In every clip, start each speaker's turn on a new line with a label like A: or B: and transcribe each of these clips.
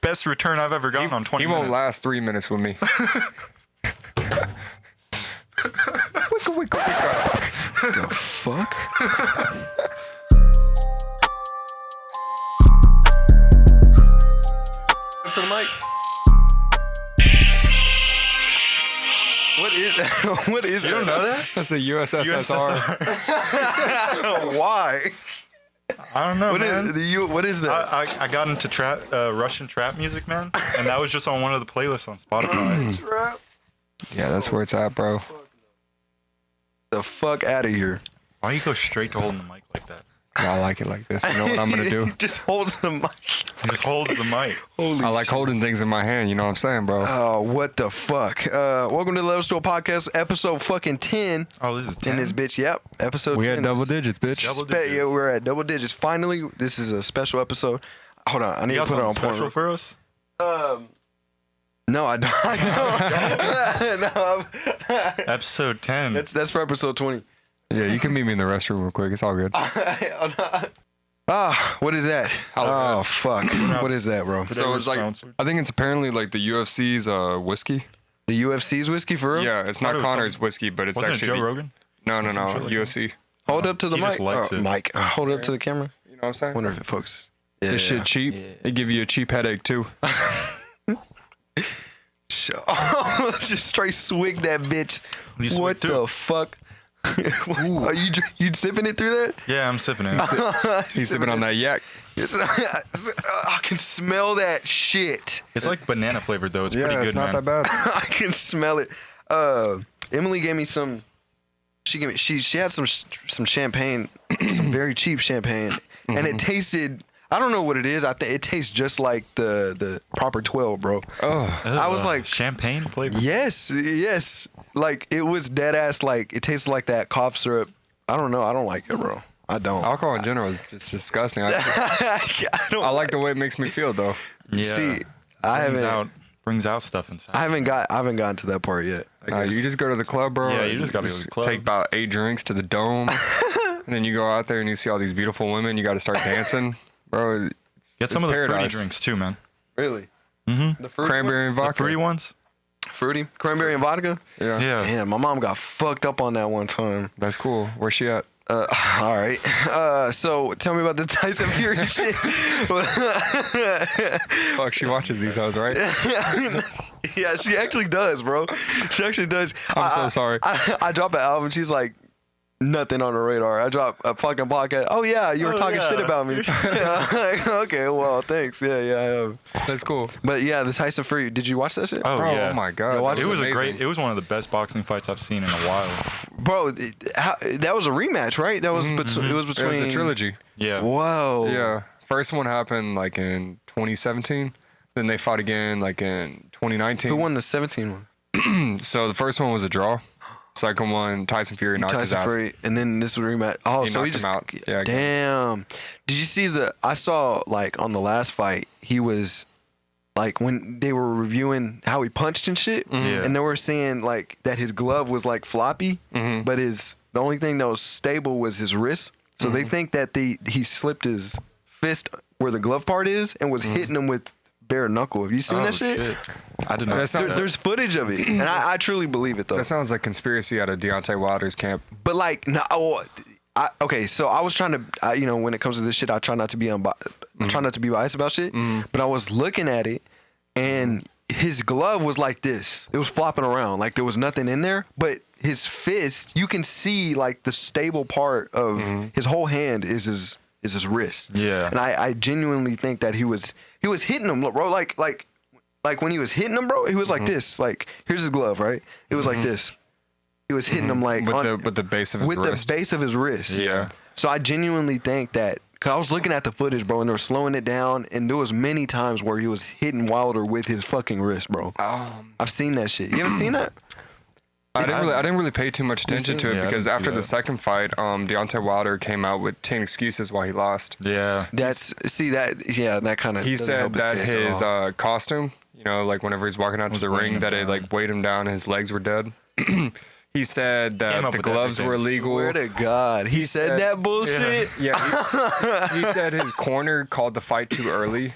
A: best return I've ever gotten on 20 minutes.
B: He won't last 3 minutes with me. Wicka, wicka, wicka.
C: The fuck? To the mic. What is that? What is
A: You
C: that?
A: don't know that?
B: That's the USSR.
C: Why?
A: I don't know, man.
C: What is that?
A: I got into Russian trap music, man, and that was just on one of the playlists on Spotify.
C: Trap?
B: Yeah, that's where it's at, bro.
C: The fuck out of here.
A: Why you go straight to holding the mic like that?
B: I like it like this. You know what I'm gonna do?
C: Just holds the mic.
A: He just holds the mic.
C: Holy
B: I like holding things in my hand. You know what I'm saying, bro?
C: Oh, what the fuck? Welcome to the Let Us Do a Podcast, episode fucking 10.
A: Oh, this is 10?
C: In this bitch, yep. Episode
B: We
C: 10.
B: had double digits, bitch.
A: Double digits.
C: Yeah, we're at double digits. Finally, this is a special episode. Hold on, I need
A: You
C: to
A: got
C: put it on
A: something special
C: point.
A: for us?
C: No, I don't. No,
A: Episode 10.
C: that's for episode 20.
B: Yeah, you can meet me in the restroom real quick. It's all good.
C: What is that? Oh, fuck. What is that, bro?
A: Today
B: So
A: we're
B: it's like,
A: sponsored.
B: I think it's apparently like the UFC's whiskey.
C: The UFC's whiskey, for real?
B: Yeah, it's
A: thought
B: not
A: it was
B: Connor's
A: some-
B: whiskey, but it's
A: Wasn't it
B: actually
A: Joe Rogan?
B: No,
A: Some shit like
B: UFC.
C: Hold up to the
A: He
C: mic.
A: just likes it.
C: Mic. Hold it up to the camera.
B: You know what I'm saying?
C: Wonder if it focuses. Yeah.
B: This shit cheap. It give you a cheap headache too.
C: Just straight swig that bitch.
A: You swig
C: What
A: too.
C: the fuck? Are you sipping it through that?
A: Yeah, I'm sipping it.
B: He's sipping on that yak.
C: I can smell that shit.
A: It's like banana flavored, though. It's
B: Yeah,
A: pretty good,
B: it's not
A: man.
B: that bad.
C: I can smell it. Emily gave me some. She gave me. She had some champagne, some very cheap champagne, and it tasted. I don't know what it is. I think it tastes just like the proper 12, bro.
B: Oh,
C: I was like,
A: champagne flavor.
C: yes. Like it was dead ass. Like it tasted like that cough syrup. I don't know. I don't like it, bro. I don't.
B: alcohol in general is just disgusting. I
C: don't
B: like the way it makes me feel though.
A: Yeah.
C: See, I
A: brings out stuff inside.
C: I haven't gotten to that part yet.
B: You just go to the club, bro.
A: Yeah, you just gotta go to the club.
B: Take about 8 drinks to the dome, and then you go out there and you see all these beautiful women. You got to start dancing, bro.
A: Get some of the
B: paradise.
A: fruity drinks too, man.
C: Really?
A: Mm-hmm.
C: The fruity
B: Cranberry and
A: The
B: vodka.
A: fruity ones.
C: Fruity? Cranberry and vodka?
B: Yeah.
C: Damn, my mom got fucked up on that one time.
B: That's cool. Where's she at?
C: All right. So tell me about the Tyson Fury shit.
B: Fuck, she watches these hoes, right?
C: Yeah, she actually does, bro. She actually does.
B: I'm so sorry.
C: I drop an album. She's like, nothing on the radar. I drop a fucking podcast. Oh, yeah, you were talking shit about me. Yeah, like, okay, well, thanks. Yeah, I am.
B: That's cool.
C: But yeah, the Tyson Fury. Did you watch that shit?
A: Oh,
B: Bro,
A: yeah.
B: oh my god.
C: watch
A: It was
B: amazing.
A: It was one of the best boxing fights I've seen in a while.
C: Bro, that was a rematch, right? That was it was
B: It
C: between.
B: was a trilogy.
A: Yeah.
C: Whoa.
B: Yeah. First one happened like in 2017. Then they fought again like in 2019.
C: Who won the 17 one?
B: So the first one was a draw. Second one, Tyson Fury knocked his
C: Tyson
B: ass.
C: Fury, and then this was a rematch. Oh,
B: He
C: so he
B: knocked
C: just
B: him out. Yeah,
C: damn. Did you see I saw like on the last fight, he was like when they were reviewing how he punched and shit,
A: Yeah.
C: and they were saying like that his glove was like floppy, but the only thing that was stable was his wrist. So they think that he slipped his fist where the glove part is and was hitting him with bare knuckle. Have you seen that shit?
A: I did not.
B: That sounds-
C: There's footage of it, and I truly believe it though.
B: That sounds like conspiracy out of Deontay Wilder's camp.
C: But like, no, okay. So I was trying to, when it comes to this shit, I try not to be try not to be biased about shit. But I was looking at it, and his glove was like this. It was flopping around, like there was nothing in there. But his fist, you can see like the stable part of his whole hand is his wrist.
A: Yeah.
C: And I genuinely think that he was hitting him, bro. Like when he was hitting him, bro, he was like this. Like here's his glove, right? It was like this. He was hitting him like
B: With the base of his wrist.
C: the base of his wrist.
B: Yeah.
C: So I genuinely think that, cause I was looking at the footage, bro, and they were slowing it down, and there was many times where he was hitting Wilder with his fucking wrist, bro. I've seen that shit. You haven't seen that?
B: I didn't really pay too much attention to it
A: Yeah, I
B: because
A: didn't see
B: after the
A: that.
B: second fight, Deontay Wilder came out with 10 excuses why he lost.
A: Yeah.
C: That kind of.
B: He said that his costume, like whenever he's walking out to the ring, that it like weighed him down and his legs were dead. He said
A: Came
B: that
A: up
B: the
A: with
B: gloves
A: everything.
B: were illegal.
C: Swear to God, he said that bullshit.
B: Yeah, he said his corner called the fight too early.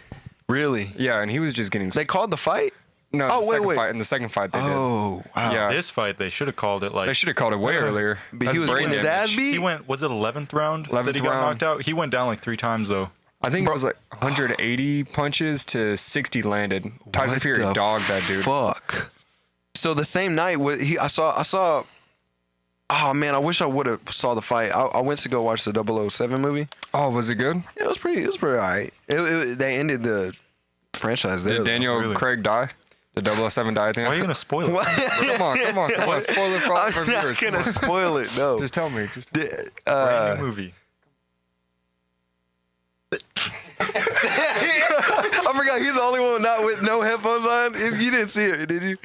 C: Really?
B: Yeah, and he was just getting.
C: They called the fight?
B: No,
C: Oh,
B: the
C: wait,
B: second
C: wait.
B: fight. In the second fight, they did.
C: Oh, wow.
B: Yeah.
A: This fight, they should have called it like.
B: They should have called it way earlier.
C: But
B: That's
C: he was
B: brain
C: getting his
B: damage.
C: ass beat?
A: He went. Was it 11th round
B: 11th
A: that he got
B: round.
A: knocked out? He went down like 3 times though.
B: I think it was like 180 punches to 60 landed. Tyson
C: What
B: Fury
C: the
B: dogged that dude.
C: Fuck. So the same night, I saw. Oh man, I wish I would have saw the fight. I went to go watch the 007 movie.
B: Oh, was it good?
C: Yeah, it was pretty alright. They ended the franchise there.
B: Did Daniel
A: really-
B: Craig die? Did 007 die at the end?
A: Why are you gonna spoil it?
C: What?
B: Come on. Spoil it for all
C: I'm
B: of our
C: not
B: viewers. Come
C: gonna
B: on.
C: spoil it. No.
B: Just tell me.
A: Brand new movie.
C: I forgot he's the only one not with no headphones on. If you didn't see it, did you?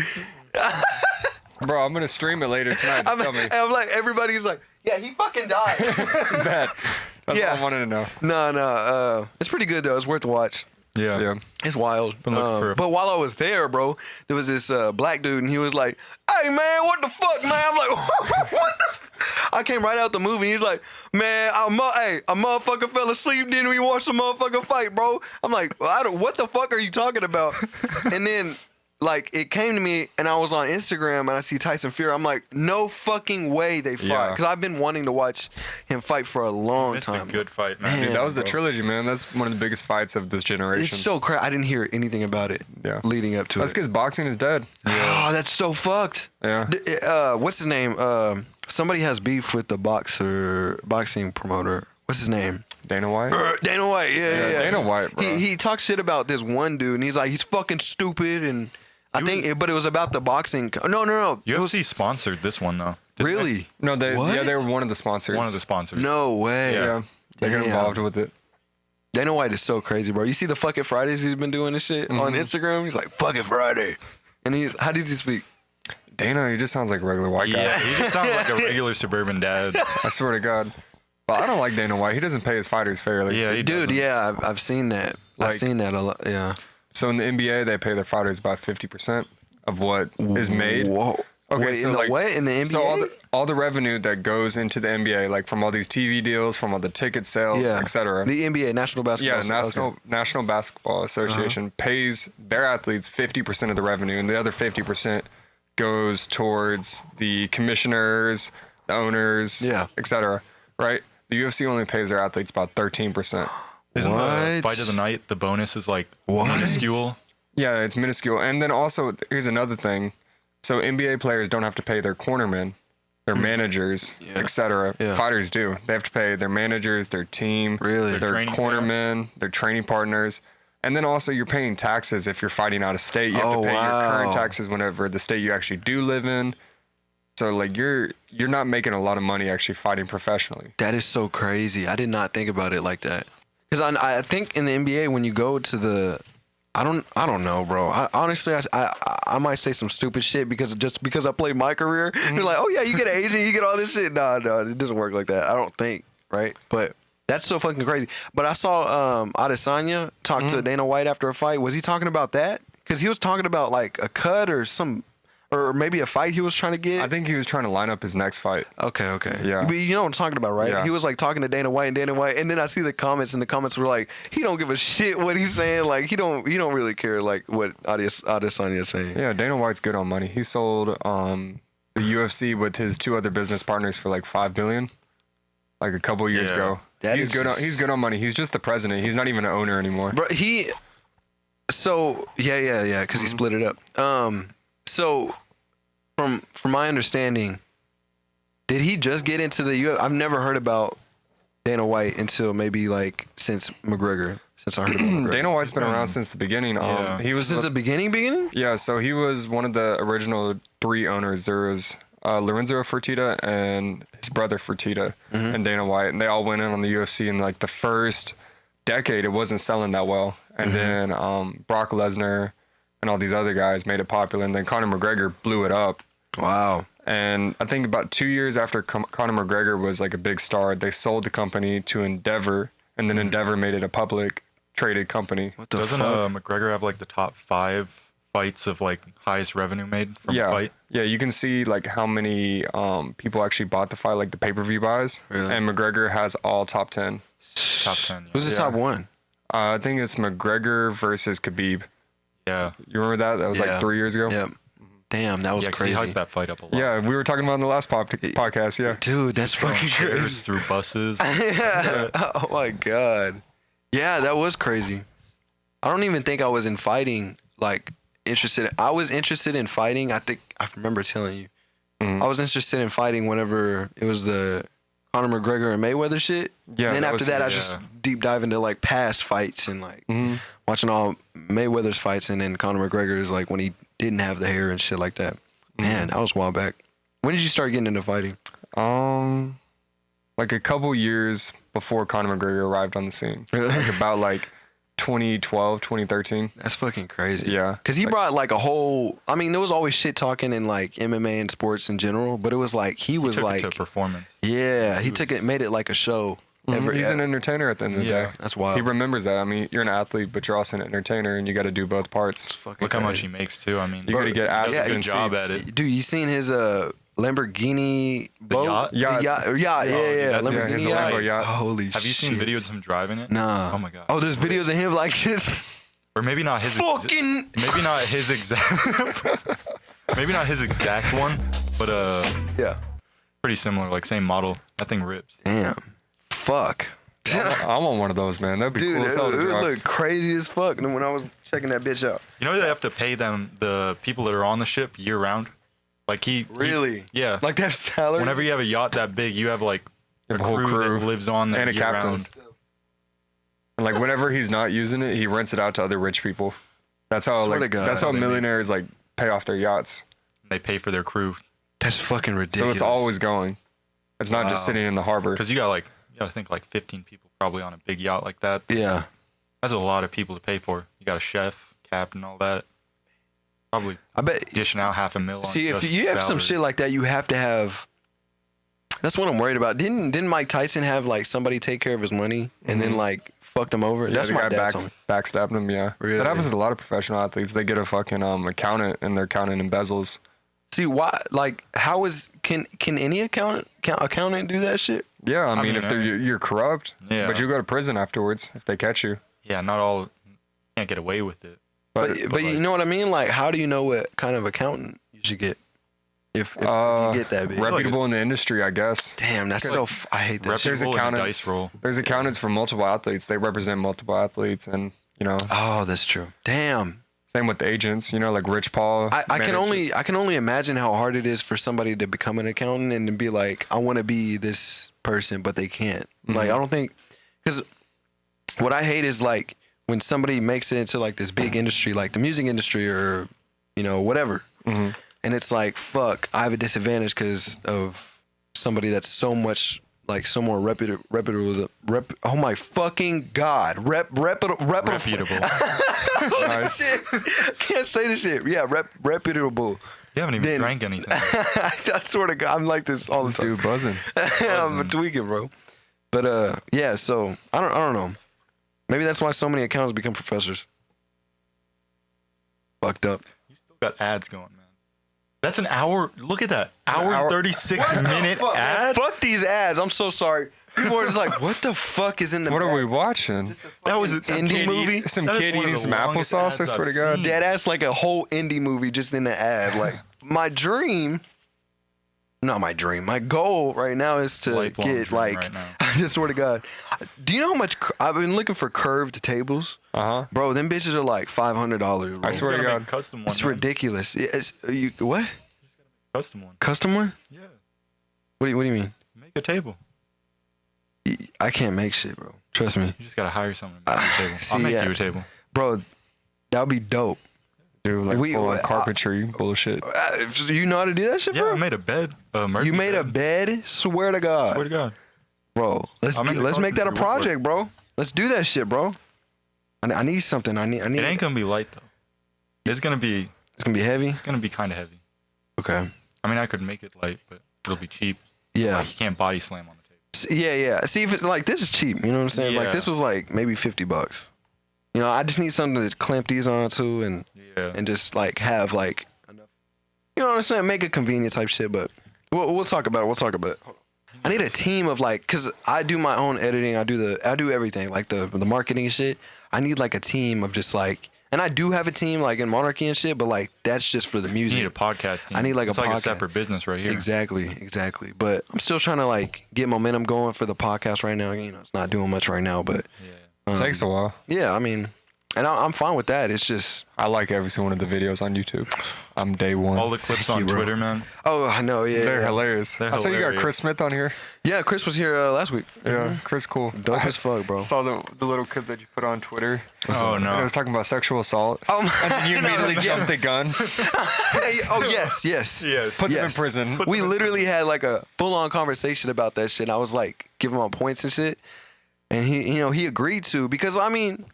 B: Bro, I'm going to stream it later tonight. Just tell me.
C: I'm like, everybody's like, yeah, he fucking died.
B: Bad. That's
C: Yeah.
B: what I wanted to know.
C: No. It's pretty good though. It's worth the watch.
A: Yeah.
B: Yeah.
C: It's wild.
A: Been looking for it.
C: But while I was there, bro, there was this black dude, and he was like, "Hey man, what the fuck, man?" I'm like, "What the?" I came right out the movie. He's like, "Man, a motherfucker fell asleep. Then we watched the motherfucker fight, bro." I'm like, "What the fuck are you talking about?" And then, like, it came to me, and I was on Instagram, and I see Tyson Fury. I'm like, "No fucking way they fought,"
B: Yeah.
C: because I've been wanting to watch him fight for a long
A: Missed
C: time.
A: a good fight, man.
C: Man.
B: Dude, that was the
A: bro.
B: trilogy, man. That's one of the biggest fights of this generation.
C: It's so crazy. I didn't hear anything about it.
B: Yeah.
C: Leading up to
B: That's
C: it.
B: because boxing is dead.
C: Oh, that's so fucked.
B: Yeah.
C: What's his name? Somebody has beef with the boxing promoter. What's his name?
B: Dana White?
C: Dana White. Yeah.
B: Dana White, bro.
C: He talks shit about this one dude, and he's like, he's fucking stupid, and but it was about the boxing. No. It was
A: UFC sponsored this one though. didn't they?
C: really.
B: No, they
C: What?
B: were one of the sponsors.
A: One of the sponsors.
C: No way.
B: Yeah. They got
C: Damn.
B: involved with it.
C: Dana White is so crazy, bro. You see the fucking Fridays he's been doing this shit on Instagram. He's like, "Fuck it, Friday," and how does he speak?
B: Dana, he just sounds like a regular white guy.
A: Yeah, he just sounds like a regular suburban dad.
B: I swear to God. But I don't like Dana White. He doesn't pay his fighters fairly.
A: Yeah, he
C: Dude,
A: doesn't.
C: yeah, I've seen that. I've
B: Like-
C: seen that a lot. Yeah.
B: So in the NBA, they pay their fighters about 50% of what is made.
C: Whoa.
B: Okay,
C: Wait,
B: so
C: in the
B: like
C: what? In the NBA?
B: So all the revenue that goes into the NBA, like from all these TV deals, from all the ticket sales,
C: Yeah.
B: etc.
C: The NBA, National Basketball.
B: Yeah,
C: Okay.
B: National Basketball Association pays their athletes 50% of the revenue, and the other 50% goes towards the commissioners, the owners,
C: Yeah.
B: etc. Right? The UFC only pays their athletes about 13%.
A: Isn't the
C: What?
A: fight of the night the bonus is like
C: What?
A: minuscule?
B: Yeah, it's minuscule. And then also, here's another thing. So NBA players don't have to pay their cornermen, their managers, etc.
C: Yeah.
B: Fighters do. They have to pay their managers, their team,
C: Really?
A: Their
B: their
A: training
B: cornermen, their training partners. And then also you're paying taxes if you're fighting out of state. You have
C: Oh,
B: to pay your current
C: wow.
B: taxes whenever the state you actually do live in. So like you're not making a lot of money actually fighting professionally.
C: That is so crazy. I did not think about it like that. Because I think in the NBA, when you go to the, I don't know, bro. Honestly, I might say some stupid shit because I played my career. You're like, oh yeah, you get an agent, you get all this shit. No, it doesn't work like that. I don't think, right? But that's so fucking crazy. But I saw Adesanya talk to Dana White after a fight. Was he talking about that? Because he was talking about like a cut or maybe a fight he was trying to get.
B: I think he was trying to line up his next fight.
C: Okay.
B: Yeah.
C: But you know what I'm talking about, right?
B: Yeah.
C: He was like talking to Dana White, and then I see the comments, and the comments were like, he don't give a shit what he's saying. Like he don't really care like what Adesanya is saying.
B: Yeah, Dana White's good on money. He sold the UFC with his 2 other business partners for like $5 billion, like a couple years
A: Yeah.
B: ago.
C: That
B: He's
C: is
B: good.
C: just-
B: He's good on money. He's just the president. He's not even an owner anymore.
C: But so yeah, because he split it up. So from my understanding, did he just get into the UFC? I've never heard about Dana White until maybe like since McGregor. Since I heard about McGregor.
B: Dana White's been around since the beginning.
A: Yeah.
B: He was
C: Since the beginning?
B: yeah. So he was one of the original 3 owners. There was Lorenzo Fertitta and his brother Fertitta and Dana White, and they all went in on the UFC in like the first decade. It wasn't selling that well, and then Brock Lesnar and all these other guys made it popular, and then Conor McGregor blew it up.
C: Wow.
B: And I think about 2 years after Conor McGregor was like a big star, they sold the company to Endeavor, and then Endeavor made it a public traded company.
C: What the
A: Doesn't
C: fuck?
A: McGregor have like the top 5 fights of like highest revenue made from a fight?
B: Yeah, you can see like how many people actually bought the fight, like the pay-per-view buys.
C: Really?
B: And McGregor has all top 10.
A: Top 10.
C: Who's the
B: Yeah.
C: top one?
B: I think it's McGregor versus Khabib.
A: Yeah.
B: You remember that? That was
C: Yeah.
B: like 3 years ago.
C: Yep. Damn, that was
A: Yeah, 'cause
C: crazy.
A: he hyped that fight up a lot.
B: Yeah, we were talking about it in the last podcast. Yeah.
C: Dude, that's
A: Throwing
C: fucking
A: chairs
C: crazy.
A: through buses.
C: Oh my god. Yeah, that was crazy. I don't even think I was in fighting like interested. I was interested in fighting. I think I remember telling you. I was interested in fighting whenever it was the Conor McGregor and Mayweather shit.
B: Yeah,
C: And then
B: that
C: after
B: was-
C: that, I
A: yeah.
C: just deep dive into like past fights and like watching all Mayweather's fights and then Conor McGregor's like when he didn't have the hair and shit like that. Man, that was a while back. When did you start getting into fighting?
B: Like a couple years before Conor McGregor arrived on the scene. Like about like 2012, 2013.
C: That's fucking crazy.
B: Yeah.
C: Because he brought like a whole, I mean, there was always shit talking in like MMA and sports in general, but it was like, he was
A: Took
C: like,
A: it to performance.
C: yeah, he
A: He
C: took
A: was-
C: it, made it like a show.
B: He's an entertainer at the end of the
A: Yeah.
B: day.
C: That's wild.
B: He remembers that. I mean, you're an athlete, but you're also an entertainer, and you got to do both parts.
C: It's fucking
A: Look how much
C: crazy.
A: he makes too. I mean,
B: You got to get
A: he does
B: asses
A: a
B: in
A: good job
B: seats.
A: at it.
C: Dude, you seen his Lamborghini boat?
A: yacht?
B: Yacht.
C: The yacht. Yeah,
A: dude,
C: yeah.
A: that-
C: Lamborghini
B: his
C: yacht.
B: Lambo yacht.
C: Holy shit.
A: Have you seen videos of him driving it?
C: Nah.
A: Oh my god.
C: Oh, there's videos of him like this.
A: Or maybe not his.
C: Fucking.
A: Maybe not his exact. Maybe not his exact one, but
C: Yeah.
A: pretty similar, like same model. That thing rips.
C: Damn. Fuck.
B: I want one of those, man. That'd be
C: Dude,
B: cool as
C: it
B: hell to
C: would
B: drive.
C: look crazy as fuck when I was checking that bitch out.
A: You know they have to pay them the people that are on the ship year round. Like
C: Really?
A: yeah.
C: Like that salary?
A: Whenever you have a yacht that big, you have like
B: You
A: a
B: have a whole crew
A: that lives on that
B: and a
A: year
B: captain.
A: round.
B: And like whenever he's not using it, he rents it out to other rich people. That's how
C: Swear to
B: like
C: God.
B: that's how
A: They make-
B: millionaires like pay off their yachts.
A: They pay for their crew
C: That's fucking ridiculous.
B: So it's always going. It's not just
C: Wow.
B: sitting in the harbor.
A: because you got to think like 15 people probably on a big yacht like that.
C: Yeah.
A: That's a lot of people to pay for. You got a chef, captain, all that. Probably
C: I bet.
A: dishing out $500,000. On
C: See, if
A: just
C: you have some
A: salary.
C: shit like that, you have to have. That's what I'm worried about. Didn't Mike Tyson have like somebody take care of his money and then like fucked him over?
B: Yeah,
C: That's
B: the
C: my
B: guy
C: dad told me.
B: backstabbed him. Yeah,
C: Really?
B: that happens to a lot of professional athletes. They get a fucking accountant and they're counting embezzles.
C: See why? Like, how is can any accountant do that shit?
B: Yeah, I mean,
A: mean,
B: if you're corrupt,
A: Yeah.
B: but you go to prison afterwards if they catch you.
A: Yeah, not all can't get away with it.
C: But
A: like-
C: you know what I mean? Like, how do you know what kind of accountant you should get if you get that big?
B: Reputable in the industry, I guess.
C: Damn, that's so. I hate that shit.
B: There's
A: Reputable in the
B: accountants.
A: dice roll.
B: There's accountants for multiple athletes. They represent multiple athletes, and you know,
C: Oh, that's true. Damn.
B: same with the agents. You know, like Rich Paul.
C: I can
B: managed-
C: I can only imagine how hard it is for somebody to become an accountant and to be like, I want to be this person, but they can't. Like, I don't think, because what I hate is like when somebody makes it into like this big industry, like the music industry or whatever, and it's like, fuck, I have a disadvantage because of somebody that's so much like so more reputable. Oh my fucking god, reputable.
A: Reputable.
B: Nice.
C: Can't say the shit. Yeah, reputable.
A: You haven't even
C: Then-
A: drank anything.
C: I swear to God, I'm like this all the
B: This
C: time.
B: dude buzzing.
C: I'm tweaking, bro. But yeah. So I don't know. Maybe that's why so many accountants become professors. Fucked up.
A: You still got ads going, man. That's an hour. Look at that. Hour
B: hour-
A: 36-minute ad.
C: Fuck these ads. I'm so sorry. People are just like, what the fuck is in the
B: What are
C: back?
B: we watching?
A: That was
C: Indie
A: some kid
C: movie?
A: eat-
B: Some
A: that is
B: kid
A: one of
B: eating
A: the
B: some
A: longest
B: applesauce, I
A: ads
B: swear to
A: I've
B: God.
A: seen.
C: Dead ass like a whole indie movie just in the ad. Like my dream. Not my dream. My goal right now is to
A: Lifelong
C: get
A: dream
C: like.
A: right now.
C: I just swear to God. Do you know how much I've been looking for curved tables?
B: Uh huh.
C: Bro, them bitches are like $500. Bro.
B: I swear to
A: Gotta make
B: God.
A: a custom one.
C: It's
A: man.
C: ridiculous. You what?
A: Custom one.
C: Custom one?
A: Yeah.
C: What do you mean?
A: Make a table.
C: I can't make shit, bro. Trust me,
A: You just gotta hire someone to make you a table.
C: see,
A: I'll make
C: yeah.
A: you a table.
C: bro. That would be dope.
B: Dude, like
C: We-
B: full of
C: uh,
B: carpentry bullshit.
C: You know how to do that shit,
A: Yeah,
C: bro?
A: I made a bed.
C: You made a bed? Swear to God,
A: Swear to God.
C: bro. Let's
A: I'm in the
C: make that a
A: carpentry woodwork.
C: project, bro. Let's do that shit, bro. I need something. I need.
A: It ain't gonna be light though. It's gonna be
C: heavy.
A: kind of heavy.
C: Okay.
A: I mean, I could make it light, but it'll be cheap.
C: Yeah.
A: Like you can't body slam on the table.
C: Yeah. See, if it's like this is cheap. You know what I'm saying? Like
A: Yeah.
C: this was like maybe $50. You know, I just need something to clamp these onto and
A: Yeah.
C: just like have like enough. You know what I'm saying? Make it convenient type shit, but we'll talk about it. We'll talk about it. I need a team of like, cause I do my own editing. I do everything, like the marketing and shit. I need like a team of just like, and I do have a team like in Monarchy and shit, but like that's just for the
A: You
C: music.
A: need a podcast team.
C: I need like
A: it's
C: a
A: like
C: podcast.
A: a separate business right here.
C: Exactly. But I'm still trying to like get momentum going for the podcast right now. You know, it's not doing much right now, but
B: It takes a while.
C: yeah, I mean, and I'm fine with that. It's just,
B: I like every single one of the videos on YouTube. I'm day one.
A: All the clips
C: Thank
A: on
C: you, bro.
A: Twitter, man.
C: oh, I know, yeah.
B: They're
C: yeah.
B: hilarious.
A: They're
B: I saw you got
A: hilarious.
B: Chris Smith on here.
C: Yeah, Chris was here last week.
B: Yeah, Chris, cool.
C: Dope as fuck, bro.
B: Saw the little clip that you put on Twitter.
A: Oh,
B: And
A: no.
B: it was talking about sexual assault.
C: Oh,
B: And then you immediately jumped the gun,
C: oh yes.
A: Yes.
B: put them in
C: Yes.
B: prison.
C: We literally had like a full-on conversation about that shit. I was like giving him points and shit, and he agreed to, because I mean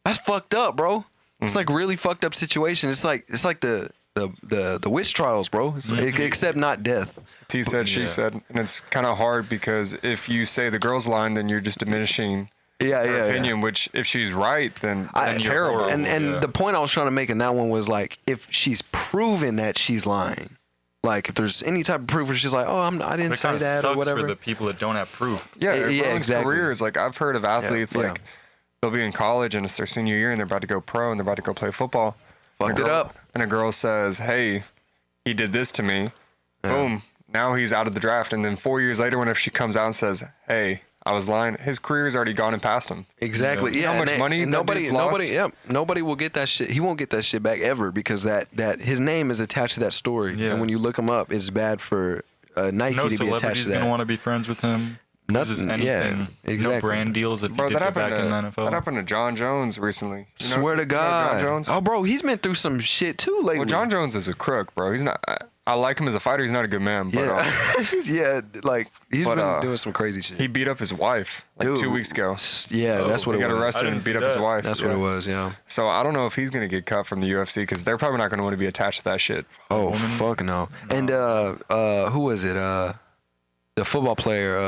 C: that's fucked up, bro. It's like really fucked up situation. It's like the witch trials, bro. Except not death.
B: He said, she
A: Yeah.
B: said, and it's kind of hard because if you say the girl's line, then you're just diminishing
C: Yeah,
B: her
C: yeah.
B: opinion. Which if she's right, then that's
C: And
B: terrible.
A: horrible.
C: And
A: Yeah.
C: the point I was trying to make in that one was like, if she's proven that she's lying, like if there's any type of proof where she's like, oh, I didn't
A: It
C: say
A: kind of
C: that
A: sucks
C: or whatever.
A: for the people that don't have proof.
B: Yeah, it
C: Yeah,
B: ruins
C: exactly.
B: careers. Like I've heard of athletes
C: yeah.
B: like they'll be in college and it's their senior year and they're about to go pro and they're about to go play football.
C: Fucked
B: And a
C: it
B: girl-
C: up.
B: And a girl says, "Hey, he did this to me." Boom. Now he's out of the draft. And then 4 years later, whenever she comes out and says, "Hey, I was lying," his career's already gone and past him.
C: Exactly.
B: You know
C: Yeah.
B: how much
C: and
B: money
C: and
B: that
C: nobody,
B: dude's
C: nobody,
B: lost?
C: yep, nobody will get that shit. He won't get that shit back ever, because that his name is attached to that story.
A: Yeah.
C: And when you look him up, it's bad for Nike
A: No
C: to be attached
A: celebrity's
C: to
A: gonna
C: that.
A: want to be friends with him.
C: Nothing.
A: Just
C: Yeah.
A: anything.
C: Exactly.
A: No brand deals if
B: Bro,
A: you did
B: that
A: get back
B: happened,
A: in the NFL.
B: that happened to John Jones recently. You know-
C: Swear to
B: you know
C: God.
B: John Jones?
C: Oh, bro, he's been through some shit too lately.
B: Well, John Jones is a crook, bro. He's not. I like him as a fighter. He's not a good man, but
C: Yeah. Yeah. Like he's
B: But,
C: been doing some crazy shit.
B: he beat up his wife like
C: Dude.
B: 2 weeks ago.
C: Yeah, that's what
B: He
C: it
B: got
C: was.
B: arrested
A: I
B: and
A: didn't
B: beat
A: see
B: up his
A: that.
B: wife.
C: That's what it was. Yeah.
B: So I don't know if he's gonna get cut from the UFC because they're probably not gonna want to be attached to that shit.
C: Oh fuck no. And who was it? The football player.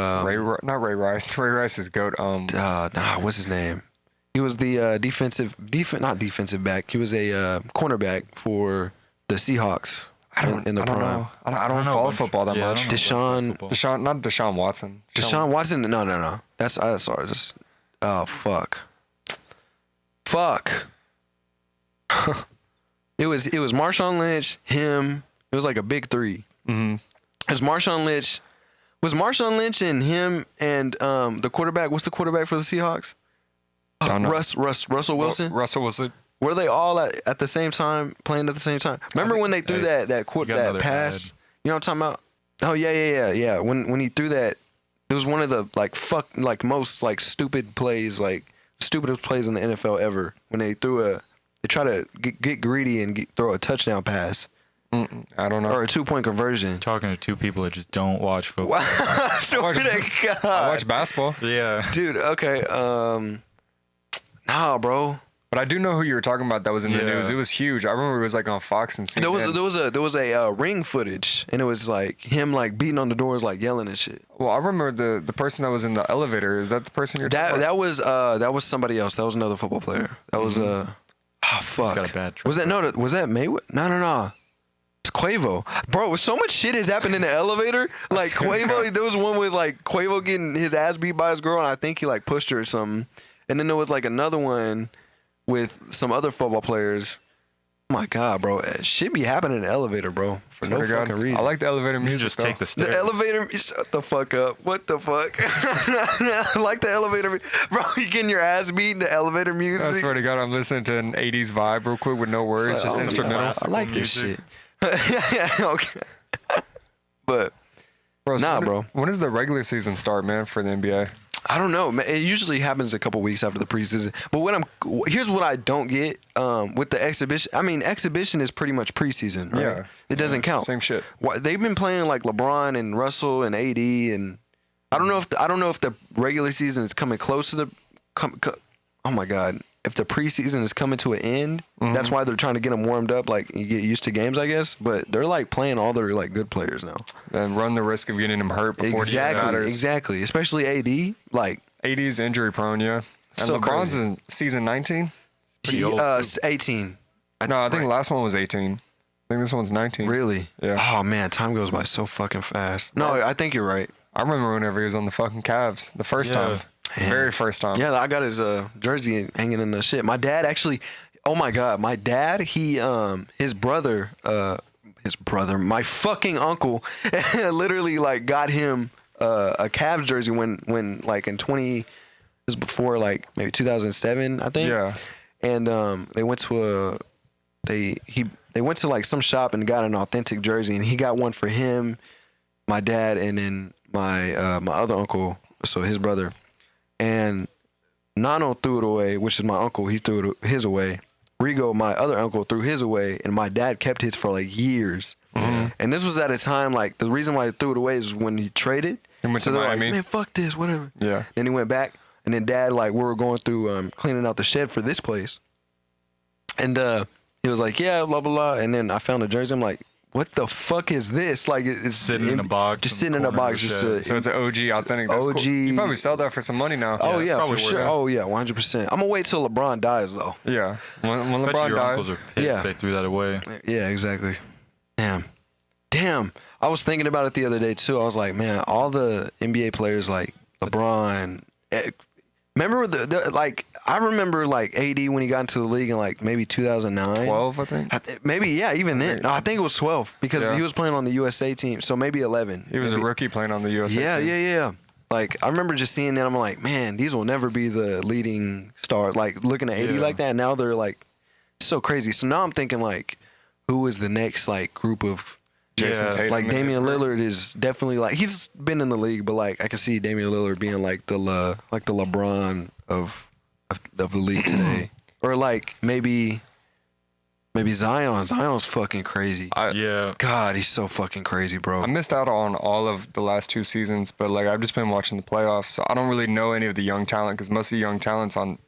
B: Not Ray Rice. Ray Rice is GOAT.
C: What's his name? He was the not defensive back. He was a cornerback for the Seahawks. in the
B: I don't
C: prime.
B: know. I don't
A: know
B: follow
A: much.
B: football that
A: Yeah, I
B: much.
A: don't know
C: Deshaun-
A: about football.
B: Not Deshaun Watson.
C: Deshaun Watson? No. That's sorry. Just fuck. It was Marshawn Lynch, him. It was like a big three.
B: Mm-hmm.
C: It was Marshawn Lynch. Was Marshawn Lynch and him and the quarterback? What's the quarterback for the Seahawks?
B: Don't know.
C: Russell Wilson.
B: Russell Wilson.
C: Were they all at the same time, playing at the same time? Remember when they threw
A: Hey,
C: that
A: got
C: that
A: another
C: pass?
A: ad.
C: You know what I'm talking about? Oh yeah. When he threw that, it was one of the most stupid plays, stupidest plays in the NFL ever. When they try to get greedy and throw a touchdown pass
B: I don't know.
C: or a 2-point conversion.
A: Talking to two people that just don't watch football.
C: Swear to God.
B: I watch basketball,
A: Yeah.
C: Dude, okay. Nah, bro.
B: but I do know who you were talking about. That was in the
A: Yeah.
B: news. It was huge. I remember it was like on Fox and CNN.
C: There was a ring footage, and it was like him beating on the doors, yelling and shit.
B: Well, I remember the person that was in the elevator. Is that the person you're talking about?
C: That was somebody else. That was another football player. That was fuck.
A: got a bad track
C: Was that Mayweather? No. It's Quavo. Bro, so much shit has happened in the elevator. Like Quavo, there was one with Quavo getting his ass beat by his girl, and I think he pushed her or something. And then there was another one with some other football players. Oh my God, bro. Shit be happening in the elevator, bro. For no
B: Swear to God.
C: fucking reason.
B: I like the elevator
A: You
B: music.
A: just
B: though.
A: take the stairs.
C: The elevator, shut the fuck up. What the fuck? I like the elevator. Bro, you getting your ass beat in the elevator music.
B: I swear to God, I'm listening to an 80s vibe real quick with no words,
C: It's
B: just
C: like, oh,
B: instrumental.
C: I like this shit.
A: music.
C: Yeah, okay. But
B: Bro,
C: Nah,
B: when,
C: bro.
B: When does the regular season start, man, for the NBA?
C: I don't know, man. It usually happens a couple weeks after the preseason. But here's what I don't get with the exhibition. I mean, exhibition is pretty much preseason, right?
B: Yeah.
C: It doesn't count.
B: Same shit.
C: They've been playing LeBron and Russell and AD, and I don't know if the regular season is coming close to oh my God. If the preseason is coming to an end, that's why they're trying to get them warmed up, you get used to games, I guess. But they're playing all their good players now.
B: And run the risk of getting them hurt before it even matters.
C: Exactly. Especially AD.
B: 80's injury prone, yeah. And
C: So
B: LeBron's
C: crazy.
B: in season 19?
A: Pretty old, too.
C: 18.
B: No, I think the last one was 18. I think this one's 19.
C: Really?
B: Yeah.
C: Oh man, time goes by so fucking fast. No, I think you're right.
B: I remember whenever he was on the fucking Cavs the first time. Very first time.
C: Yeah, I got his jersey hanging in the shit. My dad actually, oh my god, my dad, his brother, my fucking uncle, literally like got him a Cavs jersey when like in 20, it was before like maybe 2007, I think.
B: Yeah.
C: And they went to they went to like some shop and got an authentic jersey, and he got one for him, my dad, and then my other uncle, so his brother. And Nano threw it away, which is my uncle. He threw his away. Rigo, my other uncle, threw his away, and my dad kept his for like years. Mm-hmm. And this was at a time like the reason why he threw it away is when he traded.
B: He went to Miami.
C: Like, man, fuck this, whatever.
B: Yeah.
C: Then he went back, and then dad like we were going through cleaning out the shed for this place, and he was like, yeah, blah blah blah. And then I found a jersey. I'm like, what the fuck is this? Like it's
A: sitting in a box.
C: Just sitting in a box.
B: So it's an OG authentic. That's
C: OG.
B: Cool. You probably sell that for some money now.
C: Oh yeah,
A: probably
C: for
A: worth
C: sure.
A: it.
C: Oh yeah, 100%. I'm gonna wait till LeBron dies though.
B: Yeah. When
A: I bet
B: LeBron
A: your
B: dies.
A: uncles are pissed
C: Yeah.
A: they threw that away.
C: Yeah, exactly. Damn. I was thinking about it the other day too. I was like, man, all the NBA players like LeBron. Remember like I remember like AD when he got into the league in like maybe 2009.
B: 12, I think.
C: Maybe yeah, even then. No, I think it was 12 because
B: Yeah.
C: he was playing on the USA team. So maybe 11.
B: He was
C: maybe.
B: a rookie playing on the USA
C: Yeah,
B: team.
C: yeah. Like I remember just seeing that. I'm like, man, these will never be the leading star. Like looking at AD
A: Yeah.
C: like that. And now they're like so crazy. So now I'm thinking like, who is the next like group of
B: Jason
A: Yeah.
B: Tatum.
C: like
B: in his
C: Damian
B: group.
C: Lillard is definitely like he's been in the league, but like I can see Damian Lillard being like the LeBron of the league today, or like maybe Zion. Zion's fucking crazy.
A: Yeah.
C: God, he's so fucking crazy, bro.
B: I missed out on all of the last 2 seasons, but like I've just been watching the playoffs, so I don't really know any of the young talent because most of the young talent's on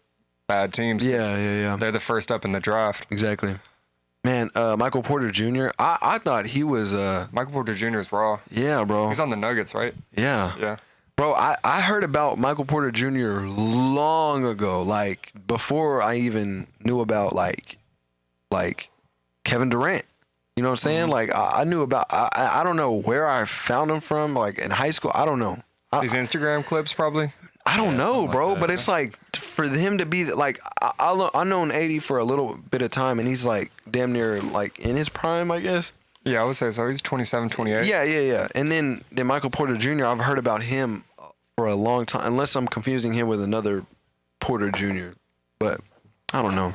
B: bad teams. 'cause
C: Yeah.
B: They're the first up in the draft.
C: Exactly. Man, Michael Porter Jr. I thought he was
B: Michael Porter Jr. is raw.
C: yeah, bro.
B: He's on the Nuggets, right?
C: Yeah.
B: Yeah.
C: Bro, I heard about Michael Porter Jr. long ago, like before I even knew about like Kevin Durant. You know what I'm saying? Like I knew about I don't know where I found him from, like in high school. I don't know.
B: These Instagram clips probably.
C: I don't know,
A: something
C: bro.
A: like that,
C: But it's like for him to be like I known 80 for a little bit of time, and he's like damn near like in his prime, I guess.
B: Yeah, I would say so. He's 27, 28.
C: Yeah. And then Michael Porter Jr. I've heard about him for a long time, unless I'm confusing him with another Porter Jr. But I don't know.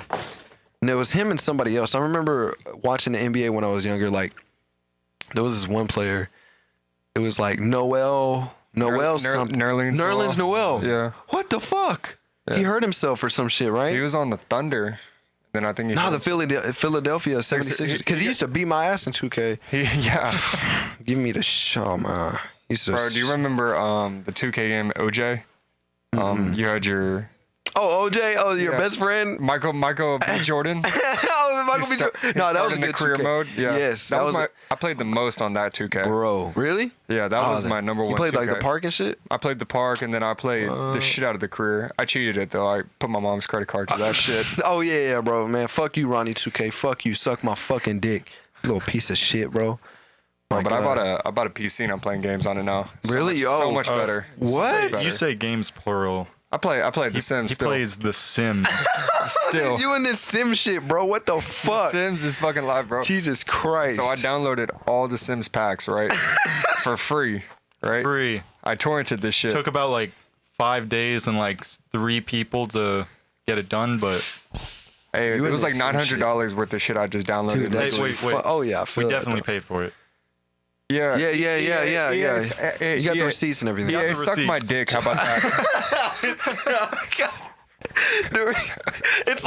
C: And it was him and somebody else. I remember watching the NBA when I was younger. Like there was this one player. It was like Noel something.
B: Nerlens
C: Noel.
B: Yeah.
C: What the fuck?
B: Yeah.
C: He hurt himself or some shit, right?
B: He was on the Thunder. Then I think he
C: No,
B: hurt
C: the Philadelphia 76ers. Because he used to beat my ass in 2K.
B: Yeah.
C: Give me the show, man. He's so
B: Bro, do you remember the 2K game OJ? You had your
C: Oh, OJ. Oh, your
B: Yeah.
C: best friend.
B: Michael B. Jordan.
C: Oh, Michael B. Jordan. No, that was a
B: in the
C: good
B: career
C: 2K.
B: mode. Yeah.
C: Yes,
B: that was my. I played the most on that 2K.
C: Bro, really?
B: Yeah, that was my number one.
C: You played
B: 2K.
C: like the park and shit?
B: I played the park, and then I played the shit out of the career. I cheated it though. I put my mom's credit card to that shit.
C: Oh, yeah, bro, man. Fuck you, Ronnie 2K. Fuck you. Suck my fucking dick. Little piece of shit, bro. My
B: But
C: God.
B: I bought a PC and I'm playing games on it now.
C: Really?
B: So much better.
C: what?
B: So much better.
A: You say games plural.
B: I played The Sims
A: He
B: still.
A: plays The Sims.
B: still.
C: You in this sim shit, bro. What the
B: The
C: fuck?
B: Sims is fucking live, bro.
C: Jesus Christ.
B: So I downloaded all the Sims packs, right? For free, right?
A: Free.
B: I torrented this shit.
A: Took about like 5 days and like 3 people to get it done, but
B: Hey,
C: You
B: it was
C: in
B: like
C: this Sim
B: $900 worth of shit I just downloaded.
C: Dude, that's
A: Hey, wait.
C: Oh, yeah. I
A: we
C: feel that,
A: definitely
C: though.
A: paid for it.
B: Yeah.
C: Yeah. You got the receipts and everything.
B: Yeah,
A: the
B: suck my
A: receipts.
B: dick. How about that?
C: Dude, it's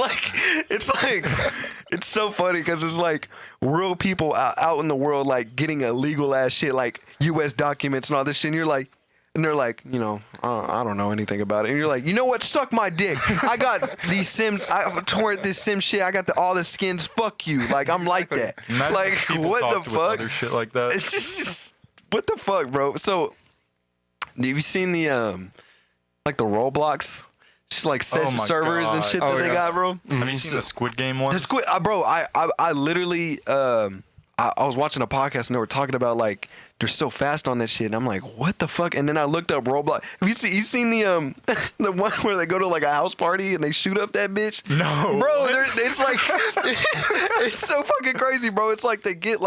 C: so funny because it's like real people out in the world like getting illegal ass shit like U.S. documents and all this shit. And you're like, and they're like, you know, I don't know anything about it. And you're like, you know what? Suck my dick. I got these Sims. I torrent this Sim shit. I got all the skins. Fuck you. Like I'm like that.
A: Imagine
C: Like
A: if people
C: what the
A: talked with
C: fuck?
A: other shit like that.
C: It's just what the fuck, bro. So, have you seen the like the Roblox, just like session
A: my
C: servers and
A: God.
C: shit
B: Oh,
C: that they
B: yeah.
C: got, bro?
A: Have you seen the Squid Game ones?
C: The Squid, bro. I literally I was watching a podcast and they were talking about like they're so fast on that shit, and I'm like, what the fuck? And then I looked up Roblox. Have you seen the the one where they go to like a house party and they shoot up that bitch?
A: No,
C: bro, it's like it's so fucking crazy, bro. It's like they get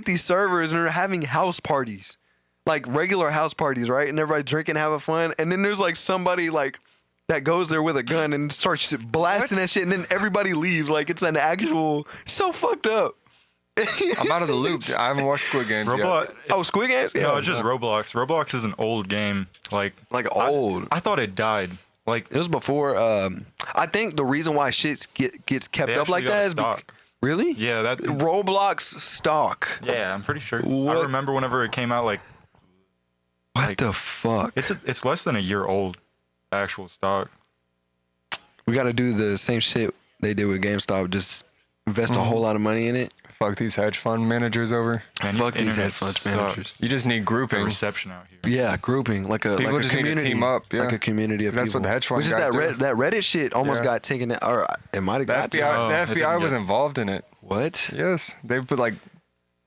C: these servers and they're having house parties, like regular house parties, right? And everybody drinking, having fun, and then there's like somebody like that goes there with a gun and starts blasting that shit, and then everybody leaves. Like it's an actual so fucked up.
B: I'm out of the loop. I haven't watched Squid Games
A: Roblox.
B: yet.
C: Oh, Squid Games? Yeah.
A: No, it's just Roblox. Roblox is an old game. Like
C: old.
A: I thought it died. Like
C: It was before. I think the reason why shit gets kept
A: they
C: up like
A: actually got
C: that
A: a
C: is
A: stock.
C: really.
A: Yeah, that.
C: Roblox stock.
A: Yeah, I'm pretty sure.
C: What?
A: I remember whenever it came out. Like
C: What the fuck?
A: it's less than a year old. Actual stock.
C: We got to do the same shit they did with GameStop. Just invest a whole lot of money in it.
B: Fuck these hedge fund managers over.
A: Man,
C: Fuck these
A: internet
C: hedge fund
A: sucks.
C: managers.
B: You just need
A: The
B: grouping.
A: reception out here.
C: Yeah, grouping like a
B: People
C: like
B: just
C: a
B: need to
C: community,
B: team up, yeah.
C: like a community of
B: 'Cause that's
C: people.
B: what the hedge fund
C: Which is
B: guys do.
C: that Reddit shit almost
B: Yeah.
C: got taken. Or it might have
B: The
C: got
B: FBI,
A: Oh,
B: the
A: it
B: FBI
A: didn't
B: was
A: get-
B: involved in it.
C: What?
B: Yes, they put like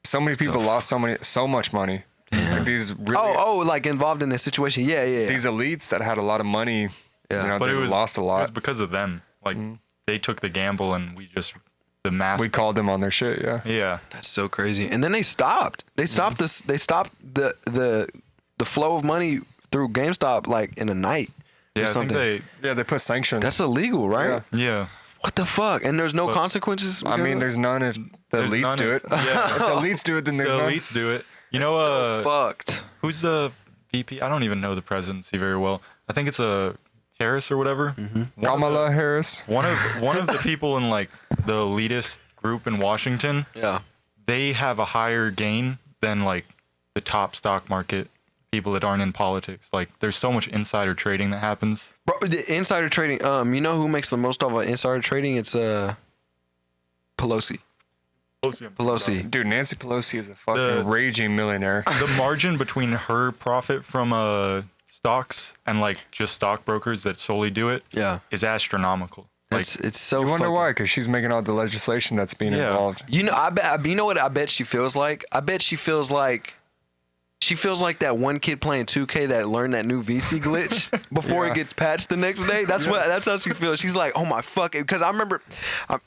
B: so many people lost so much money. Like these really,
C: Oh, like involved in this situation. Yeah.
B: these elites that had a lot of money.
C: Yeah.
B: You know,
A: But
B: they
A: it was
B: lost a
A: It was
B: lot.
A: because of them. Like they took the gamble, and we just the mass.
B: We called them on their shit. Yeah.
A: Yeah.
C: That's so crazy. And then they stopped. They stopped this. They stopped the flow of money through GameStop like in a night.
A: Yeah,
C: or
A: I think
C: something.
B: Yeah, they put sanctions.
C: That's illegal, right?
B: Yeah.
A: Yeah.
C: What the fuck? And there's no consequences.
B: I mean, there's none if the
A: There's
B: elites
A: none
B: do
A: if-
B: it.
A: yeah.
B: If the elites do it, then
A: The
B: there's none.
A: elites do it. You know,
C: fucked.
A: who's the VP? I don't even know the presidency very well. I think it's a Harris or whatever. One of the-
B: Kamala Harris.
A: One of the people in like the elitist group in Washington,
C: Yeah.
A: they have a higher gain than like the top stock market people that aren't in politics. Like there's so much insider trading that happens.
C: Bro, the insider trading. You know who makes the most of insider trading? It's Pelosi. Pelosi.
B: Dude, Nancy Pelosi is a fucking
A: The-
B: raging millionaire.
A: The margin between her profit from stocks and like just stockbrokers that solely do it
C: Yeah.
A: is astronomical. Like
C: It's so.
B: You wonder
C: fucking-
B: why? Because she's making all the legislation that's being
A: Yeah.
B: involved.
C: You know, I bet. You know what? I bet she feels like. I bet she feels like. She feels like that one kid playing 2K that learned that new VC glitch before
B: Yeah.
C: it gets patched the next day. That's what. That's how she feels. She's like, oh my fuck, because I remember,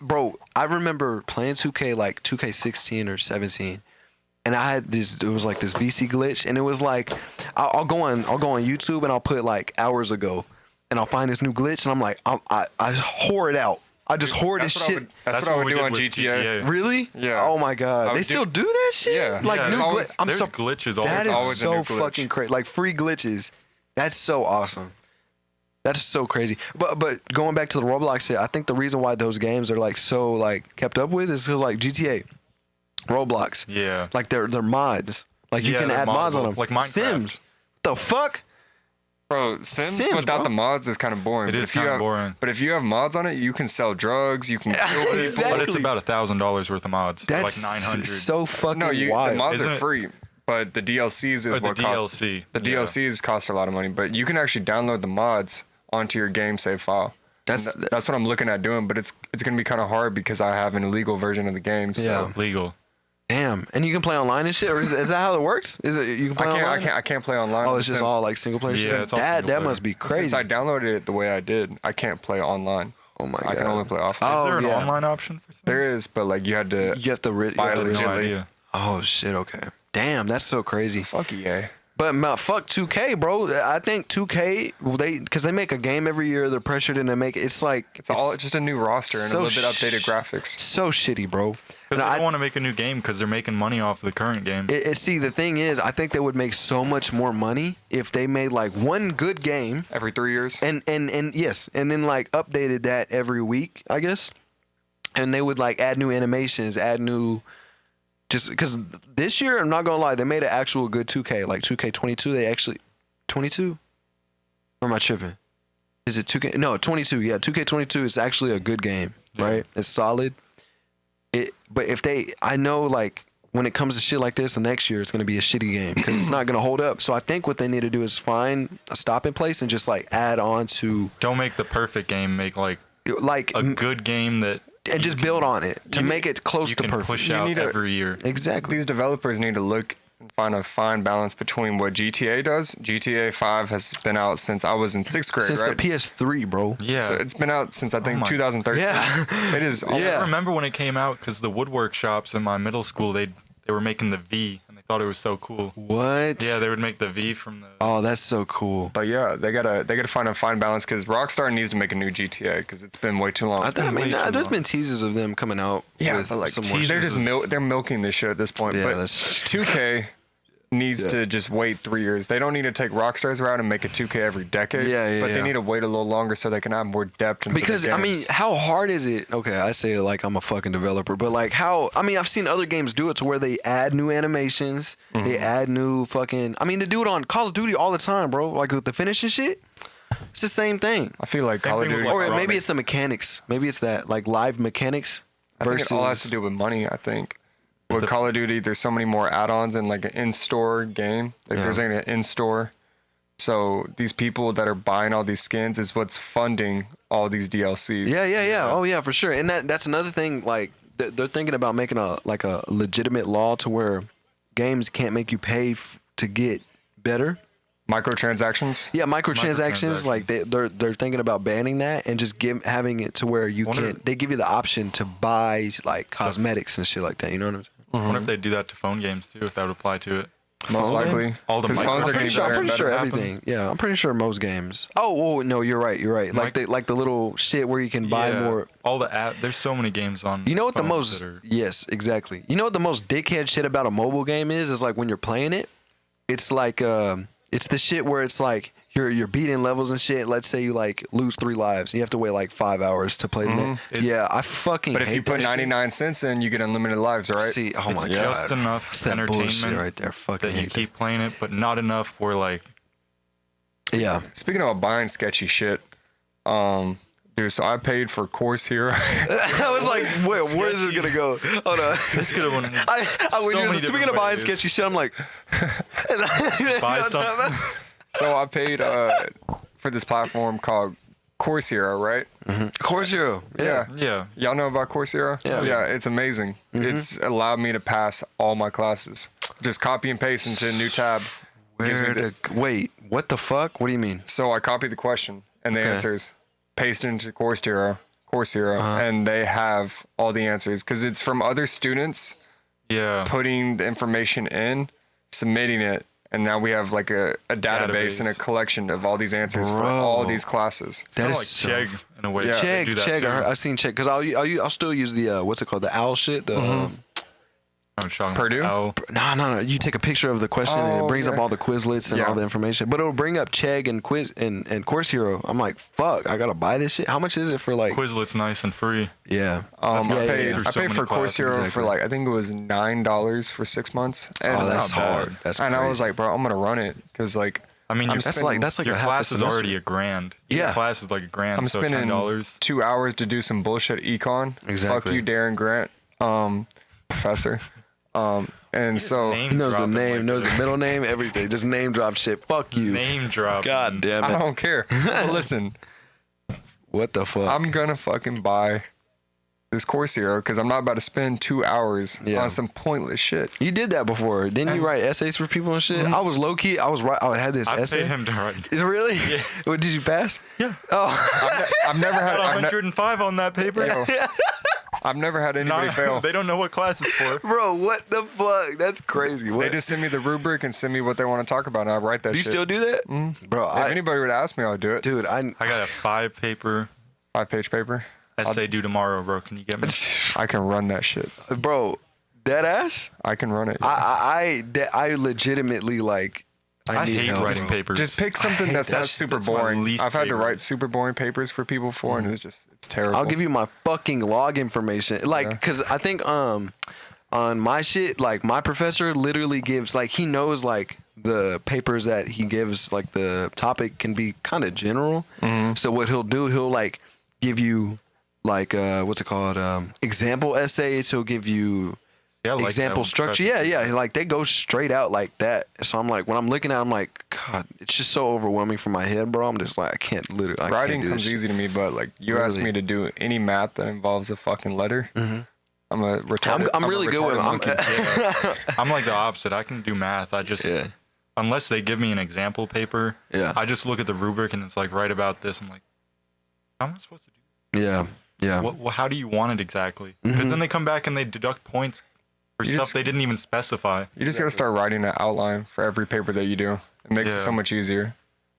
C: bro. I remember playing 2K like 2K16 or 17, and I had this. It was like this VC glitch, and it was like, I'll go on YouTube and I'll put like hours ago, and I'll find this new glitch, and I'm like, I whore it out. I just hoard this shit.
B: That's what I would
A: we
B: do
A: did
B: on
A: with
B: GTA.
C: Really?
B: Yeah.
C: Oh my
B: I
C: god.
B: would
C: They still do that shit?
B: Yeah.
C: Like
B: Yeah,
C: new
B: there's always-
C: I'm
A: there's
C: so
A: glitches
C: that is
B: always a new
C: so
B: glitch.
C: fucking crazy. Like free glitches. That's so awesome. That's so crazy. But going back to the Roblox shit, I think the reason why those games are like so like kept up with is because like GTA, Roblox,
A: Yeah.
C: like they're mods. Like you
A: Yeah,
C: can
A: they're
C: add mods on
A: moddable,
C: them.
A: like Minecraft.
C: Sims. The fuck?
B: Bro, Sims
C: Sims,
B: without
C: bro.
B: the mods is kind of boring.
A: It
B: But
A: is
B: if you
A: kinda
B: have-
A: boring.
B: But if you have mods on it, you can sell drugs. You can kill people.
C: Exactly.
A: But it's about $1,000 worth of mods.
C: That's
A: like 900.
C: so fucking
B: No, the
C: wild.
B: mods
A: Isn't
B: are
A: it-
B: free, but the DLCs is
A: Or the
B: what costs.
A: DLC.
B: The
A: Yeah.
B: DLCs cost a lot of money, but you can actually download the mods onto your game save file.
C: That's-
B: That's what I'm looking at doing, but it's gonna be kind of hard because I have an illegal version of the game. So
C: Yeah.
A: Legal.
C: Damn. And you can play online and shit? Or is that how it works? Is it you can play online?
B: I can't play online.
C: Oh,
B: on
C: it's
B: The
C: just
B: Sims.
C: all like single player.
A: Yeah,
C: shit?
A: it's all
C: that
A: single player.
C: must be
B: Since
C: crazy.
B: I downloaded it the way I did, I can't play online.
C: Oh my god.
B: I can only play offline.
C: Oh,
A: Is there an
C: yeah.
A: online option for Sims?
B: There is, but like you had to
C: You have to
B: buy
C: you have to-
B: legit.
A: No idea.
C: Oh shit. Okay. Damn, that's so crazy.
B: fuck EA.
C: But fuck 2K, bro. I think 2K because they make a game every year. They're pressured into make it. It's like
B: It's all just a new roster and
C: so
B: a little bit updated graphics.
C: so shitty, bro.
A: Because
C: And
A: they don't want to make a new game because they're making money off the current game.
C: see, the thing is, I think they would make so much more money if they made like one good game
B: Every 3 years.
C: and yes, and then like updated that every week, I guess. And they would like add new animations, add new. Just because this year, I'm not gonna lie, they made an actual good 2K, like 2K22. They actually 22. Or am I tripping? Is it 2K? No, 22. Yeah, 2K22 is actually a good game,
A: Yeah.
C: right? It's solid. But if I know like when it comes to shit like this, the next year it's gonna be a shitty game because it's not gonna hold up. So I think what they need to do is find a stopping place and just like add on to
A: Don't make the perfect game. Make like
C: like
A: a good game that
C: and just build on it to make it close
A: You
C: to
A: can
C: perfect.
A: push
B: You
A: out
B: need a-
A: every year.
C: Exactly.
B: These developers need to look and find a fine balance between what GTA does. GTA 5 has been out since I was in 6th grade,
C: Since
B: right?
C: the PS3, bro.
A: Yeah.
B: So it's been out since I think
A: my-
B: 2013.
C: Yeah.
B: It is.
C: Yeah.
A: I remember when it came out because the woodwork shops in my middle school they were making the V and they thought it was so cool.
C: What?
A: Yeah, they would make the V from the.
C: Oh, that's so cool.
B: But yeah, they gotta find a fine balance because Rockstar needs to make a new GTA because it's been way too long.
C: I mean,
A: way too
C: there's
A: long.
C: been teases of them coming out.
B: Yeah,
C: with
B: but like
C: some more
B: they're
C: shit.
B: just they're milking this shit at this point.
C: Yeah,
B: but
C: that's-
B: 2K needs to just wait 3 years. They don't need to take Rockstar's route and make a 2K every decade.
C: Yeah,
B: But they
C: yeah.
B: need to wait a little longer so they can have more depth into
C: Because
B: the
C: I mean,
B: games.
C: how hard is it? Okay, I say it like I'm a fucking developer, but like how? I mean, I've seen other games do it to where they add new animations, they add new fucking. I mean, they do it on Call of Duty all the time, bro. Like with the finishing shit, it's the same thing.
B: I feel like
A: Same
B: Call of
A: thing with,
B: Duty.
A: like,
C: Or maybe
A: Robin.
C: it's the mechanics. Maybe it's that like live mechanics
B: I think
C: versus.
B: it all has to do with money. I think with Call of Duty, there's so many more add-ons and like an in-store game. Like
C: Yeah.
B: there's like an in-store. So these people that are buying all these skins is what's funding all these DLCs.
C: Yeah. Oh yeah, for sure. And that's another thing. Like they're thinking about making a legitimate law to where games can't make you pay to get better.
B: Microtransactions.
C: Yeah, microtransactions. Like they're thinking about banning that and just having it to where you
A: Wonder-
C: can. They give you the option to buy like cosmetics and shit like that. You know what I'm saying?
A: I wonder if they do that to phone games too, if that would apply to it.
B: Most likely.
A: All the
B: Because
A: micro-
B: phones are
A: I'm
B: getting
A: pretty
B: better
C: I'm
B: and
C: pretty sure
B: better.
C: everything. Yeah, I'm pretty sure most games. Oh, no, you're right. Like the little shit where you can buy
A: Yeah,
C: more.
A: All the app. There's so many games on.
C: You know what the
A: phones
C: most?
A: that are-
C: Yes, exactly. You know what the most dickhead shit about a mobile game is? Is like when you're playing it, it's like it's the shit where it's like you're beating levels and shit. Let's say you like lose 3 lives, you have to wait like 5 hours to play the next. Yeah, I fucking.
B: But if
C: hate
B: you put
C: that shit.
B: 99 cents in, you get unlimited lives, right?
C: See, oh
A: It's
C: my god,
A: just enough
C: it's that
A: entertainment
C: bullshit right there. Fucking
A: that you
C: hate
A: keep playing it, but not enough where like
C: that. Yeah.
B: Speaking about buying sketchy shit, dude, so I paid for Course Hero.
C: I was like, wait, where is this gonna go? Hold on.
A: this could have won.
C: When you're
A: many
C: speaking
A: different
C: of buying
A: ways.
C: sketchy shit, I'm like,
A: Buy something.
B: So I paid for this platform called Course Hero, right?
C: Course Hero. Yeah.
A: Yeah.
B: Y'all know about Course Hero?
C: Yeah.
B: Yeah, it's amazing. It's allowed me to pass all my classes. Just copy and paste into a new tab. Gives me
C: Wait, what the fuck? What do you mean?
B: So I copy the question and the
C: Okay.
B: answers, paste it into Course Hero, and they have all the answers because it's from other students
A: Yeah.
B: putting the information in, submitting it, and now we have like a database and a
A: Database.
B: collection of all these answers for
C: Bro.
B: all these classes.
C: That
A: Kind
C: is
A: of like
C: so-
A: Chegg in a way.
B: Yeah.
A: They do that
C: Chegg.
A: too.
C: I've seen Chegg because I'll still use the what's it called, the owl shit. The
A: I'm shocking.
B: Purdue?
A: Oh,
C: no. You take a picture of the question and it
B: Oh,
C: brings up
B: yeah.
C: all the Quizlets and
B: Yeah.
C: all the information, but it'll bring up Chegg and Quiz and Course Hero. I'm like, fuck, I gotta buy this shit. How much is it for like?
A: Quizlet's nice and free.
C: Yeah.
B: I
C: yeah,
B: paid,
A: Through
B: I
A: so
B: paid
A: many
B: for Course
A: classes.
B: Hero for
C: Exactly.
B: like I think it was $9 for 6 months. And
C: Oh, that's
A: not bad.
C: hard. That's
B: and I was
C: crazy.
B: like, bro, I'm gonna run it because like
A: I mean, your,
C: that's like
A: your
C: a half
A: class
C: a
A: is
C: semester.
A: already $1,000.
C: Yeah.
A: Your class is like $1,000,
B: I'm
A: so
B: spending
A: $10.
B: 2 hours to do some bullshit econ. Fuck
C: Exactly.
B: you, Darren Grant, professor. And so
C: He knows the
A: dropping
C: name,
A: like
C: knows
A: that.
C: the middle name, everything. Just name drop shit. Fuck you.
A: Name drop.
C: God damn
B: I
C: it.
B: don't care. But listen,
C: What the fuck?
B: I'm gonna fucking buy this Course Hero because I'm not about to spend 2 hours
C: Yeah.
B: on some pointless shit.
C: You did that before. Didn't you write essays for people and shit? I was low key. I had this
A: I
C: essay.
A: paid him to write.
C: Really? Yeah. What, did you pass?
A: Yeah.
C: Oh.
B: I've never had.
A: Got 105 on that paper.
B: I've never had anybody fail.
A: They don't know what class it's for.
C: Bro, what the fuck? That's crazy. What?
B: They just send me the rubric and send me what they want to talk about, and I write that
C: do you
B: shit.
C: still do that? Bro,
B: If anybody would ask me, I would do it.
C: dude,
A: I got a 5-paper
B: 5-page paper.
A: essay due tomorrow, bro. Can you get me?
B: I can run that shit.
C: bro, dead ass.
B: I can run it.
C: I legitimately like.
A: I
C: need
A: hate
C: help,
A: writing
C: bro.
A: papers.
B: Just pick something
C: hate
B: that's
C: that
B: not
C: shit.
B: super
A: That's my
B: boring.
A: least
B: I've had to
A: favorite.
B: write super boring papers for people before, and it's terrible.
C: I'll give you my fucking log information. Like, because I think on my shit, like, my professor literally gives, like, he knows, like, the papers that he gives, like, the topic can be kind of general. So what he'll do, he'll, like, give you, like, what's it called? Example essays. He'll give you,
A: Yeah, I like that
C: example
A: one,
C: structure.
A: professor.
C: Yeah. Like they go straight out like that. So I'm like, when I'm looking at it, I'm like, God, it's just so overwhelming for my head, bro. I'm just like, I can't literally. I
B: Writing
C: can't do this
B: comes
C: shit.
B: easy to me, but like you ask
C: Really?
B: me to do any math that involves a fucking letter, I'm a retarded.
C: I'm really
B: a
C: good with
B: retarded monkey.
A: I'm like the opposite. I can do math. I just
C: Yeah.
A: unless they give me an example paper,
C: Yeah.
A: I just look at the rubric and it's like write about this. I'm like, how am I supposed to do
C: Yeah. Yeah.
A: what? How do you want it exactly? Because then they come back and they deduct points for
B: You
A: stuff
B: just-
A: they didn't even specify.
B: You just gotta start writing an outline for every paper that you do. It makes it
A: Yeah.
B: so much easier.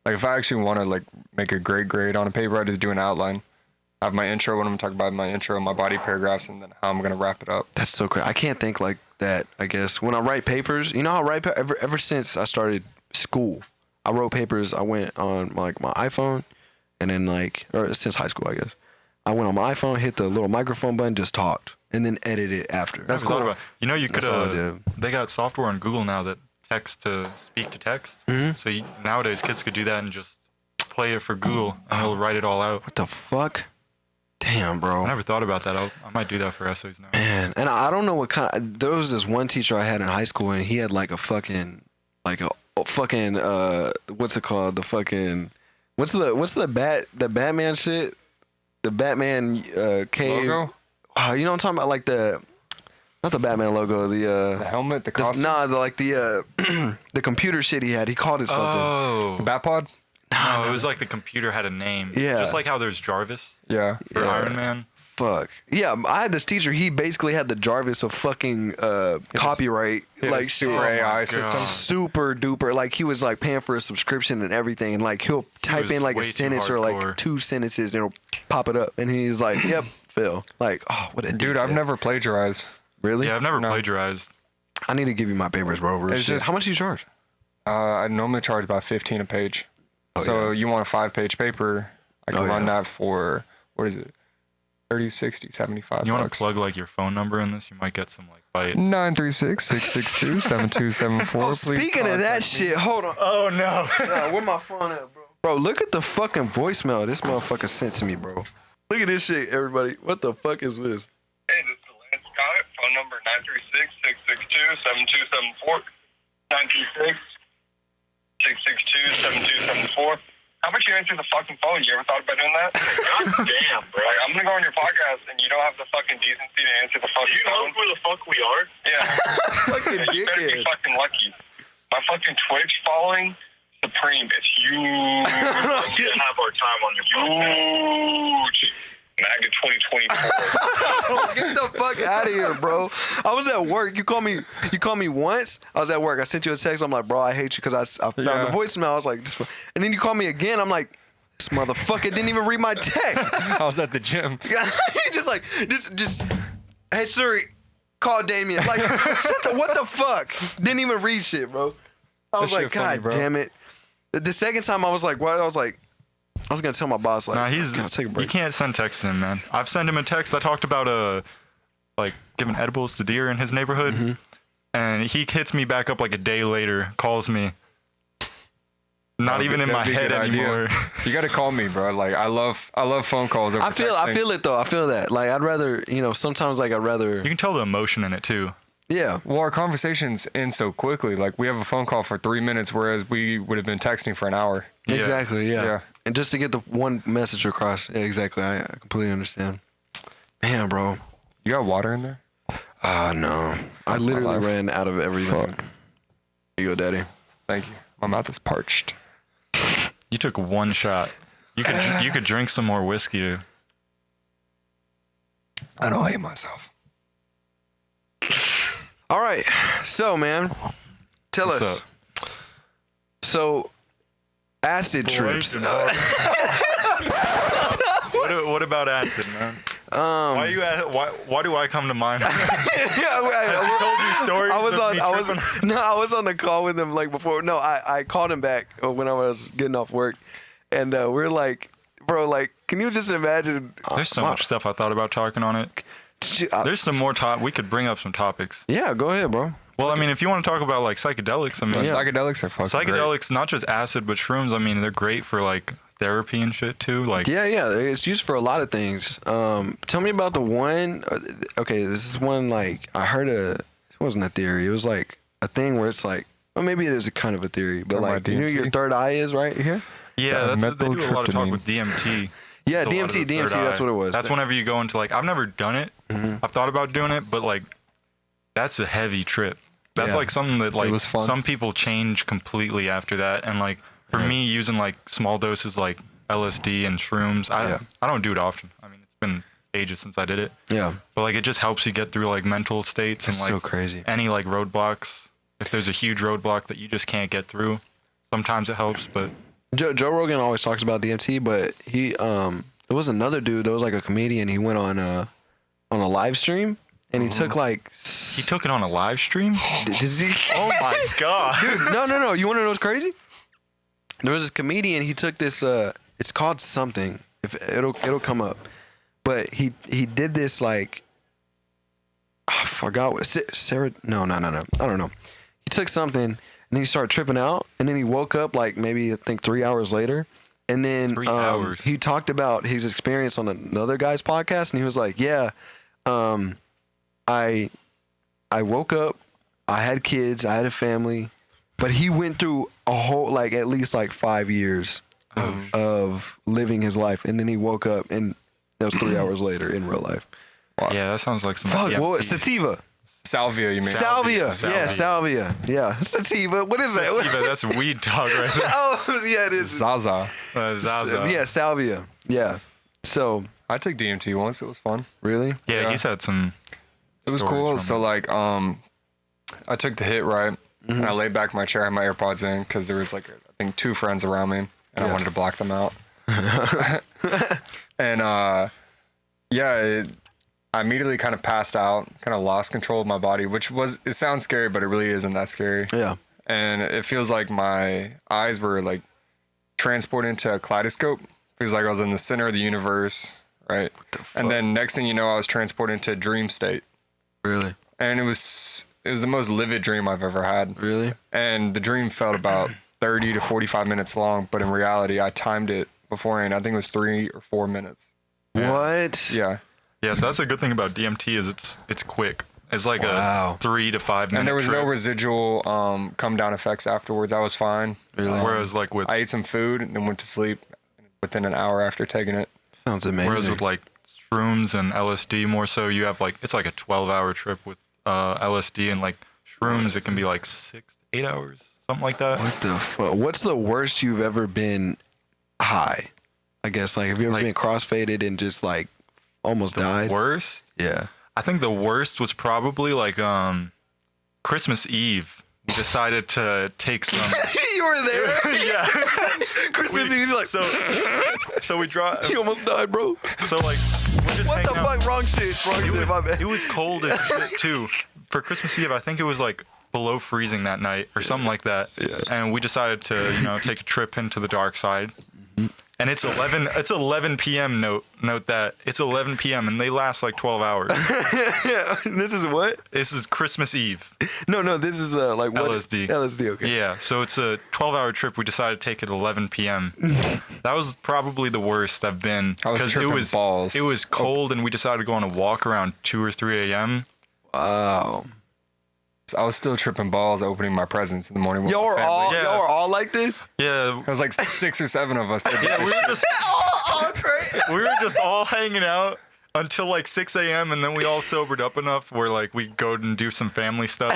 B: Like if I actually want to like make a great grade on a paper, I just do an outline. I have my intro, what I'm gonna talk about, my intro, my body paragraphs, and then how I'm gonna wrap it up.
C: That's so crazy. I can't think like that. I guess when I write papers, you know how I write ever since I started school, I wrote papers. I went on like my iPhone, and then or since high school, I guess. I went on my iPhone, hit the little microphone button, just talked, and then edit it after.
B: That's
A: I thought
B: cool.
A: about- you know, you could
C: That's all I did.
A: they got software on Google now that text to speak to text. So nowadays kids could do that and just play it for Google and it'll write it all out.
C: What the fuck? Damn, bro.
A: I never thought about that. I might do that for essays now.
C: Man, and I don't know what kind of. There was this one teacher I had in high school, and he had like a fucking, what's it called? The fucking, what's the Batman shit? The Batman cave.
B: Logo?
C: You know what I'm talking about? Like not the Batman logo.
B: The helmet, the costume,
C: the computer shit he had. He called it something.
A: Oh,
B: the Batpod.
A: no, it was like the computer had a name.
C: Yeah.
A: Just like how there's Jarvis
B: Yeah.
A: for Iron Man.
C: Fuck. Yeah, I had this teacher. He basically had the Jarvis of fucking copyright, like
B: super
C: shit.
B: AI
A: God.
B: system.
C: Super duper. Like he was like paying for a subscription and everything, and like he'll type
A: was
C: in like a
A: way too
C: sentence or like
A: hardcore.
C: 2 sentences, and it'll pop it up, and he's like, "Yep, Phil." Like, oh, what a
B: Dude, I've never plagiarized.
C: really.
A: Yeah, I've never
B: No.
A: plagiarized.
C: I need to give you my papers, bro. Real
B: It's
C: shit.
B: just-
C: How much do you charge?
B: I normally charge about 15 a page. So you want a 5-page paper, I can
C: Oh,
B: run
C: yeah.
B: that for, what is it? 30, 60, 75
A: You want
B: bucks.
A: to plug like your phone number in this? You might get some like bites.
B: 936-662-7274.
C: Oh, speaking of that shit, hold on.
A: Oh no.
C: Where my phone at, bro? Bro, look at the fucking voicemail this motherfucker sent to me, bro. Look at this shit, everybody. What the fuck is this?
D: Hey, this is Lance Scott. Phone number 936-662-7274. 936-662-7274. How about you answer the fucking phone? You ever thought about doing that? God damn, bro. Like, I'm gonna go on your podcast and you don't have the fucking decency to answer the fucking phone. Do you know who the fuck we are? Yeah.
C: Fucking
D: Yeah, you better be
C: dickhead.
D: fucking lucky. My fucking Twitch following, supreme. It's huge. We're gonna have our time on your podcast. Huge. MAGA 2024.
C: Get the fuck out of here, bro. I was at work. You called me once. I was at work. I sent you a text. I'm like, bro, I hate you because I found
B: Yeah.
C: the voicemail. I was like, and then you called me again. I'm like, this motherfucker didn't even read my text.
B: I was at the gym.
C: He just, hey Siri, call Damion. Like, what the fuck? Didn't even read shit, bro. I was
B: That
C: like,
B: shit funny,
C: God
B: bro.
C: damn it. The second time I was like, what? I was gonna tell my boss like,
A: Nah,
C: can I take a
A: you
C: break?
A: can't send text to him, man. I've sent him a text. I talked about like giving edibles to deer in his neighborhood, and he hits me back up like a day later, calls me. Not even in my
B: That'd be a
A: head
B: good idea.
A: anymore.
B: You gotta call me, bro. Like I love phone calls. Over
C: I feel it though. I feel that. Like I'd rather, sometimes like I'd rather.
A: You can tell the emotion in it too.
C: Yeah.
B: Well, our conversations end so quickly. Like we have a phone call for 3 minutes, whereas we would have been texting for an hour.
A: Yeah.
C: Exactly. Yeah.
B: Yeah.
C: And just to get the one message across. Yeah, exactly. I completely understand. Man, bro.
B: You got water in there?
C: No. I literally
B: life.
C: ran out of everything.
B: Fuck.
C: Here you go, Daddy.
B: Thank you. My mouth is parched.
A: You took one shot. You could drink some more whiskey.
B: I don't hate myself.
C: All right. So, man, tell
A: What's
C: us.
A: up?
C: So, acid trips.
A: What about acid, man? Why do I come to mind? Has he told you stories?
C: I was on the call with him like before. No, I called him back when I was getting off work, and we're like, bro, like, can you just imagine?
A: There's so much stuff I thought about talking on it. There's some more we could bring up some topics.
C: Yeah, go ahead, bro.
A: Well, I mean, if you want to talk about like psychedelics, I mean,
B: Psychedelics are fucking great.
A: psychedelics, not just acid, but shrooms. I mean, they're great for like therapy and shit too. Like,
C: Yeah, it's used for a lot of things. Tell me about the one. Okay, this is one like I heard wasn't a theory. It was like a thing where it's like, well, maybe it is a kind of a theory, but
B: Talking
C: like,
B: about
C: you know, your
B: DMT?
C: third eye is right here.
A: Yeah, they do a lot of talk
B: methyltryptamine.
A: with DMT.
C: Yeah,
A: It's a lot of
C: DMT,
A: the third
C: DMT. That's
A: eye.
C: what it was.
A: That's whenever you go into like, I've never done it. I've thought about doing it, but like, that's a heavy trip. That's
C: Yeah.
A: like something that like
B: was fun.
A: some people change completely after that. And like for me, using like small doses like LSD and shrooms, I don't do it often. I mean, it's been ages since I did it.
C: Yeah.
A: But like it just helps you get through like mental states
C: It's
A: and like
C: so crazy.
A: any like roadblocks. If there's a huge roadblock that you just can't get through, sometimes it helps. But
C: Joe Rogan always talks about DMT, but he there was another dude that was like a comedian. He went on a live stream and he took like
A: he took it on a live stream.
C: did he?
A: Oh my god!
C: Dude, no. You want to know what's crazy? There was this comedian. He took this. It's called something. If it'll come up, but he did this like. I forgot what Sarah. No. I don't know. He took something and then he started tripping out and then he woke up like maybe I think 3 hours later. And then
A: 3 hours.
C: He talked about his experience on another guy's podcast and he was like, yeah, I woke up, I had kids, I had a family, but he went through a whole, like at least like 5 years of living his life. And then he woke up and that was 3 hours later in real life.
A: Yeah, that sounds like some.
C: Fuck,
A: DMT.
C: what? Sativa.
B: Salvia, you mean?
C: Salvia. Yeah,
A: Salvia.
C: salvia. Yeah. Sativa. What is that?
A: Sativa, that's weed talk right there.
C: Oh, yeah, it is.
B: Zaza.
A: Zaza.
C: Yeah, salvia. Yeah. So,
B: I took DMT once. It was fun.
C: really?
A: Yeah, he's had some.
B: It was
A: stories
B: cool.
A: from
B: So
A: it.
B: like, I took the hit right, and I laid back in my chair, I had my AirPods in because there was like I think 2 friends around me, and I
C: Yeah.
B: wanted to block them out. And I immediately kind of passed out, kind of lost control of my body, it sounds scary, but it really isn't that scary.
C: Yeah.
B: And it feels like my eyes were like transported into a kaleidoscope. Feels like I was in the center of the universe, right? And then next thing you know, I was transported into a dream state.
C: Really?
B: And it was the most livid dream I've ever had.
C: Really?
B: And the dream felt about 30 to 45 minutes long, but in reality, I timed it beforehand. I think it was 3 or 4 minutes.
C: What?
B: Yeah.
A: Yeah, so that's a good thing about DMT is it's quick. It's like
C: Wow.
A: a 3 to 5 minute.
B: And there was no
A: trip.
B: residual come down effects afterwards. I was fine.
C: Really?
A: Whereas like with
B: I ate some food and then went to sleep within an hour after taking it.
C: Sounds amazing.
A: whereas with like shrooms and LSD more so you have like it's like a 12-hour trip with LSD and like shrooms it can be like 6 to 8 hours something like that.
C: What the fuck? What's the worst you've ever been high? I guess, like, have you ever
A: Like-
C: been crossfaded and just, like, almost died?
A: Worst?
C: Yeah.
A: I think the worst was probably like Christmas Eve. We decided to take some.
C: You were there?
A: Yeah.
C: Christmas Eve, like,
A: So we draw.
C: you almost died, bro.
A: So like we're just
C: What the
A: hanging out.
C: fuck? Wrong shit. Wrong shit. My bad.
A: It was cold as shit too. For Christmas Eve, I think it was like below freezing that night or something like that.
C: Yeah.
A: And we decided to, take a trip into the dark side. And it's 11 p.m. Note that it's 11 p.m. and they last like 12 hours.
C: Yeah. This is what?
A: This is Christmas Eve.
C: No. This is like what?
A: LSD.
C: LSD. Okay.
A: Yeah, so it's a 12-hour trip. We decided to take it at 11 p.m. That was probably the worst I've been
B: I was tripping balls.
A: It was cold, and we decided to go on a walk around 2 or 3 a.m.
C: Wow.
B: I was still tripping balls opening my presents in the morning with
C: Y'all
B: my
C: are
B: family.
C: all
A: Yeah.
C: y'all are all like this?
A: Yeah,
B: There was like 6 or 7 of us.
A: yeah, we were just
C: all great.
A: we were just all hanging out until like 6 a.m. and then we all sobered up enough where like we go and do some family stuff.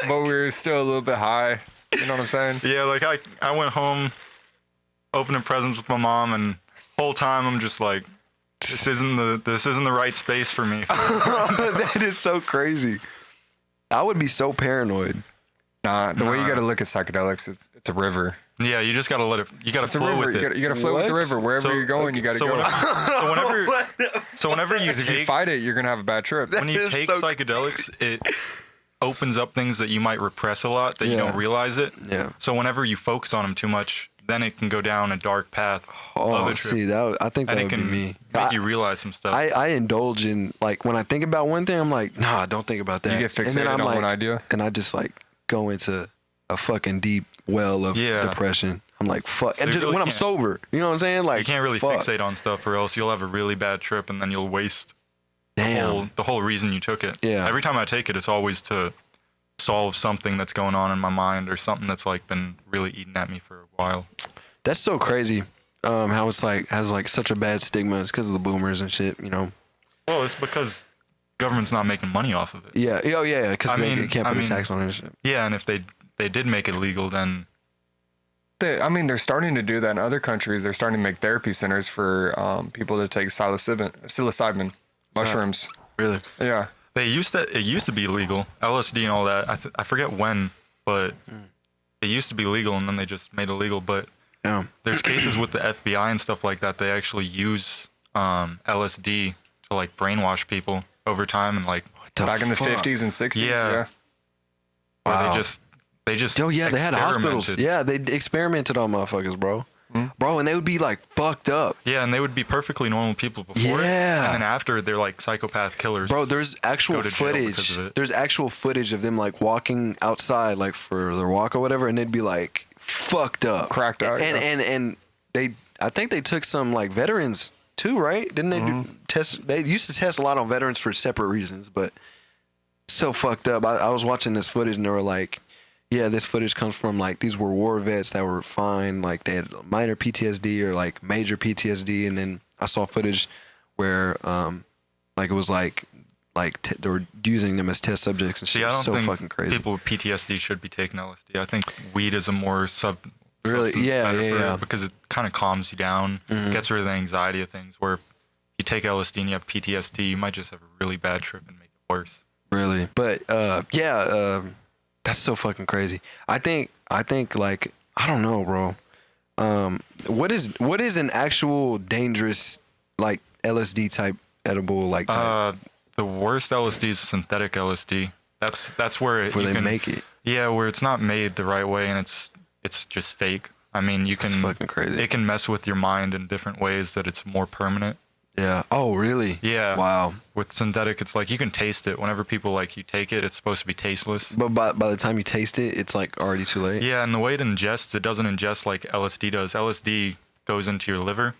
B: But we were still a little bit high. You know what I'm saying?
A: Yeah, like I went home, opening presents with my mom, and whole time I'm just like, this isn't the right space for me.
C: That is so crazy. I would be so paranoid.
B: Nah, the way you got to look at psychedelics, it's a river.
A: Yeah, you just gotta let it. You gotta
B: It's a
A: flow
B: river.
A: with it.
B: You got to flow with the
C: What?
B: river. Wherever you're going, you got to
A: so
B: go.
A: Whenever you
B: Because if you
A: take
B: fight it, you're gonna have a bad trip.
A: when you
C: is
A: take
C: so
A: psychedelics, it opens up things that you might repress a lot that you
C: Yeah.
A: don't realize it.
C: Yeah.
A: So whenever you focus on them too much, then it can go down a dark path of
C: Oh,
A: the trip,
C: see, I think that
A: and it
C: would be
A: can
C: me.
A: make you realize some stuff.
C: I indulge in, like, when I think about one thing, I'm like, nah, don't think about that.
B: You get
C: And
B: fixated
C: then I'm
B: on
C: like,
B: one idea.
C: and I just like go into a fucking deep well of
A: Yeah.
C: depression. I'm like, fuck.
A: So
C: And
A: you
C: just
A: really
C: when I'm
A: can't-
C: sober, you know what I'm saying? Like,
A: you can't really
C: fuck.
A: fixate on stuff, or else you'll have a really bad trip, and then you'll waste
C: Damn.
A: the whole reason you took it.
C: Yeah.
A: Every time I take it, it's always to solve something that's going on in my mind or something that's like been really eating at me for a while.
C: That's so crazy. How it's like has like such a bad stigma. It's because of the boomers and shit. You know.
A: Well, it's because government's not making money off of it.
C: Yeah. Oh yeah. Because they can't put
A: I
C: a
A: mean,
C: tax on it and shit.
A: Yeah, and if they did make it legal, then
B: They're starting to do that in other countries. They're starting to make therapy centers for people to take psilocybin mushrooms.
C: Really?
B: Yeah.
A: it used to be legal, LSD and all that. I forget when, but it used to be legal, and then they just made it illegal. But
C: Yeah.
A: there's cases with the FBI and stuff like that. They actually use LSD to like brainwash people over time and like
B: Back in the 50s and 60s.
A: Yeah.
B: Yeah.
A: or
C: Wow.
A: they just
C: Oh yeah, they had hospitals.
A: experimented.
C: Yeah, they experimented on motherfuckers, bro. Bro, and they would be like fucked up.
A: Yeah, and they would be perfectly normal people before it,
C: Yeah.
A: and then after they're like psychopath killers.
C: Bro, there's actual
A: Go to jail because
C: footage.
A: of it.
C: There's actual footage of them like walking outside, like for their walk or whatever, and they'd be like fucked up,
B: Cracked out,
C: And
B: yeah.
C: and they, I think they took some like veterans too, right? Didn't they do test? They used to test a lot on veterans for separate reasons, but so fucked up. I was watching this footage and they were like, yeah, this footage comes from like these were war vets that were fine, like they had minor PTSD or like major PTSD, and then I saw footage where like it was like they were using them as test subjects and shit.
A: See, I don't
C: So
A: think
C: fucking crazy.
A: people with PTSD should be taking LSD. I think weed is a more
C: Really?
A: substance
C: Yeah,
A: better
C: yeah,
A: for it
C: yeah.
A: because it kind of calms you down, gets rid of the anxiety of things. Where if you take LSD and you have PTSD, you might just have a really bad trip and make it worse.
C: Really, but that's so fucking crazy. I think like I don't know, bro. What is an actual dangerous like LSD type edible like type
A: The worst LSD is synthetic LSD. That's where
C: where they make it?
A: Yeah, where it's not made the right way and it's just fake. I mean, you can
C: That's fucking crazy.
A: It can mess with your mind in different ways that it's more permanent.
C: Yeah. Oh, really?
A: Yeah.
C: Wow.
A: With synthetic, it's like you can taste it. Whenever people like you take it, it's supposed to be tasteless.
C: But by the time you taste it, it's like already too late.
A: Yeah, and the way it ingests, it doesn't ingest like LSD does. LSD goes into your liver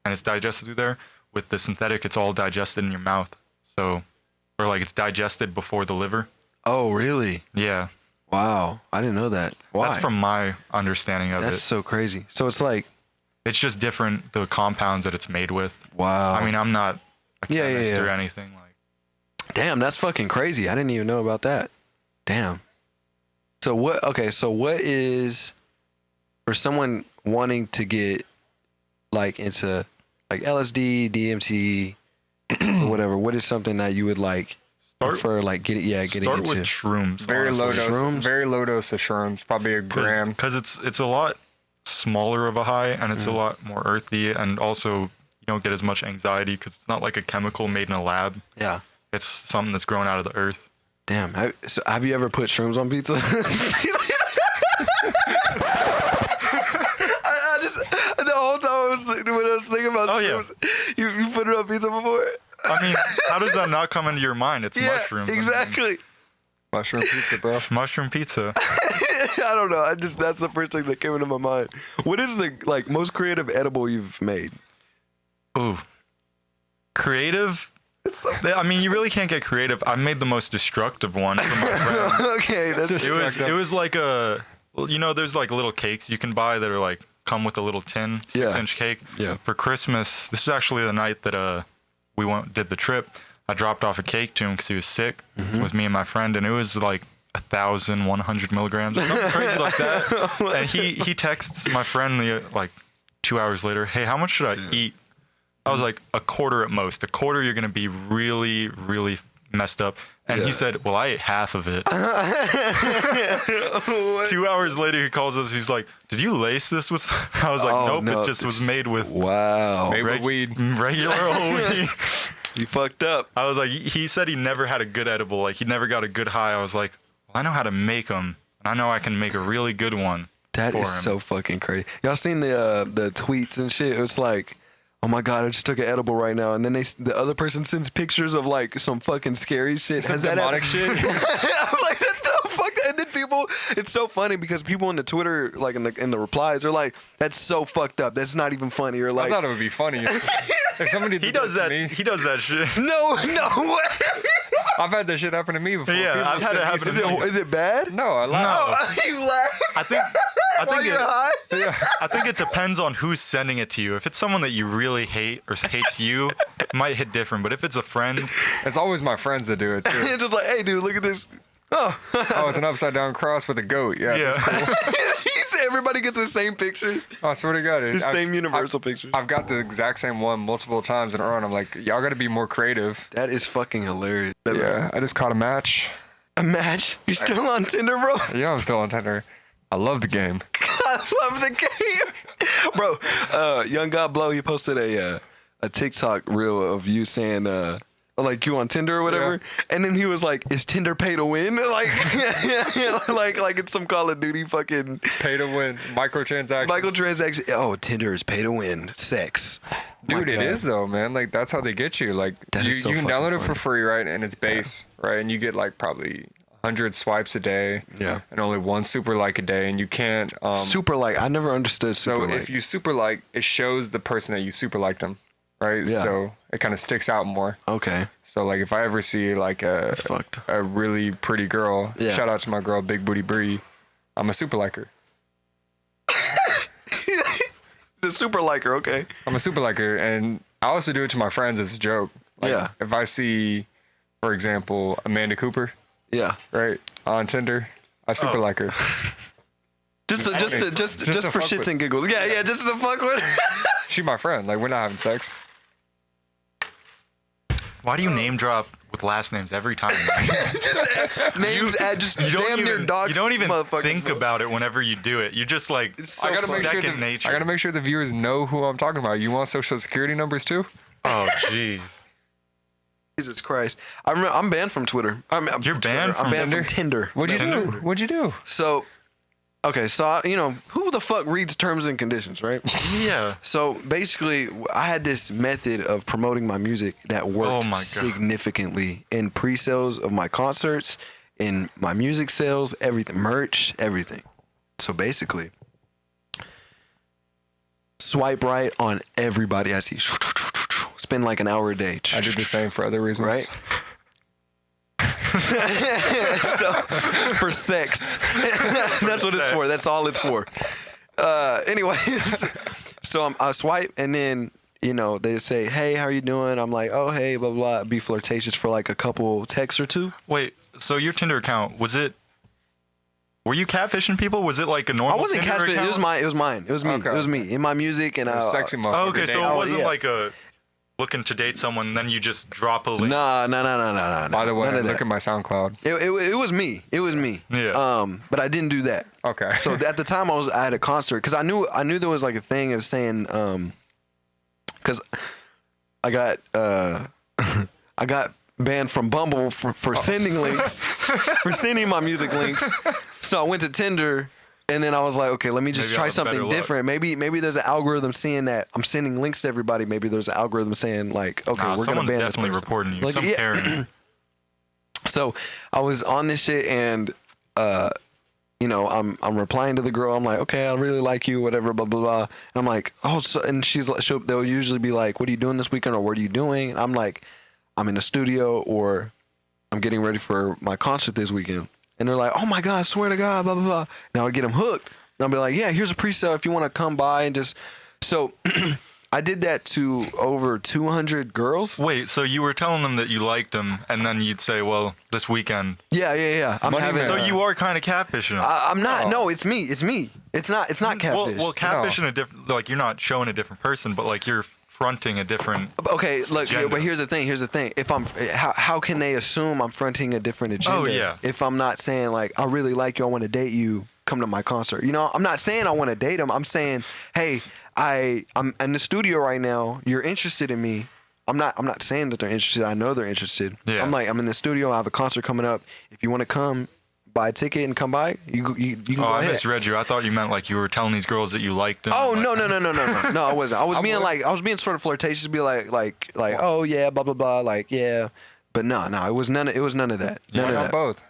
A: and it's digested through there. With the synthetic, it's all digested in your mouth. So, or like it's digested before the liver.
C: Oh, really?
A: Yeah.
C: Wow. I didn't know that. Why?
A: That's from my understanding of
C: That's
A: it.
C: so crazy. So it's like,
A: It's just different, the compounds that it's made with.
C: wow.
A: I mean, I'm not a
C: Yeah,
A: chemist
C: yeah.
A: or anything. Like,
C: Damn, that's fucking crazy. I didn't even know about that. Damn. So what? Okay, so what is for someone wanting to get like into like LSD, DMT, or whatever? What is something that you would like prefer? Like getting
A: start
C: into
A: with shrooms.
B: Very low
A: honestly.
B: dose.
C: Shrooms?
B: Very low dose of shrooms. Probably a gram.
A: Because it's a lot smaller of a high and it's a lot more earthy, and also you don't get as much anxiety because it's not like a chemical made in a lab.
C: Yeah.
A: It's something that's grown out of the earth.
C: Damn. Have you ever put shrooms on pizza? I just the whole time I was thinking about
A: Oh, yeah.
C: shrooms, you put it on pizza before?
A: I mean, how does that not come into your mind? It's mushrooms. I mean,
C: exactly.
B: Mushroom pizza, bro.
A: mushroom pizza.
C: I don't know. That's the first thing that came into my mind. What is the like most creative edible you've made?
A: Ooh. Creative? I mean, you really can't get creative. I made the most destructive one for my friend.
C: Okay, that's
A: It was like a, well, you know, there's like little cakes you can buy that are like come with a little tin, 6-inch cake.
C: Yeah.
A: For Christmas, this was actually the night that we did the trip. I dropped off a cake to him because he was sick. It was me and my friend, and it was like 1,100 milligrams, or something crazy like that. And he texts my friend like 2 hours later, "Hey, how much should I eat?" I was like, a quarter at most. A quarter, you're gonna be really, really messed up. And he said, "Well, I ate half of it." 2 hours later, he calls us. He's like, "Did you lace this with?" I was like,
C: Oh,
A: "Nope,
C: no.
A: it just was made with
C: wow.
B: Made with weed.
A: regular old weed."
C: You fucked up.
A: I was like, he said he never had a good edible. Like, he never got a good high. I was like, well, I know how to make them. And I know I can make a really good one.
C: That
A: for
C: is
A: him.
C: so fucking crazy. Y'all seen the tweets and shit? It's like, oh my god, I just took an edible right now, and then the other person sends pictures of like some fucking scary shit.
B: Some demonic shit.
C: I'm like, that's so fucked. And then people, it's so funny because people in the Twitter, like in the replies, are like, that's so fucked up. That's not even funny. Or
B: I
C: like,
B: thought it would be funny. If somebody
A: He
B: did
A: does
B: that
A: that.
B: to me,
A: He does that shit.
C: No way.
B: I've had that shit happen to me before.
A: Yeah,
B: People
A: I've had
B: send
A: it
B: me
A: happen
B: some-
A: to me.
C: Is it bad?
B: No, I laugh.
C: Oh, you laugh.
A: I think
C: While you're
A: it.
C: high?
B: Yeah.
A: I think it depends on who's sending it to you. If it's someone that you really hate or hates you, it might hit different. But if it's a friend,
B: It's always my friends that do it too.
C: It's just like, hey, dude, look at this. Oh,
B: Oh, it's an upside down cross with a goat. Yeah.
A: yeah.
B: That's cool.
C: he said everybody gets the same picture,
B: Oh, I swear to God.
C: the same universal picture.
B: I've got the exact same one multiple times in a row, and I'm like, y'all got to be more creative.
C: That is fucking hilarious.
B: Yeah, I just caught a match.
C: A match? You still on Tinder, bro?
B: Yeah, I'm still on Tinder. I love the game.
C: I love the game, bro. Young God Blow, he posted a TikTok reel of you saying like you on Tinder or whatever,
B: Yeah.
C: and then he was like, "Is Tinder pay to win?" like it's some Call of Duty fucking
B: Pay to win. Microtransactions.
C: microtransaction. Oh, Tinder is pay to win. Sex,
B: Dude,
C: My
B: it
C: God.
B: is though, man. Like that's how they get you. Like
C: That
B: you,
C: is so
B: you can
C: fucking
B: download it
C: funny.
B: for free, right? And it's base, right? And you get like probably 100 swipes a day.
C: Yeah.
B: And only one super like a day, and you can't.
C: Super like. I never understood
B: So
C: super
B: if
C: like.
B: you super like, it shows the person that you super like them, right?
C: Yeah.
B: So it kind of sticks out more.
C: Okay,
B: So like if I ever see like
C: that's fucked.
B: a really pretty girl,
C: Yeah.
B: shout out to my girl Big Booty Bree, I'm a super liker.
C: The super liker. Okay.
B: I'm a super liker, and I also do it to my friends as a joke. Like,
C: Yeah.
B: If I see, for example, Amanda Cooper,
C: Yeah.
B: right, on Tinder, I super like her.
C: Just
B: to
C: for
B: fuck
C: shits
B: with.
C: and giggles. Yeah, just to fuck with.
B: She my friend. Like we're not having sex.
A: Why do you name drop with last names every time? man?
C: Just names at just damn near dogs.
A: You don't even
C: motherfuckers,
A: think
C: bro.
A: about it whenever you do it. You just like
C: It's so
B: I gotta make sure.
A: second nature.
B: I gotta make sure the viewers know who I'm talking about. You want social security numbers too?
A: Oh jeez.
C: Jesus Christ. I remember, I'm banned from Twitter.
A: You're banned
C: I'm
A: from
C: banned
B: Tinder?
C: from Tinder.
B: What'd you
A: Tinder?
B: do? What'd you do?
C: So, okay, so who the fuck reads terms and conditions, right?
A: Yeah.
C: So basically, I had this method of promoting my music that worked
A: Oh my God.
C: significantly in pre-sales of my concerts, in my music sales, everything, merch, everything. So basically, swipe right on everybody I see. Spend like an hour a day.
B: I did the same for other reasons.
C: Right? So, for sex. That's what it's for. That's all it's for. Anyways, so I swipe and then, they say, hey, how are you doing? I'm like, oh, hey, blah, blah, blah. Be flirtatious for like a couple texts or two.
A: Wait. So your Tinder account were you catfishing people? Was it like a normal?
C: I wasn't
A: Tinder
C: catfishing.
A: account?
C: It was mine. It was me.
B: Okay.
C: It was me. In my music and
B: Sexy
A: Oh,
B: motherfucker.
A: okay. So
B: Damn.
A: it wasn't
C: yeah.
A: like a looking to date someone, then you just drop a link.
C: No.
B: By the way,
C: None of
B: look
C: that.
B: at my SoundCloud.
C: It was me. It was me.
A: Yeah.
C: But I didn't do that.
B: Okay.
C: So at the time I had a concert because I knew there was like a thing of saying because I got I got banned from Bumble for sending links for sending my music links. So I went to Tinder and then I was like, okay, let me just
A: Maybe I'll
C: try
A: have
C: something
A: better luck.
C: different. Maybe there's an algorithm seeing that I'm sending links to everybody. Maybe there's an algorithm saying like, okay,
A: Nah,
C: we're gonna
A: someone's
C: ban this
A: definitely
C: person.
A: reporting you.
C: Like,
A: Some
C: yeah.
A: Karen.
C: So I was on this shit and I'm replying to the girl. I'm like, okay, I really like you, whatever, blah blah blah. And I'm like, oh, so, and she's like, they'll usually be like, what are you doing this weekend, or what are you doing? And I'm like, I'm in the studio, or I'm getting ready for my concert this weekend. And they're like, oh my god, I swear to God, blah blah blah. And I'll get them hooked. And I'll be like, yeah, here's a pre-sale if you want to come by and just. So I did that to over 200 girls.
A: Wait, so you were telling them that you liked them, and then you'd say, well, this weekend.
C: Yeah. I'm
B: Money
C: having.
B: man.
A: So you are kind of catfishing them.
C: I'm not.
B: Oh.
C: No, it's me. It's not catfish.
A: Well, catfishing a different, like you're not showing a different person, but like you're fronting a different.
C: Okay, look,
A: agenda.
C: but here's the thing. If how can they assume I'm fronting a different agenda?
A: Oh, yeah.
C: If I'm not saying like I really like you, I want to date you, come to my concert. I'm not saying I want to date them. I'm saying, hey, I'm in the studio right now. You're interested in me. I'm not saying that they're interested. I know they're interested.
A: Yeah.
C: I'm like, I'm in the studio. I have a concert coming up. If you want to come, buy a ticket and come by. You can go
A: Oh, I
C: ahead.
A: misread you. I thought you meant like you were telling these girls that you liked them.
C: Oh
A: like,
C: no, I wasn't. I was being sort of flirtatious, be like, oh yeah, blah blah blah, like yeah, but no, it was none of that. None
B: Why
C: of
B: not
C: that.
B: both?